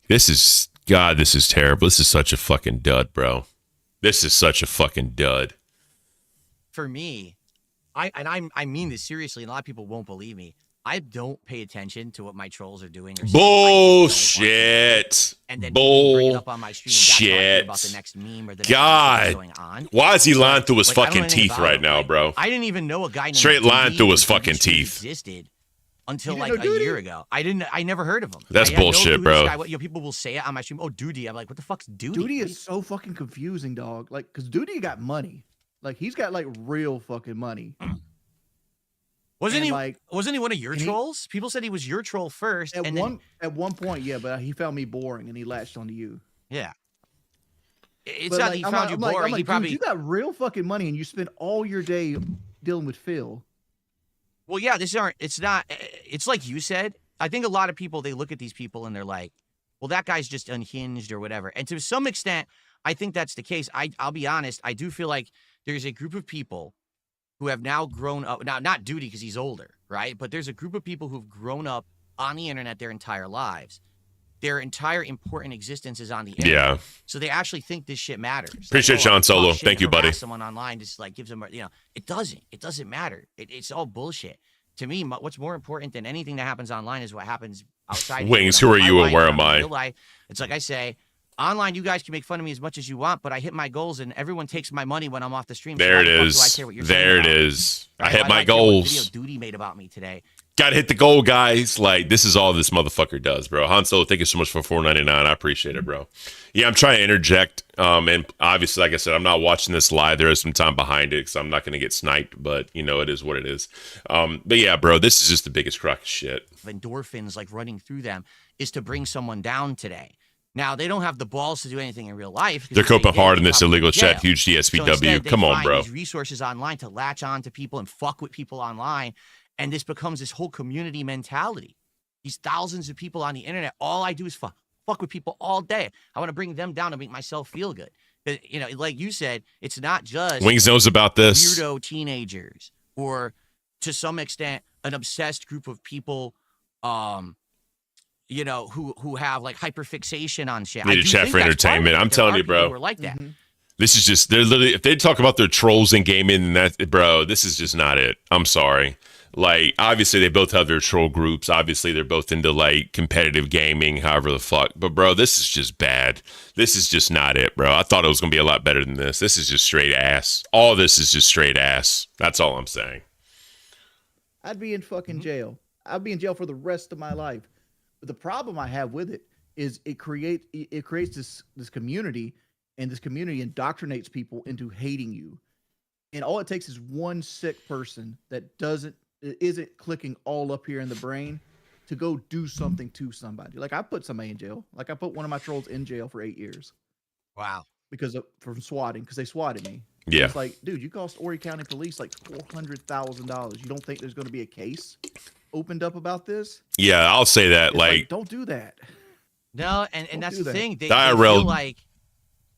This is terrible. This is such a fucking dud, bro. This is such a fucking dud. For me, I mean this seriously, and a lot of people won't believe me. I don't pay attention to what my trolls are doing. Or bullshit. And then bring it up on my stream and about the next meme or the next God. going on. Why is he lying through his fucking teeth right now, bro? I didn't even know a guy named straight lying through his Duty fucking teeth existed until like a year ago. I never heard of him. That's bullshit, bro. People will say it on my stream. Oh, Duty. I'm like, what the fuck's Duty? Duty is so fucking confusing, dog. Like, because Duty got money. Like, he's got like real fucking money. Wasn't he one of your trolls? People said he was your troll first. At one point, yeah, but he found me boring and he latched onto you. Yeah. It's not that he found you boring. He probably you got real fucking money and you spend all your day dealing with Phil. Well, yeah, it's like you said. I think a lot of people, they look at these people and they're like, well, that guy's just unhinged or whatever. And to some extent, I think that's the case. I'll be honest. I do feel like there's a group of people who have now grown up. Now, not Duty because he's older, right? But there's a group of people who've grown up on the internet their entire lives. Their entire important existence is on the internet. Yeah. So they actually think this shit matters. Appreciate Sean Solo. Thank you, buddy. Someone online just like gives them, it doesn't. It doesn't matter. It's all bullshit. To me, what's more important than anything that happens online is what happens outside. Wings, who are you and where am I? Real life, it's like I say, online, you guys can make fun of me as much as you want, but I hit my goals and everyone takes my money when I'm off the stream. There it is. There it is. I hit my goals. Video Duty made about me today. Gotta hit the goal, guys. Like, this is all this motherfucker does, bro. Han Solo, thank you so much for $4.99. I appreciate it, bro. Yeah, I'm trying to interject. And obviously, like I said, I'm not watching this live. There is some time behind it because I'm not going to get sniped, but, it is what it is. But yeah, bro, this is just the biggest crock of shit. Endorphins, like, running through them is to bring someone down today. Now, they don't have the balls to do anything in real life. They're coping hard in this illegal chat. Huge DSPW. Come on, bro. These resources online to latch on to people and fuck with people online. And this becomes this whole community mentality. These thousands of people on the internet, all I do is fuck with people all day. I want to bring them down to make myself feel good. But, like you said, it's not just Wings knows about this. Weirdo teenagers or to some extent an obsessed group of people who have like hyperfixation on shit. Need a chat for entertainment. I'm telling you, bro. Who are like that. Mm-hmm. This is just, they're literally, if they talk about their trolls in gaming, bro, this is just not it. I'm sorry. Like, obviously, they both have their troll groups. Obviously, they're both into, like, competitive gaming, however the fuck. But, bro, this is just bad. This is just not it, bro. I thought it was going to be a lot better than this. This is just straight ass. All this is just straight ass. That's all I'm saying. I'd be in fucking jail. I'd be in jail for the rest of my life. But the problem I have with it is it creates this community, and this community indoctrinates people into hating you. And all it takes is one sick person that isn't clicking all up here in the brain to go do something to somebody. Like, I put somebody in jail. Like, I put one of my trolls in jail for 8 years. Wow. From swatting, because they swatted me. Yeah. It's like, dude, you cost Horry County Police like $400,000. You don't think there's going to be a case opened up about this? Yeah, I'll say that. It's Like, don't do that. No, and that's do the that. thing. They IRL feel like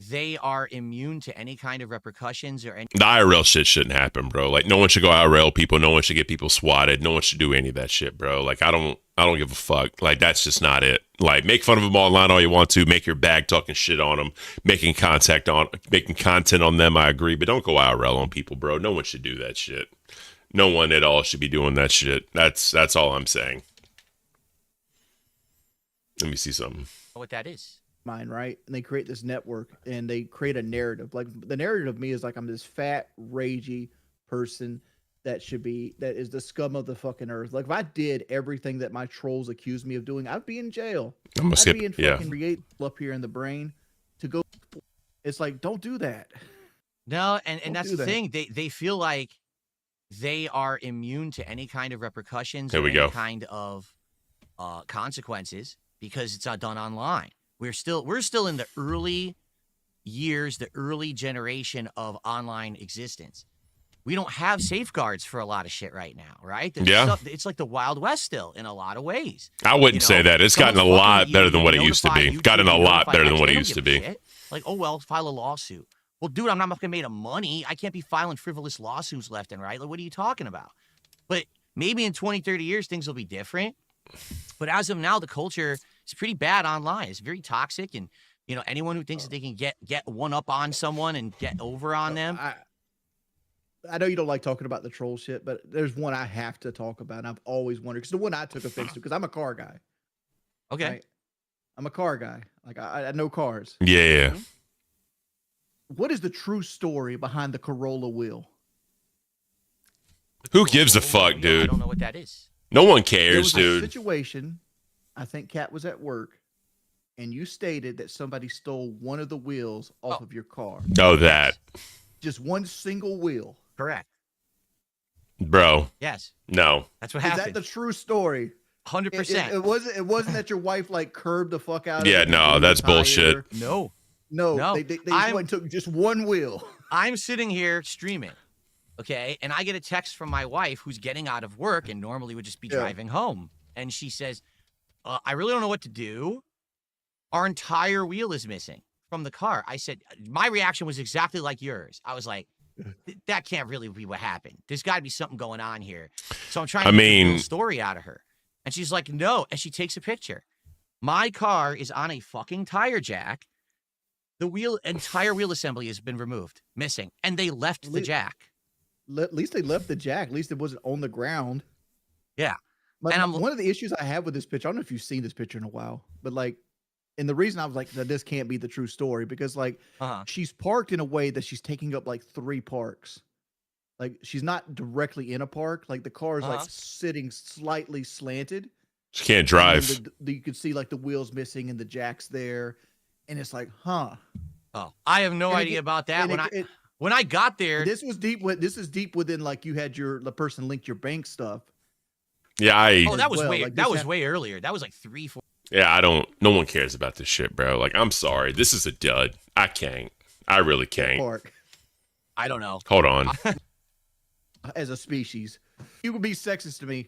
they are immune to any kind of repercussions or any. the IRL shit shouldn't happen, bro. Like, no one should go IRL people. No one should get people swatted. No one should do any of that shit, bro. Like, I don't give a fuck. Like, that's just not it. Like, make fun of them online all you want to. Make your bag talking shit on them. Making content on them. I agree, but don't go IRL on people, bro. No one should do that shit. No one at all should be doing that shit. That's all I'm saying. Let me see something. What that is. Mine, right? And they create this network and they create a narrative. Like the narrative of me is like I'm this fat, ragey person that is the scum of the fucking earth. Like if I did everything that my trolls accuse me of doing, I'd be in jail. I'd be in fucking create up here in the brain to go. It's like, don't do that. No, and that's the thing. They feel like they are immune to any kind of repercussions or any kind of consequences because it's done online. We're still in the early years, the early generation of online existence. We don't have safeguards for a lot of shit right now, right? It's like the Wild West still in a lot of ways. I wouldn't say that. It's gotten a lot better than what it used to be. Gotten a lot better than what it used to be. Like, oh, well, file a lawsuit. Well, dude, I'm not going to make money. I can't be filing frivolous lawsuits left and right. Like, what are you talking about? But maybe in 20, 30 years, things will be different. But as of now, the culture is pretty bad online. It's very toxic. And, anyone who thinks that they can get one up on someone and get over on them. I know you don't like talking about the troll shit, but there's one I have to talk about. And I've always wondered, because the one I took offense to, because I'm a car guy. Okay. Right? I'm a car guy. Like, I know cars. Yeah. What is the true story behind the Corolla wheel? Who gives a fuck, dude? I don't know what that is. No one cares, there was dude. A situation, I think Kat was at work, and you stated that somebody stole one of the wheels off of your car. Oh, that. Just one single wheel. Correct. Bro. Yes. No. That's what happened. Is that the true story? 100%. It wasn't that your wife like curbed the fuck out of Yeah, no, that's bullshit. No. They just went and took just one wheel. I'm sitting here streaming, okay, and I get a text from my wife who's getting out of work and normally would just be driving home. And she says, I really don't know what to do. Our entire wheel is missing from the car. I said, my reaction was exactly like yours. I was like, that can't really be what happened. There's got to be something going on here. So I'm trying to get a real story out of her. And she's like, no. And she takes a picture. My car is on a fucking tire jack. The entire wheel assembly has been removed, missing. And they left the jack. At least they left the jack. At least it wasn't on the ground. Yeah. And one of the issues I have with this picture, I don't know if you've seen this picture in a while, but like, and the reason I was like, that this can't be the true story, because like she's parked in a way that she's taking up like 3 parks. Like she's not directly in a park. Like the car is like sitting slightly slanted. She can't drive. You could see like the wheels missing and the jack's there. And it's like, huh. Oh, I have no idea about that. When I got there, this is deep within like you had the person linked your bank stuff. Yeah, that was way earlier. That was like 3, 4. Yeah, no one cares about this shit, bro. Like, I'm sorry. This is a dud. I can't. I really can't. I don't know. Hold on. As a species, you would be sexist to me.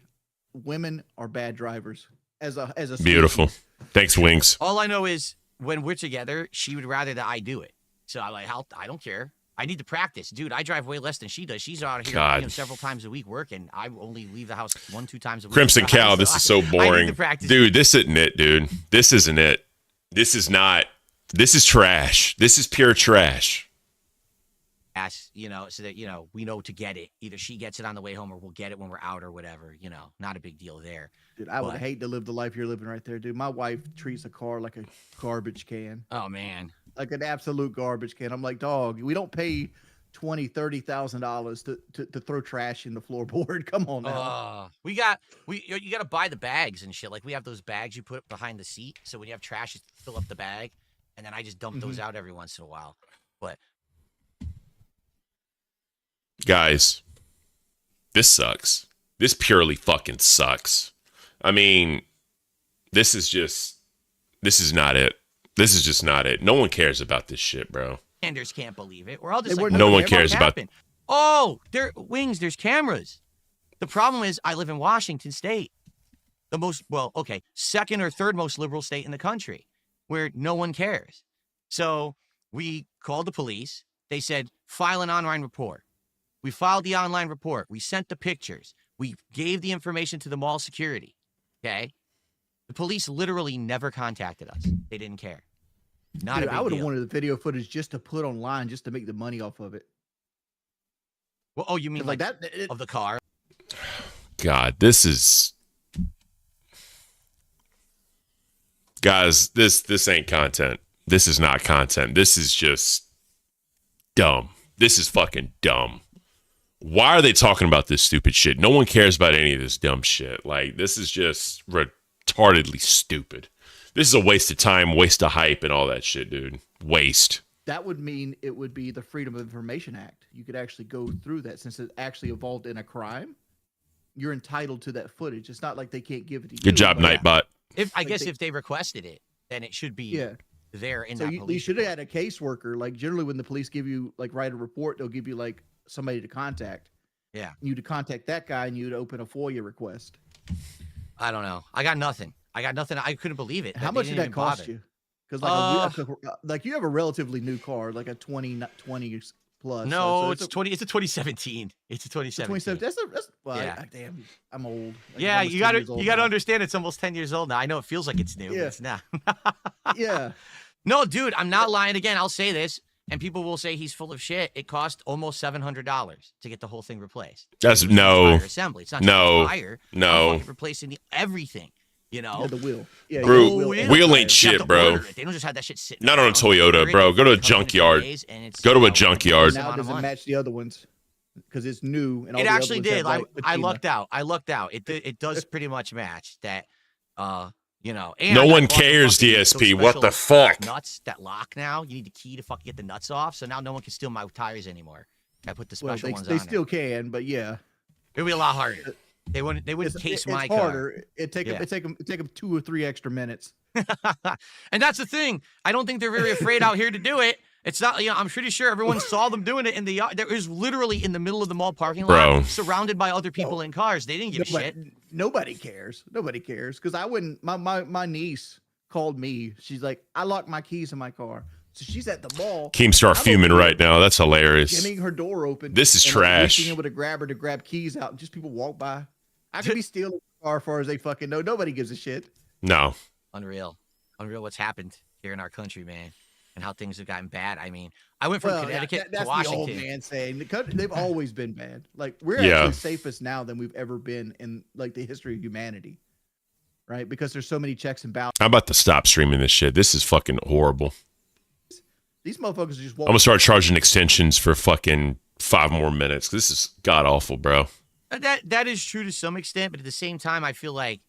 Women are bad drivers. As a species. Beautiful. Thanks, Wings. All I know is when we're together, she would rather that I do it. So I'm like, I don't care. I need to practice. Dude, I drive way less than she does. She's out here several times a week working. I only leave the house 1-2 times a week. Crimson Cow, this is so boring. Dude, this isn't it, dude. This isn't it. This is not. This is trash. This is pure trash. So that, we know to get it. Either she gets it on the way home or we'll get it when we're out or whatever. Not a big deal there. Dude, I would hate to live the life you're living right there, dude. My wife treats a car like a garbage can. Oh, man. Like an absolute garbage can. I'm like, dog, we don't pay $20,000-$30,000 to throw trash in the floorboard. Come on now. You got to buy the bags and shit. Like we have those bags you put behind the seat. So when you have trash, you fill up the bag. And then I just dump those out every once in a while. But guys, this sucks. This purely fucking sucks. I mean, this is not it. This is just not it. No one cares about this shit, bro. Anders can't believe it. We're all just They like, were- No what one the cares fuck about- happened? Oh, Wings, there's cameras. The problem is I live in Washington State, the most, second or third most liberal state in the country, where no one cares. So we called the police. They said, file an online report. We filed the online report. We sent the pictures. We gave the information to the mall security. Okay? The police literally never contacted us. They didn't care. Not Dude, a big I would have deal. wanted the video footage just to put online, just to make the money off of it. Well, oh, you mean like that of the car? God, this is, guys, this ain't content. This is not content. This is just dumb. This is fucking dumb. Why are they talking about this stupid shit? No one cares about any of this dumb shit. Like, this is just retardedly stupid. This is a waste of time, waste of hype, and all that shit, dude. Waste. That would mean it would be the Freedom of Information Act. You could actually go through that since it actually evolved in a crime. You're entitled to that footage. It's not like they can't give it to you. Good job, but- Nightbot. If they requested it, then it should be there in So that you police should have had a caseworker. Like generally, when the police give you write a report, they'll give you like somebody to contact. Yeah. You to contact that guy, and you'd open a FOIA request. I don't know. I got nothing. I couldn't believe it. How They much didn't did that even cost bother. you? Because like you have a relatively new car, like a 20 plus. No, so it's 20. It's a 2017. It's a 2017. That's well, Yeah. damn, I'm old. Like, Yeah, almost you 10 got to years old you got to now. understand. It's almost 10 years old now. I know it feels like it's new. But Yeah. it's not. Yeah. No, dude, I'm not lying again. I'll say this, and people will say he's full of shit. It cost almost $700 to get the whole thing replaced. That's It's no, entire assembly. It's not no, just the tire. no. I'm fucking replacing everything. You know, Yeah, the wheel. Yeah, Bro, the wheel ain't You have shit, to bro. order it. They don't just have that shit sitting. Not on a around. Toyota, Order it, bro. Go to a it comes in a few junkyard. days, and it's, Go to you a know, junkyard. Now it doesn't match the other ones because it's new. And all It the other actually ones have did. white I patina. lucked out. I lucked out. It does pretty much match that. You know. And No I one bought the cares, fucking- DSP. those What the special fuck? Nuts that lock now. You need the key to fucking get the nuts off. So now no one can steal my tires anymore. I put the Well, special ones they on. still can, but yeah, It'll be a lot harder. They wouldn't case my it's car. harder. It take Yeah. them 2 or 3 extra minutes. And that's the thing. I don't think they're very afraid out here to do it. It's not, I'm pretty sure everyone saw them doing it in the yard. There was literally in the middle of the mall parking lot, Bro. surrounded by other people in cars. They didn't give a shit. Nobody cares. Nobody cares because I wouldn't. My niece called me. She's like, I locked my keys in my car. So she's at the mall. Keemstar I'm fuming over here right now. That's hilarious. jamming her door open. This is and, like, trash. reaching able to grab her to grab keys out, and just people walk by. I could be stealing the car as far as they fucking know. Nobody gives a shit. No. Unreal what's happened here in our country, man, and how things have gotten bad. I mean, I went from Connecticut that's to Washington. the old man saying they've always been bad. Like we're Yeah. actually safest now than we've ever been in like the history of humanity, right? Because there's so many checks and balances. I'm about to stop streaming this shit. This is fucking horrible. These motherfuckers are just I'm gonna start charging extensions for fucking 5 more minutes. This is god awful, bro. That is true to some extent, but at the same time, I feel like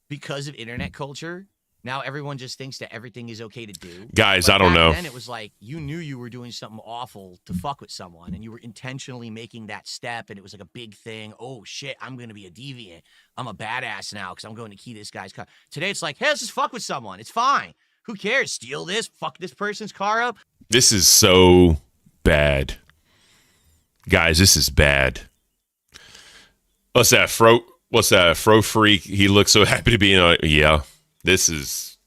because of internet culture, now everyone just thinks that everything is okay to do. Guys, But I don't back know. Then it was like you knew you were doing something awful to fuck with someone, and you were intentionally making that step, and it was like a big thing. Oh shit, I'm gonna be a deviant. I'm a badass now because I'm going to key this guy's car. Today it's like, hey, let's just fuck with someone. It's fine. Who cares? Steal this, fuck this person's car up. This is so bad. Guys, this is bad. What's that, Fro Freak? He looks so happy to be in yeah. This is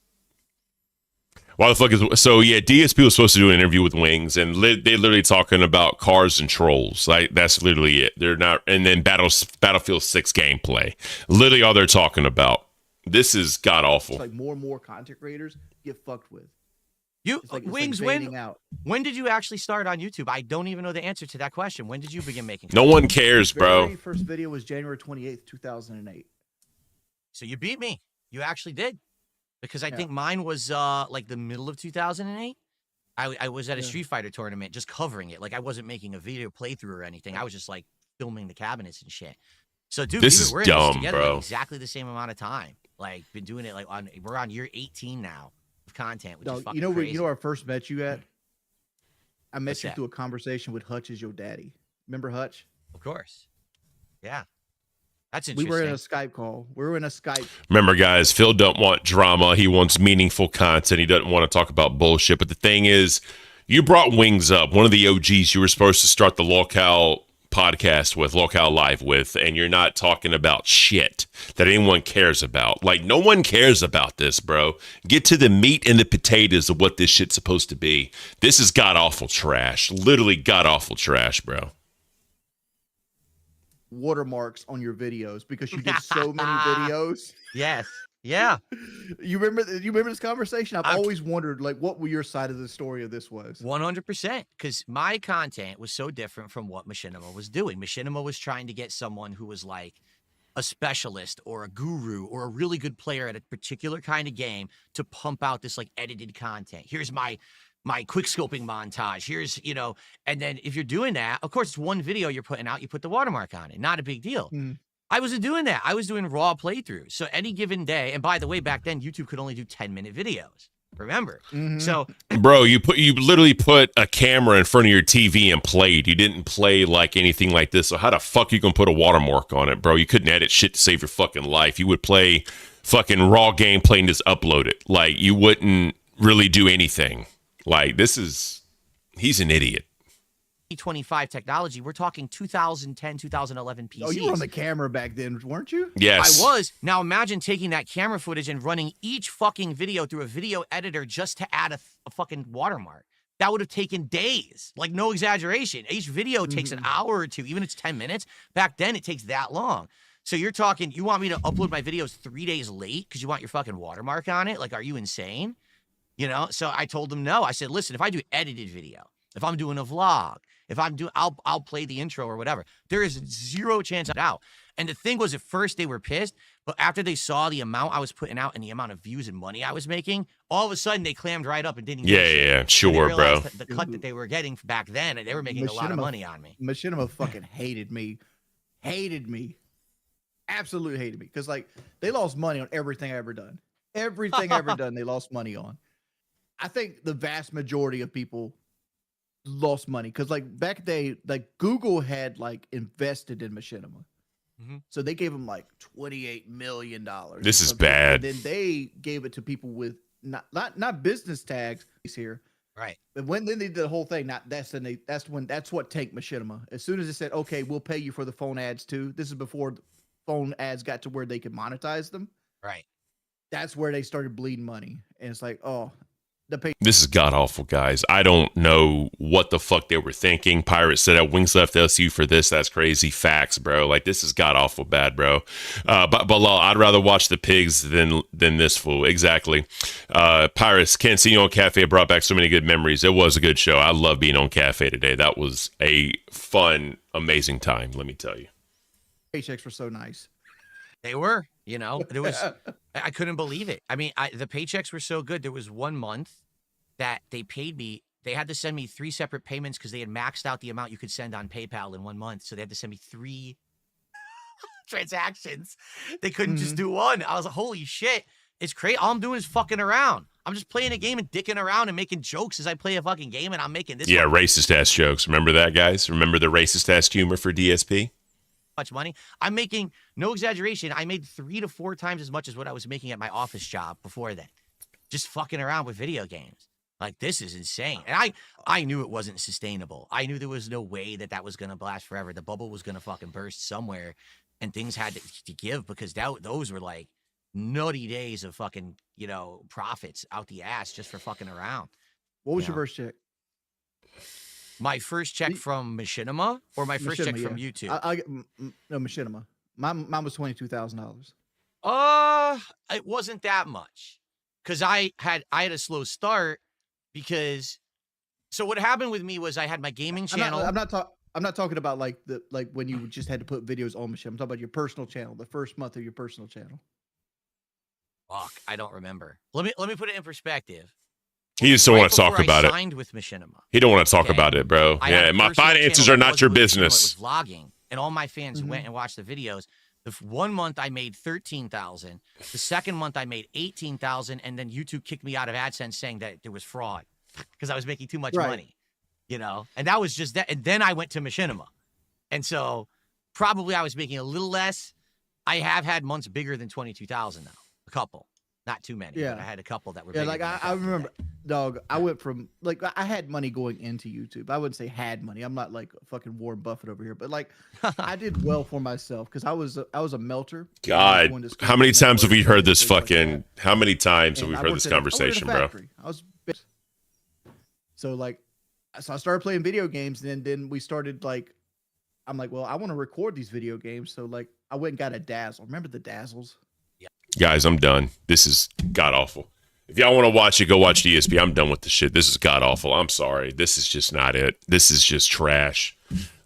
why the fuck is so yeah, DSP was supposed to do an interview with Wings and they literally talking about cars and trolls. Like that's literally it. They're not and then Battlefield 6 gameplay. Literally all they're talking about. This is god awful. It's like more and more content creators get fucked with. You It's like Wings, baiting out. when did you actually start on YouTube? I don't even know the answer to that question. When did you begin making? No one cares, bro. Very first video was January 28th, 2008. So you beat me. You actually did. Because I Yeah. think mine was like the middle of 2008. I was at a Yeah. Street Fighter tournament just covering it. Like I wasn't making a video playthrough or anything. I was just like filming the cabinets and shit. So dude, This is we're in this dumb, together bro. like exactly the same amount of time. Like been doing it like we're on year 18 now of content, which is Dog, fucking you know where crazy. you know where I first met you at? I met What's you that? through a conversation with Hutch as your daddy. Remember Hutch? Of course. Yeah. That's We interesting. were in a Skype call. We were in a Skype. Remember, guys, Phil don't want drama. He wants meaningful content. He doesn't want to talk about bullshit. But the thing is, You brought Wings up, one of the OGs you were supposed to start the Locale podcast with, Locale Live with, and you're not talking about shit that anyone cares about. Like, no one cares about this, bro. Get to the meat and the potatoes of what this shit's supposed to be. This is god-awful trash. Literally god-awful trash, bro. Watermarks on your videos because you did so many videos. Yes. Yeah. You remember this conversation? I've always wondered, like, what your side of the story of this was. 100%, because my content was so different from what Machinima was doing. Machinima was trying to get someone who was like a specialist or a guru or a really good player at a particular kind of game to pump out this like edited content. Here's my quick scoping montage. Here's, and then if you're doing that, of course, it's one video you're putting out, you put the watermark on it. Not a big deal. I wasn't doing that. I was doing raw playthroughs. So any given day, and by the way, back then YouTube could only do 10-minute videos. Remember? So, bro, you literally put a camera in front of your TV and played. You didn't play like anything like this. So how the fuck you gonna put a watermark on it, bro? You couldn't edit shit to save your fucking life. You would play fucking raw gameplay and just upload it. Like, you wouldn't really do anything. Like, he's an idiot. 25 technology, we're talking 2010, 2011 PCs. Oh, you were on the camera back then, weren't you? Yes. I was. Now imagine taking that camera footage and running each fucking video through a video editor just to add a fucking watermark. That would have taken days. Like, no exaggeration. Each video takes an hour or two, even if it's 10 minutes. Back then, it takes that long. So you're talking, you want me to upload my videos 3 days late because you want your fucking watermark on it? Like, are you insane? So I told them no. I said, listen, if I do edited video, if I'm doing a vlog, if I'm doing, I'll play the intro or whatever. There is zero chance I'm out. And the thing was, at first they were pissed, but after they saw the amount I was putting out and the amount of views and money I was making, all of a sudden they clammed right up and didn't. Yeah, sure, bro. The cut that they were getting back then, and they were making a lot of money on me. Machinima fucking hated me, absolutely hated me, because like they lost money on everything I ever done. Everything I ever done, they lost money on. I think the vast majority of people lost money because like back then, like Google had like invested in Machinima. So they gave them like $28 million. This is bad. And then they gave it to people with not business tags here. Right. But then they did the whole thing. That's what tanked Machinima. As soon as they said, okay, we'll pay you for the phone ads too. This is before the phone ads got to where they could monetize them. Right. That's where they started bleeding money. And it's like, oh, this is god awful, guys. I don't know what the fuck they were thinking. Pirate said that Wings left LSU for this. That's crazy. Facts, bro. Like, this is god awful bad, bro. But I'd rather watch the pigs than this fool. Exactly. Pirates, can't see you on Cafe. It brought back so many good memories. It was a good show. I love being on Cafe today. That was a fun, amazing time. Let me tell you. Paychecks were so nice. They were, there was, I couldn't believe it. I mean, the paychecks were so good. There was 1 month that they paid me. They had to send me 3 separate payments because they had maxed out the amount you could send on PayPal in 1 month. So they had to send me 3 transactions. They couldn't just do one. I was like, holy shit. It's crazy. All I'm doing is fucking around. I'm just playing a game and dicking around and making jokes as I play a fucking game, and I'm making this. Yeah, racist ass jokes. Remember that, guys? Remember the racist ass humor for DSP? Much money. I'm making, no exaggeration, I made 3 to 4 times as much as what I was making at my office job before that. Just fucking around with video games. Like, this is insane. And I knew it wasn't sustainable. I knew there was no way that was going to last forever. The bubble was going to fucking burst somewhere, and things had to give, because those were like nutty days of fucking, profits out the ass just for fucking around. What was your first check? My first check from Machinima, or my first check from YouTube? No, Machinima. Mine was $22,000. It wasn't that much, because I had a slow start, because so what happened with me was I had my gaming channel. I'm not talking about like when you just had to put videos on Machinima. I'm talking about your personal channel, the first month of your personal channel. Fuck, I don't remember. Let me put it in perspective. He just don't want to talk about it. Signed with Machinima. He don't want to talk about it, bro. Yeah, my finances are not your business. It was vlogging, and all my fans went and watched the videos. The 1 month I made $13,000. The second month I made $18,000, and then YouTube kicked me out of AdSense saying that there was fraud because I was making too much money, And that was just that. And then I went to Machinima, and so probably I was making a little less. I have had months bigger than 22,000 now, a couple. Not too many. Yeah. But I had a couple that were. Yeah, bigger like than I remember, dog. I went from like I had money going into YouTube. I wouldn't say had money. I'm not like fucking Warren Buffett over here, but like I did well for myself because I was a melter. God, how many times have we heard this fucking? How many times have we heard this conversation, bro? I was so like, so I started playing video games, and then we started like, I'm like, well, I want to record these video games, so like, I went and got a Dazzle. Remember the Dazzles? Guys, I'm done. This is god awful. If y'all want to watch it, go watch the ESP. I'm done with the shit. This is god awful. I'm sorry. This is just not it. This is just trash.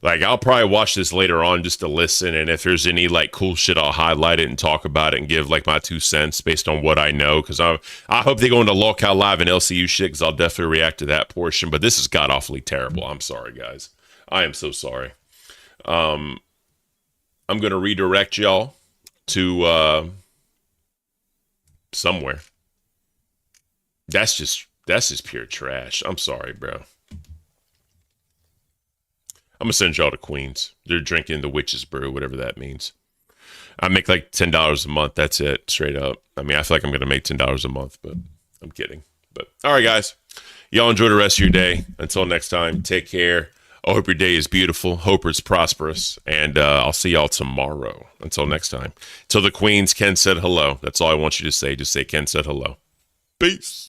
Like, I'll probably watch this later on just to listen, and if there's any like cool shit, I'll highlight it and talk about it and give like my 2 cents based on what I know. Because I hope they go into Lolcow Live and LCU shit, because I'll definitely react to that portion. But this is god awfully terrible. I'm sorry, guys. I am so sorry. I'm gonna redirect y'all to somewhere. That's just pure trash. I'm sorry, bro. I'm gonna send y'all to Queens. They're drinking the witch's brew, whatever that means. I make like $10 a month. That's it, straight up. I mean, I feel like I'm gonna make $10 a month, but I'm kidding. But all right, guys, y'all enjoy the rest of your day. Until next time, take care. I hope your day is beautiful. Hope it's prosperous. And I'll see y'all tomorrow. Until next time. Till the Queens, Ken said hello. That's all I want you to say. Just say Ken said hello. Peace.